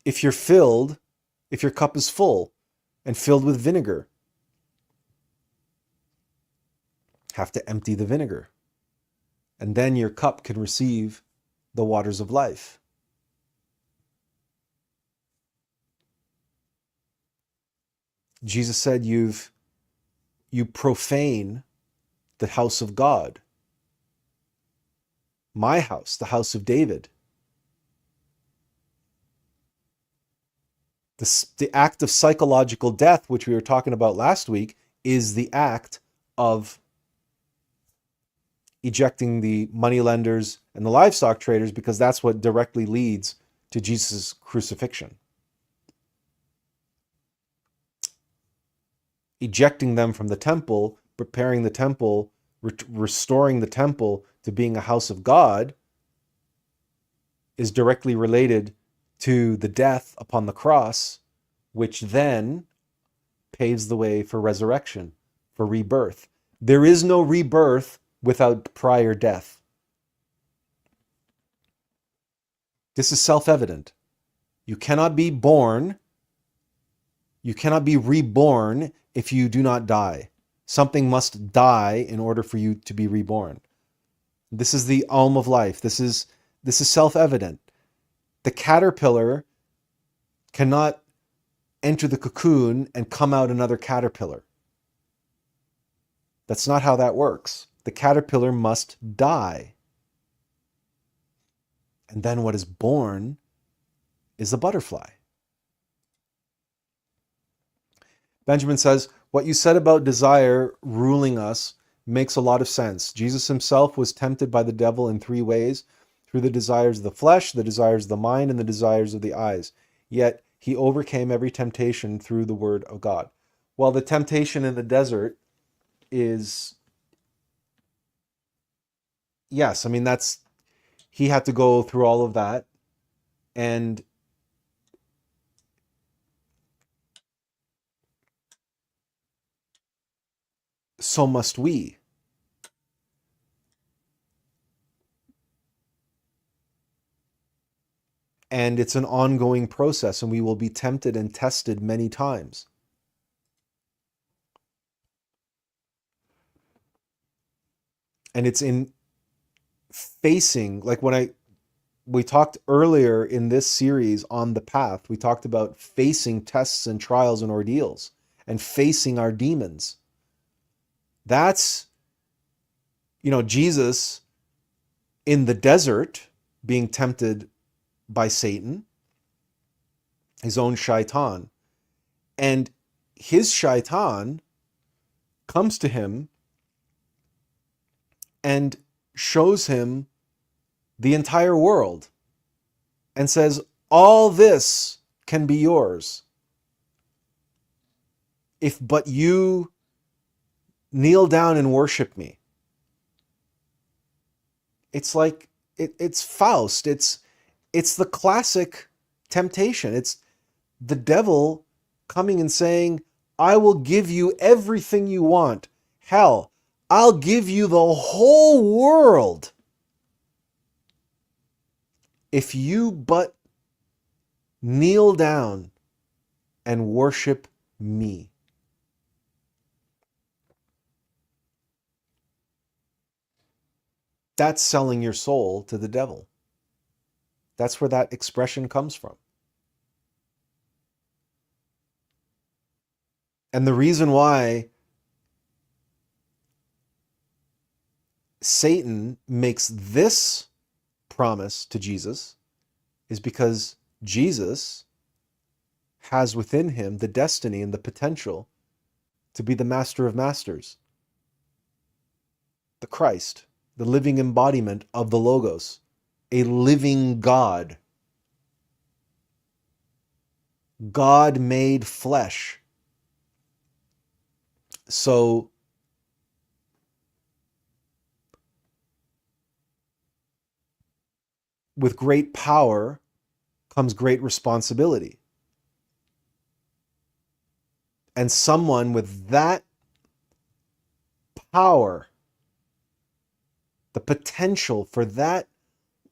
[SPEAKER 1] if your cup is full and filled with vinegar? Have to empty the vinegar. And then your cup can receive the waters of life. Jesus said, you profane the house of God. My house, the house of David. The act of psychological death, which we were talking about last week, is the act of ejecting the moneylenders and the livestock traders, because that's what directly leads to Jesus' crucifixion. Ejecting them from the temple, preparing the temple, restoring the temple to being a house of God, is directly related to the death upon the cross, which then paves the way for resurrection, for rebirth. There is no rebirth without prior death. This is self-evident. You cannot be born, you cannot be reborn if you do not die. Something must die in order for you to be reborn. This is the aum of life. This is self-evident. The caterpillar cannot enter the cocoon and come out another caterpillar. That's not how that works. The caterpillar must die. And then what is born is the butterfly. Benjamin says, what you said about desire ruling us makes a lot of sense. Jesus himself was tempted by the devil in 3 ways, through the desires of the flesh, the desires of the mind, and the desires of the eyes. Yet he overcame every temptation through the word of God. Well, the temptation in the desert is, yes, I mean, he had to go through all of that, and so must we. And it's an ongoing process, and we will be tempted and tested many times. And it's in facing, like we talked earlier in this series on the path, we talked about facing tests and trials and ordeals and facing our demons. That's, Jesus in the desert being tempted by Satan, his own shaitan. And his shaitan comes to him and shows him the entire world and says, all this can be yours if but you kneel down and worship me. It's like, it's Faust. It's the classic temptation. It's the devil coming and saying, I will give you everything you want. Hell, I'll give you the whole world if you but kneel down and worship me. That's selling your soul to the devil. That's where that expression comes from. And the reason why Satan makes this promise to Jesus is because Jesus has within him the destiny and the potential to be the master of masters, the Christ, the living embodiment of the Logos, a living God, God made flesh. So with great power comes great responsibility. And someone with that power, the potential for that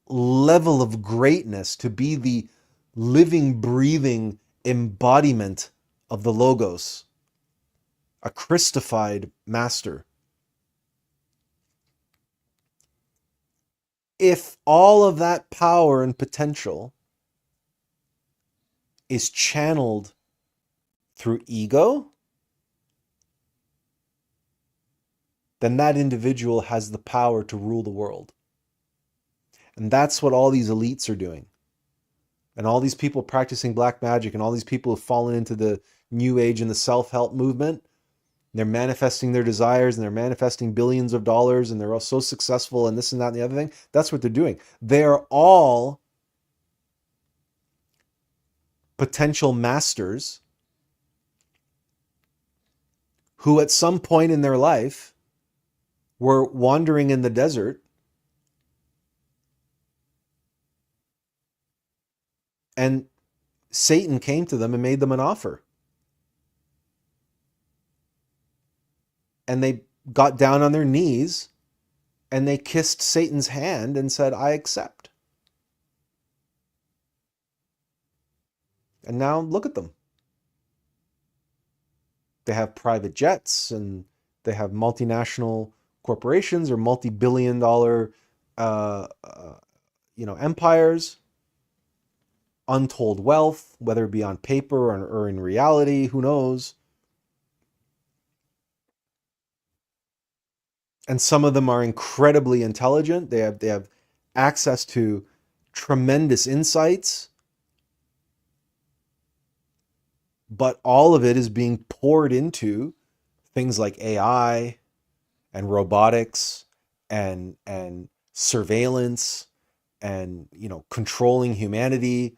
[SPEAKER 1] level of greatness to be the living, breathing embodiment of the Logos, a Christified master. If all of that power and potential is channeled through ego, then that individual has the power to rule the world. And that's what all these elites are doing. And all these people practicing black magic and all these people who've fallen into the new age and the self-help movement, they're manifesting their desires and they're manifesting billions of dollars and they're all so successful and this and that and the other thing. That's what they're doing. They're all potential masters who at some point in their life were wandering in the desert and Satan came to them and made them an offer. And they got down on their knees and they kissed Satan's hand and said, I accept. And now look at them. They have private jets and they have multinational corporations or multi-billion dollar uh, uh, empires, untold wealth, whether it be on paper or in reality, who knows? And some of them are incredibly intelligent. They have access to tremendous insights, but all of it is being poured into things like AI and robotics and surveillance and controlling humanity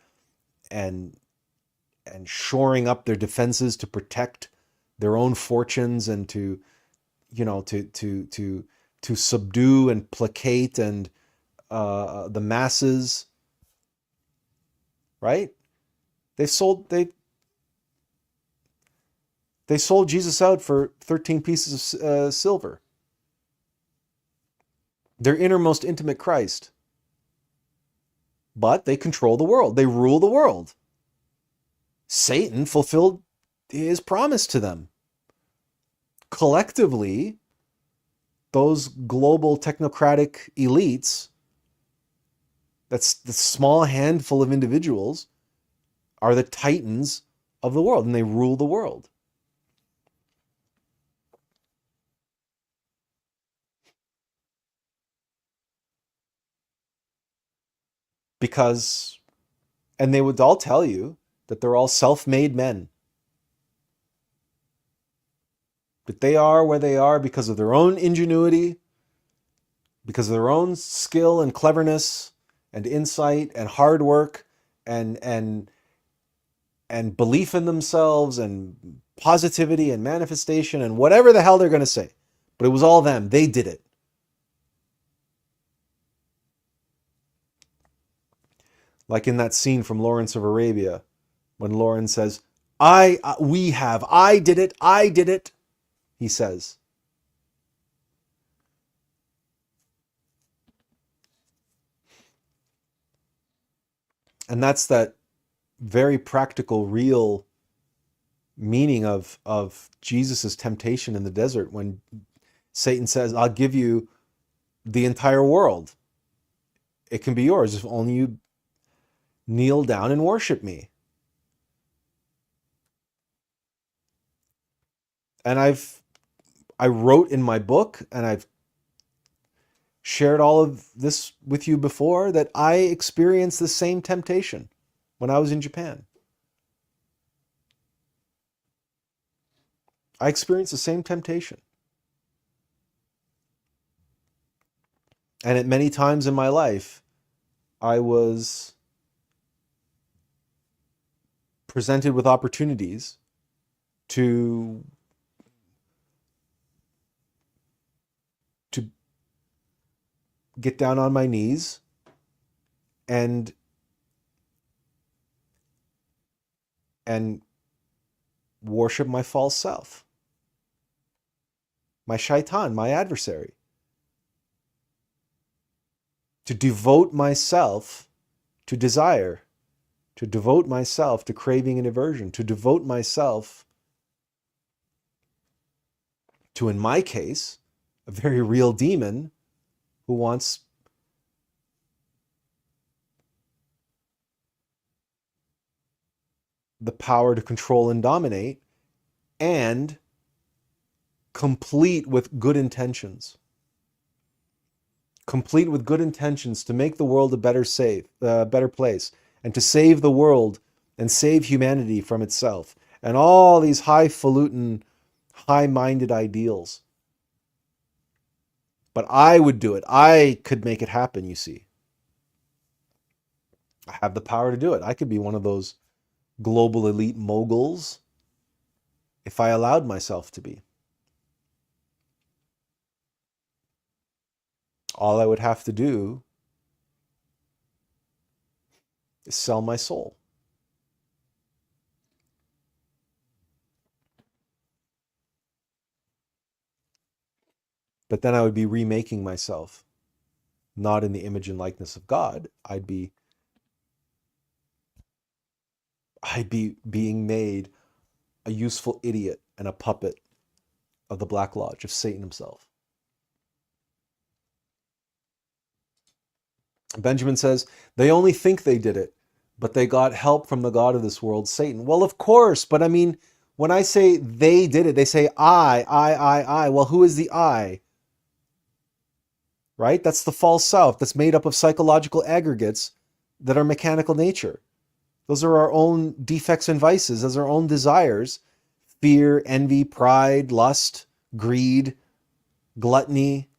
[SPEAKER 1] and shoring up their defenses to protect their own fortunes and to to subdue and placate and the masses, right? They sold they they sold Jesus out for 13 pieces of silver. Their innermost intimate Christ. But they control the world. They rule the world. Satan fulfilled his promise to them. Collectively, those global technocratic elites, that's the small handful of individuals, are the titans of the world, and they rule the world. Because, and they would all tell you that they're all self-made men, that they are where they are because of their own ingenuity, because of their own skill and cleverness and insight and hard work and belief in themselves and positivity and manifestation and whatever the hell they're going to say. But it was all them. They did it. Like in that scene from Lawrence of Arabia, when Lawrence says, I did it, he says. And that's that very practical, real meaning of Jesus's temptation in the desert when Satan says, I'll give you the entire world. It can be yours if only you kneel down and worship me. And I wrote in my book, and I've shared all of this with you before, that I experienced the same temptation when I was in Japan. I experienced the same temptation. And at many times in my life, I was presented with opportunities to to get down on my knees and and worship my false self, my shaitan, my adversary, to devote myself to desire, to devote myself to craving and aversion, to devote myself to, in my case, a very real demon who wants the power to control and dominate, and complete with good intentions. Complete with good intentions to make the world a better place, and to save the world and save humanity from itself, and all these highfalutin, high-minded ideals. But I would do it. I could make it happen, you see. I have the power to do it. I could be one of those global elite moguls if I allowed myself to be. All I would have to do is sell my soul. But then I would be remaking myself, not in the image and likeness of God. I'd be being made a useful idiot and a puppet of the Black Lodge, of Satan himself. Benjamin says, they only think they did it, but they got help from the God of this world, Satan. Well, of course, but I mean, when I say they did it, they say I. Well, who is the I? Right? That's the false self that's made up of psychological aggregates that are mechanical nature. Those are our own defects and vices. Those are our own desires. Fear, envy, pride, lust, greed, gluttony.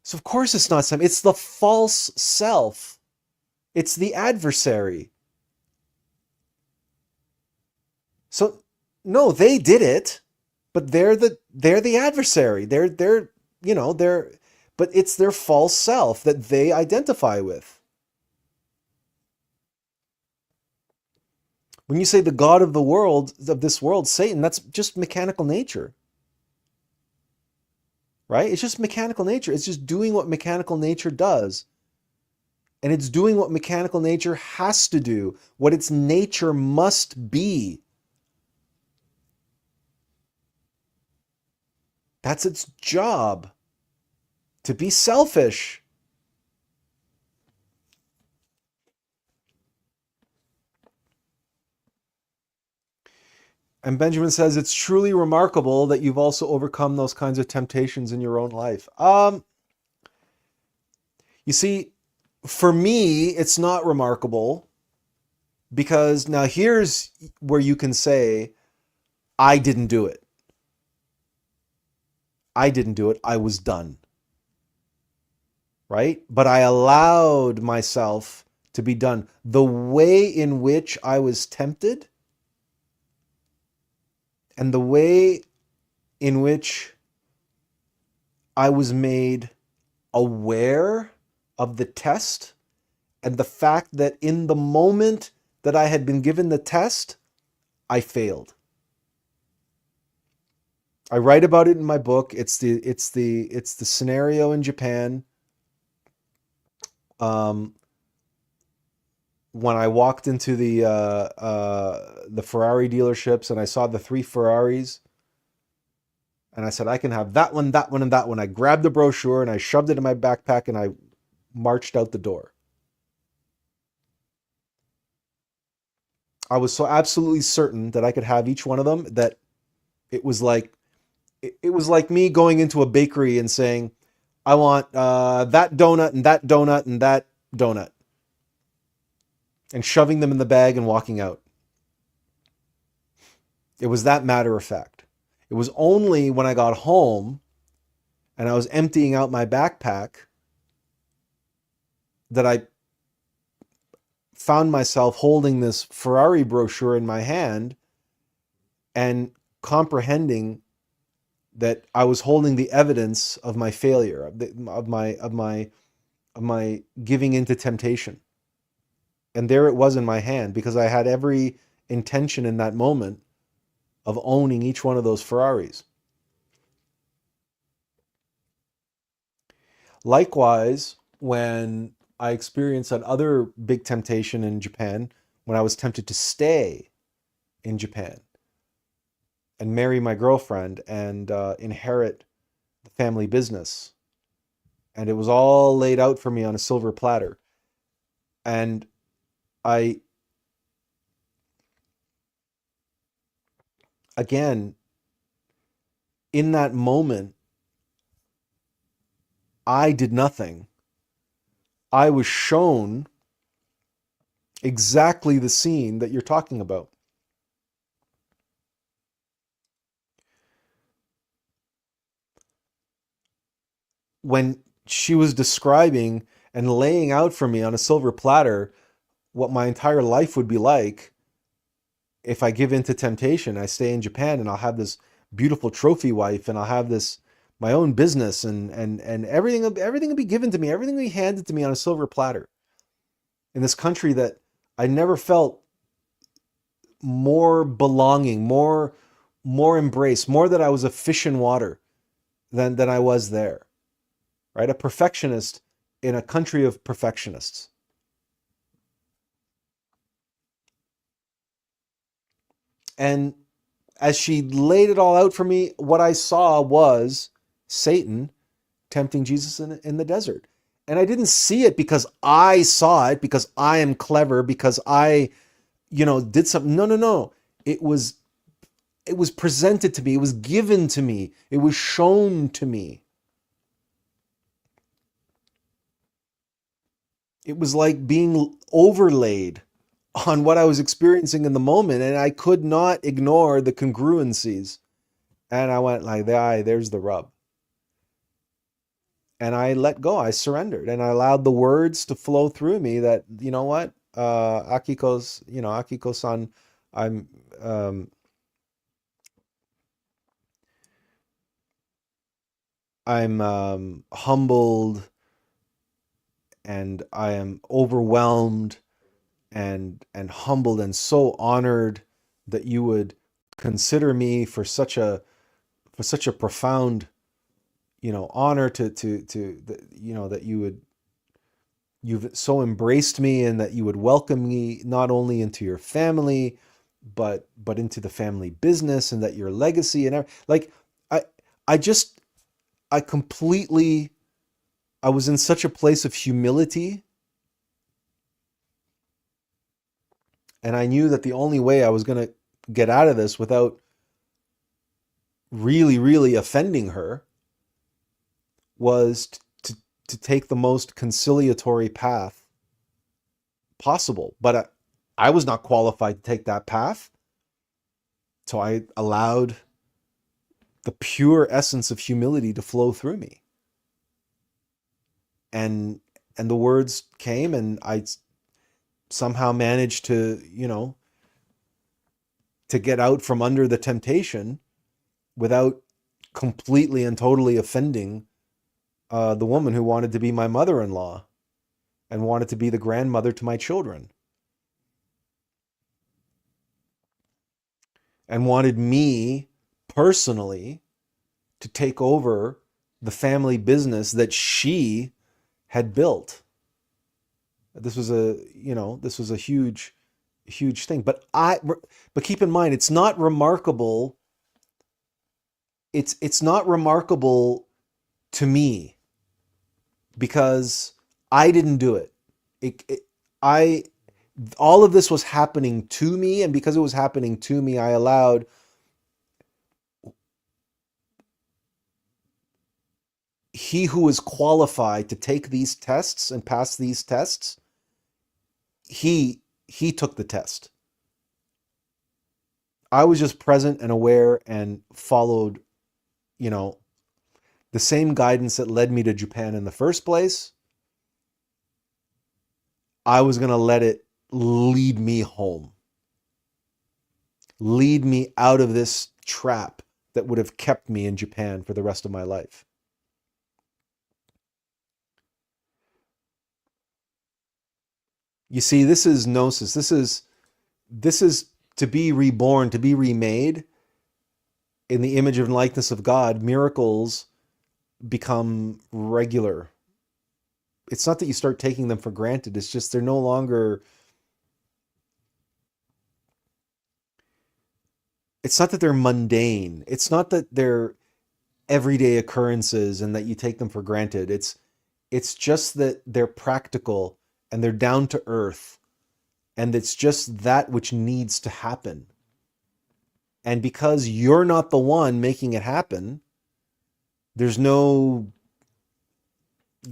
[SPEAKER 1] So of course it's not something. It's the false self. It's the adversary. So no, they did it, but they're the adversary. But it's their false self that they identify with. When you say the God of the world, of this world, Satan, that's just mechanical nature. Right? It's just mechanical nature. It's just doing what mechanical nature does. And it's doing what mechanical nature has to do, what its nature must be. That's its job, to be selfish. And Benjamin says, it's truly remarkable that you've also overcome those kinds of temptations in your own life. You see, for me, it's not remarkable, because now here's where you can say, I didn't do it. I didn't do it. I was done. Right? But I allowed myself to be done. The way in which I was tempted and the way in which I was made aware of the test and the fact that in the moment that I had been given the test, I failed. I write about it in my book. It's the scenario in Japan. When I walked into the Ferrari dealerships and I saw the 3 Ferraris, and I said, I can have that one, that one, and that one. I grabbed the brochure and I shoved it in my backpack and I marched out the door. I was so absolutely certain that I could have each one of them that it was like me going into a bakery and saying, I want that donut and that donut and that donut, and shoving them in the bag and walking out. It was that matter of fact. It was only when I got home and I was emptying out my backpack that I found myself holding this Ferrari brochure in my hand and comprehending that I was holding the evidence of my failure, of my giving into temptation. And there it was in my hand, because I had every intention in that moment of owning each one of those Ferraris. Likewise, when I experienced that other big temptation in Japan, when I was tempted to stay in Japan and marry my girlfriend and inherit the family business, and it was all laid out for me on a silver platter. And again, in that moment, I did nothing. I was shown exactly the scene that you're talking about. When she was describing and laying out for me on a silver platter what my entire life would be like if I give in to temptation, I stay in Japan and I'll have this beautiful trophy wife and I'll have this my own business and everything will be given to me, everything will be handed to me on a silver platter. In this country that I never felt more belonging, more embrace, more that I was a fish in water than I was there. Right? A perfectionist in a country of perfectionists. And as she laid it all out for me, what I saw was Satan tempting Jesus in the desert. And I didn't see it because I saw it, because I am clever, because I, did something. No, no, no. It was presented to me. It was given to me. It was shown to me. It was like being overlaid on what I was experiencing in the moment, and I could not ignore the congruencies. And I went like, there's the rub. And I let go. I surrendered, and I allowed the words to flow through me. That what, Akiko-san, I'm um, I'm humbled, and I am overwhelmed and humbled and so honored that you would consider me for such a profound honor to that you've so embraced me, and that you would welcome me not only into your family but into the family business, and that your legacy and like I I just I completely I was in such a place of humility, and I knew that the only way I was going to get out of this without really really offending her was to take the most conciliatory path possible. But I was not qualified to take that path. So I allowed the pure essence of humility to flow through me. And and the words came, and I somehow managed to get out from under the temptation without completely and totally offending the woman who wanted to be my mother-in-law and wanted to be the grandmother to my children, and wanted me personally to take over the family business that she had built. This was a huge thing. But keep in mind, it's not remarkable. It's not remarkable to me because I didn't do it. I All of this was happening to me, and because it was happening to me, I allowed he who is qualified to take these tests and pass these tests. He took the test. I was just present and aware and followed, you know, the same guidance that led me to Japan in the first place. I was going to let it lead me home, lead me out of this trap that would have kept me in Japan for the rest of my life. You see, this is gnosis. This is to be reborn, to be remade in the image and likeness of God. Miracles become regular. It's not that you start taking them for granted. It's just they're no longer. It's not that they're mundane. It's not that they're everyday occurrences and that you take them for granted. It's just that they're practical and they're down to earth, and it's just that which needs to happen. And because you're not the one making it happen, there's no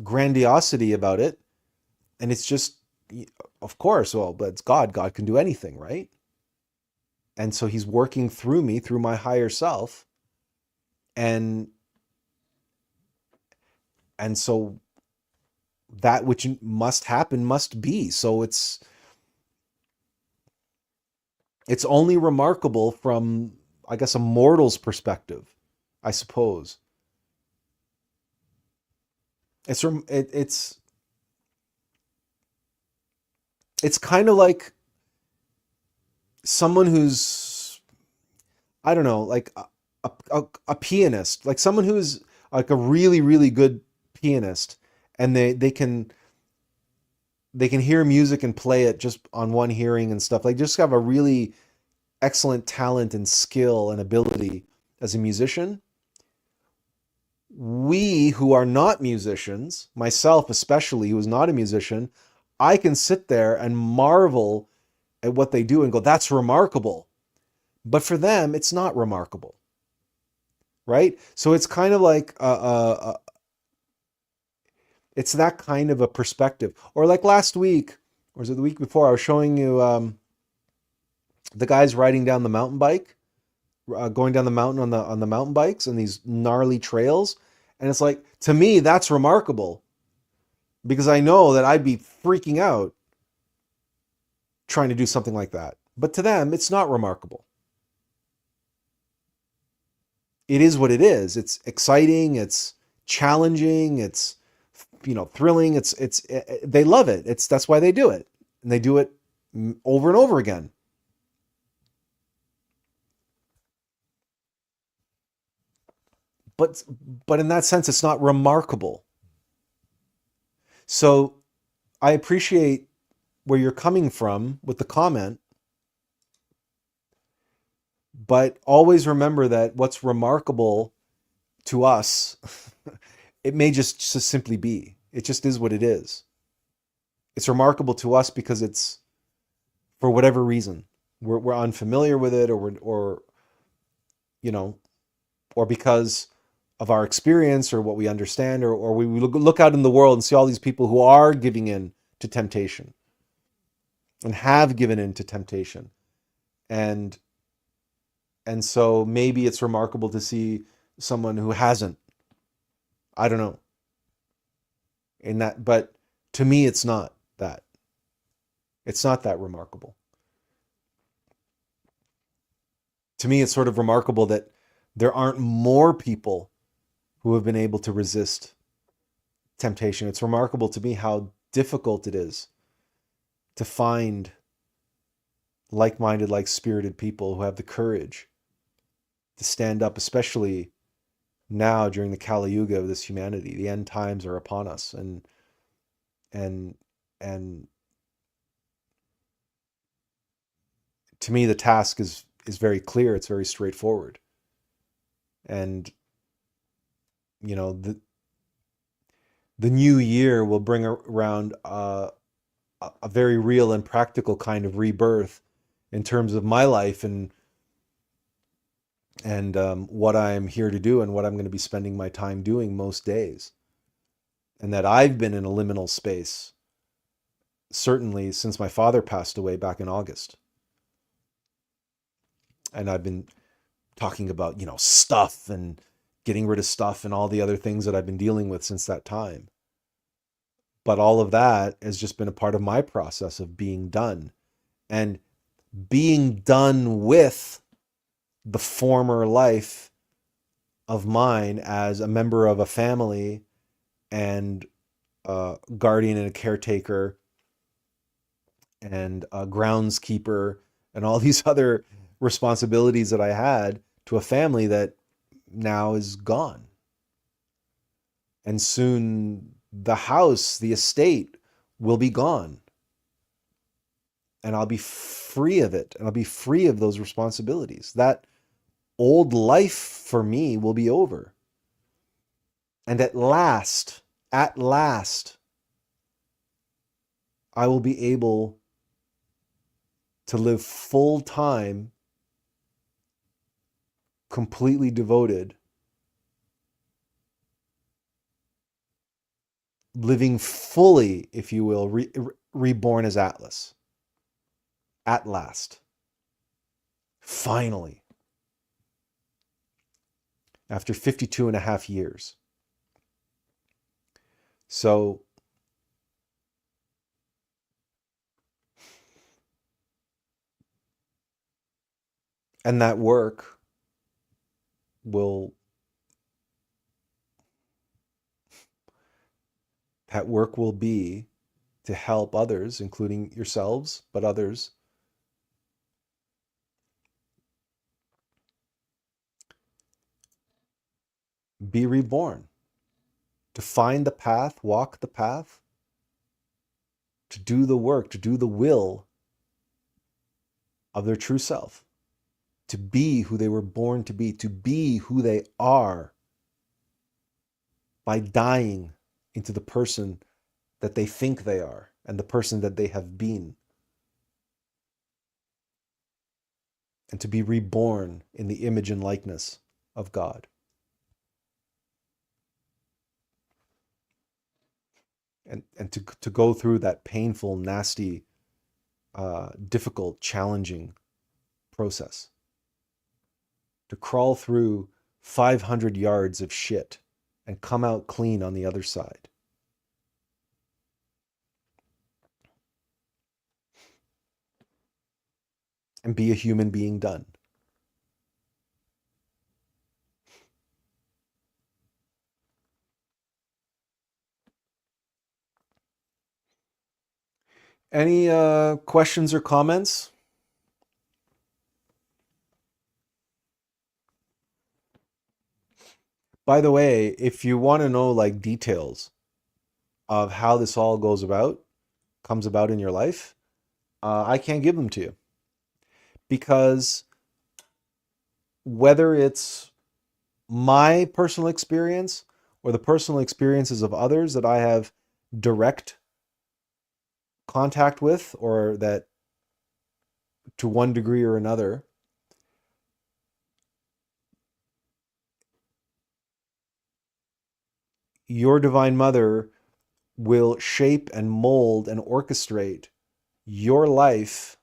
[SPEAKER 1] grandiosity about it. And it's just, of course, well, but it's God. God can do anything, right? And so he's working through me, through my higher self. And and so that which must happen must be. So it's only remarkable from, I guess, a mortal's perspective, I suppose. It's kind of like someone who's, I don't know, like a pianist, like someone who's like a really really good pianist, and they can hear music and play it just on one hearing and stuff. Like just have a really excellent talent and skill and ability as a musician, we who are not musicians, myself especially, who is not a musician, I can sit there and marvel at what they do and go, that's remarkable. But for them, it's not remarkable, right? So it's kind of like it's that kind of a perspective. Or like last week, or was it the week before? I was showing you the guys riding down the mountain bike, going down the mountain on the mountain bikes and these gnarly trails, and it's like, to me, that's remarkable because I know that I'd be freaking out trying to do something like that. But to them, it's not remarkable. It is what it is. It's exciting. It's challenging. It's, thrilling. It's they love it. That's why they do it, and they do it over and over again. But but in that sense, it's not remarkable. So I appreciate where you're coming from with the comment, but always remember that what's remarkable to us, it may just simply be. It just is what it is. It's remarkable to us because it's, for whatever reason, we're unfamiliar with it, or you know, or because of our experience or what we understand, or we look out in the world and see all these people who are giving in to temptation and have given in to temptation. And so maybe it's remarkable to see someone who hasn't. I don't know. In that, but to me, it's not that. It's not that remarkable. To me, it's sort of remarkable that there aren't more people who have been able to resist temptation. It's remarkable to me how difficult it is to find like-minded, like-spirited people who have the courage to stand up, especially now during the Kali Yuga of this humanity. The end times are upon us, and and to me, the task is very clear. It's very straightforward, and the new year will bring around a very real and practical kind of rebirth in terms of my life and what I'm here to do and what I'm going to be spending my time doing most days. And that I've been in a liminal space, certainly since my father passed away back in August. And I've been talking about, stuff and getting rid of stuff and all the other things that I've been dealing with since that time. But all of that has just been a part of my process of being done, and being done with the former life of mine as a member of a family and a guardian and a caretaker and a groundskeeper and all these other responsibilities that I had to a family that now is gone. And soon the house, the estate will be gone. And I'll be free of it. And I'll be free of those responsibilities. That old life for me will be over. And at last, I will be able to live full time, completely devoted, living fully, if you will, reborn as Atlas. At last. Finally. After 52 and a half years. So, and that work will be to help others, including yourselves, but others, be reborn, to find the path, walk the path, to do the work, to do the will of their true self. to be who they were born to be who they are by dying into the person that they think they are and the person that they have been, and to be reborn in the image and likeness of God. And to go through that painful, nasty, difficult, challenging process. To crawl through 500 yards of shit and come out clean on the other side. And be a human being done. Any questions or comments? By the way, if you want to know like details of how this all comes about in your life, I can't give them to you. Because whether it's my personal experience or the personal experiences of others that I have direct contact with, or that to one degree or another, your Divine Mother will shape and mold and orchestrate your life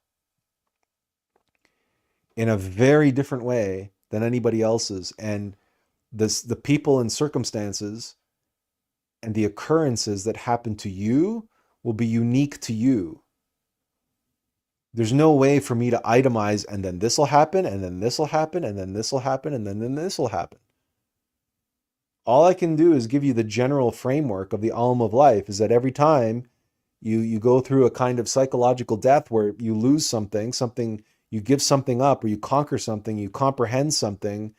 [SPEAKER 1] in a very different way than anybody else's. And the people and circumstances and the occurrences that happen to you will be unique to you. There's no way for me to itemize, and then this will happen, and then this will happen, and then this will happen, and then this will happen. All I can do is give you the general framework of the alm of life, is that every time you go through a kind of psychological death where you lose something, you give something up, or you conquer something, you comprehend something,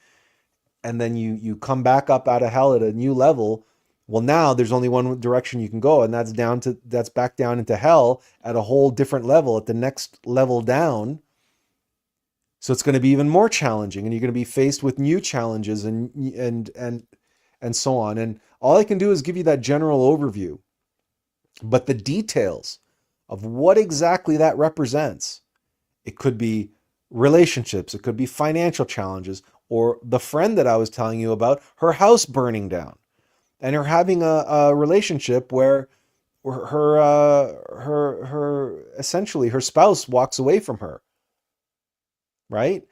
[SPEAKER 1] and then you come back up out of hell at a new level. Well, now there's only one direction you can go, and that's back down into hell at a whole different level, at the next level down. So it's going to be even more challenging, and you're going to be faced with new challenges and so on. And all I can do is give you that general overview. But the details of what exactly that represents, it could be relationships, it could be financial challenges, or the friend that I was telling you about, her house burning down, and her having a relationship where her essentially her spouse walks away from her, right?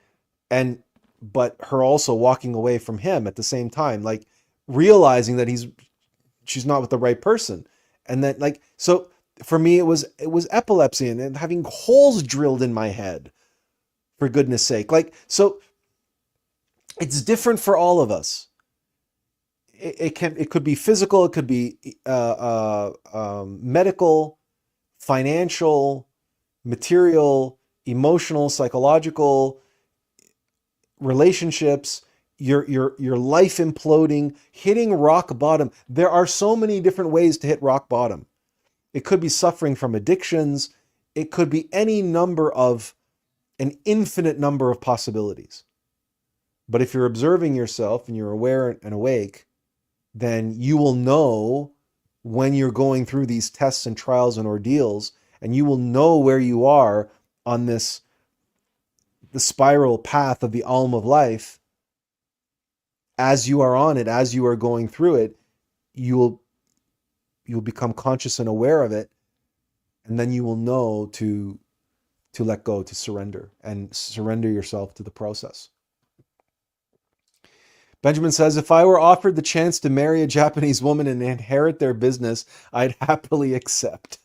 [SPEAKER 1] But her also walking away from him at the same time, like realizing that she's not with the right person. And then so for me, it was epilepsy and having holes drilled in my head, for goodness sake. So it's different for all of us. It could be physical, it could be medical, financial, material, emotional, psychological, relationships, your life imploding, hitting rock bottom. There are so many different ways to hit rock bottom. It could be suffering from addictions. It could be an infinite number of possibilities. But if you're observing yourself and you're aware and awake, then you will know when you're going through these tests and trials and ordeals, and you will know where you are on the spiral path of the alm of life. As you are on it, as you are going through it, you'll become conscious and aware of it, and then you will know to let go, to surrender, and surrender yourself to the process. Benjamin says, if I were offered the chance to marry a Japanese woman and inherit their business, I'd happily accept.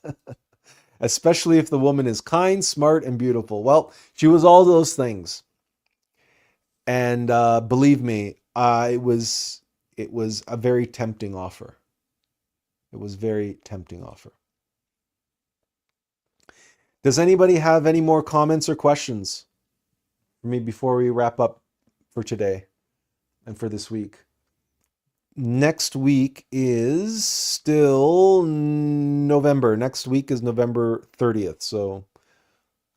[SPEAKER 1] Especially if the woman is kind, smart, and beautiful. Well, she was all those things. And believe me, it was a very tempting offer. It was a very tempting offer. Does anybody have any more comments or questions for me before we wrap up for today and for this week? Next week is still November. Next week is November 30th. So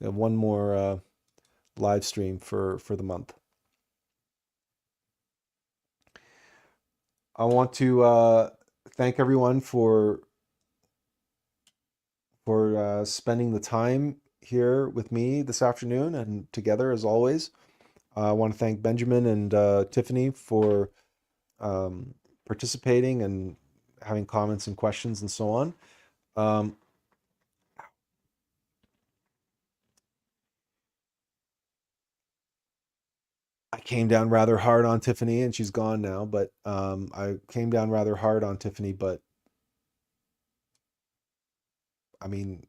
[SPEAKER 1] we have one more live stream for the month. I want to thank everyone for spending the time here with me this afternoon and together as always. I want to thank Benjamin and Tiffany for participating and having comments and questions and so on. Um, I came down rather hard on Tiffany, and she's gone now, but I came down rather hard on Tiffany, but I mean,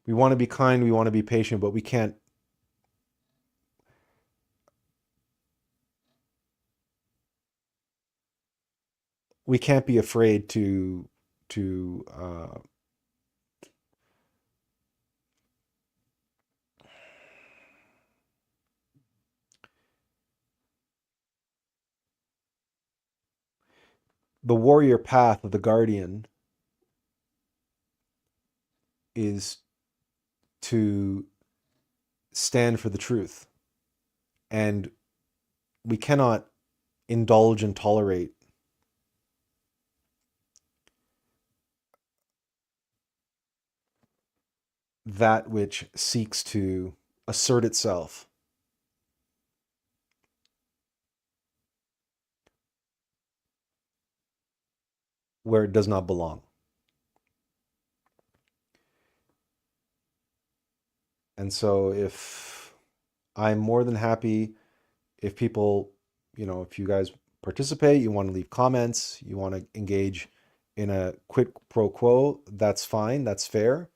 [SPEAKER 1] we want to be kind, we want to be patient, but we can't be afraid to the warrior path of the guardian is to stand for the truth. And we cannot indulge and tolerate that which seeks to assert itself where it does not belong. And so if I'm more than happy if people, if you guys participate, you want to leave comments, you want to engage in a quid pro quo, that's fine, that's fair.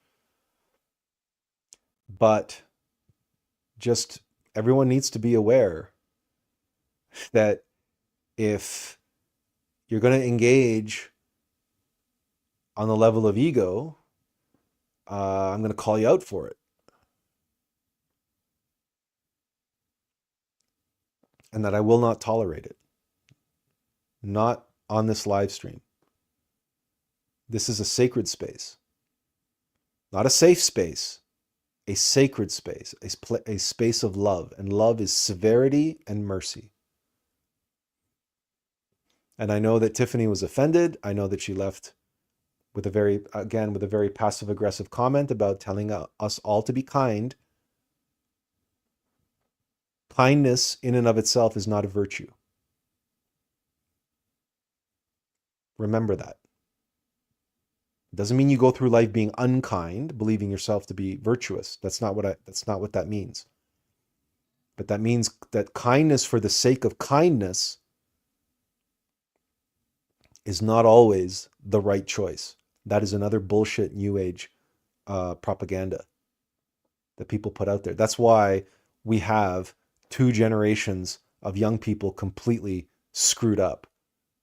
[SPEAKER 1] But just everyone needs to be aware that if you're going to engage on the level of ego, I'm going to call you out for it. And that I will not tolerate it. Not on this live stream. This is a sacred space. Not a safe space. A sacred space. A space of love. And love is severity and mercy. And I know that Tiffany was offended. I know that she left with a very passive aggressive comment about telling us all to be kind. Kindness in and of itself is not a virtue. Remember that. It doesn't mean you go through life being unkind, believing yourself to be virtuous. That's not what that means. But that means that kindness for the sake of kindness is not always the right choice. That is another bullshit new age propaganda that people put out there. That's why we have 2 generations of young people completely screwed up.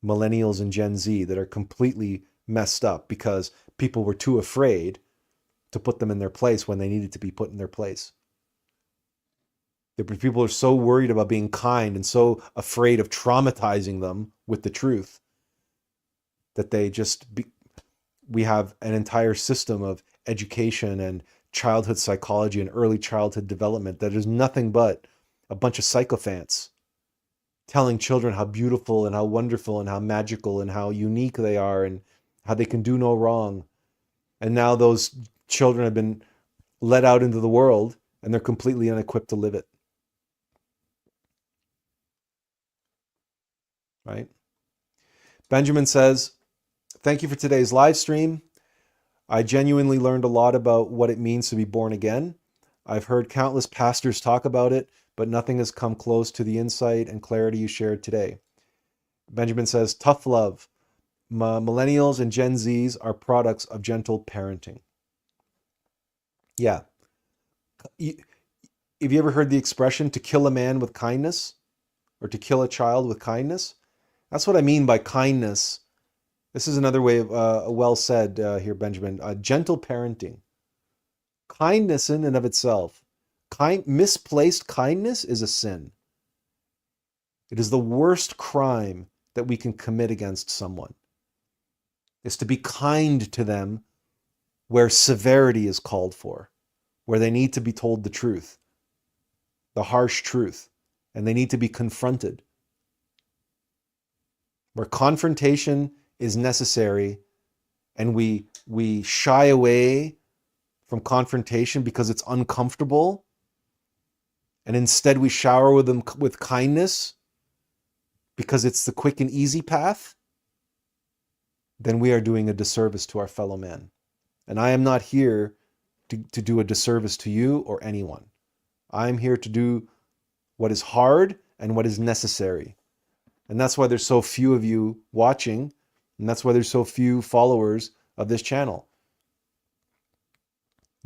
[SPEAKER 1] Millennials and Gen Z that are completely messed up because people were too afraid to put them in their place when they needed to be put in their place. The people are so worried about being kind and so afraid of traumatizing them with the truth that we have an entire system of education and childhood psychology and early childhood development that is nothing but a bunch of sycophants telling children how beautiful and how wonderful and how magical and how unique they are and how they can do no wrong. And now those children have been let out into the world and they're completely unequipped to live it. Right? Benjamin says, thank you for today's live stream. I genuinely learned a lot about what it means to be born again. I've heard countless pastors talk about it, but nothing has come close to the insight and clarity you shared today. Benjamin says, tough love. Millennials and Gen Zs are products of gentle parenting. Yeah. Have you ever heard the expression to kill a man with kindness or to kill a child with kindness? That's what I mean by kindness. This is another way of well said here, Benjamin. Gentle parenting. Kindness in and of itself. Misplaced kindness is a sin. It is the worst crime that we can commit against someone. is to be kind to them where severity is called for, where they need to be told the truth, the harsh truth, and they need to be confronted. Where confrontation is necessary and we shy away from confrontation because it's uncomfortable, and instead we shower with them with kindness because it's the quick and easy path, then we are doing a disservice to our fellow man. And I am not here to do a disservice to you or anyone. I'm here to do what is hard and what is necessary. And that's why there's so few of you watching, and that's why there's so few followers of this channel.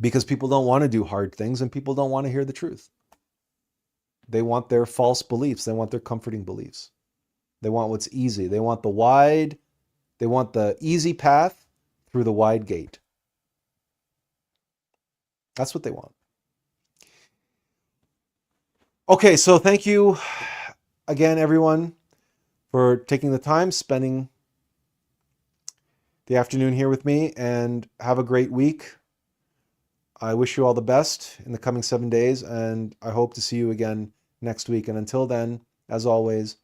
[SPEAKER 1] Because people don't want to do hard things and people don't want to hear the truth. They want their false beliefs. They want their comforting beliefs. They want what's easy. They want the easy path through the wide gate. That's what they want. Okay, so thank you again, everyone, for taking the time, spending the afternoon here with me, and have a great week. I wish you all the best in the coming 7 days, and I hope to see you again next week. And until then, as always,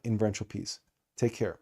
[SPEAKER 1] inferential peace. Take care.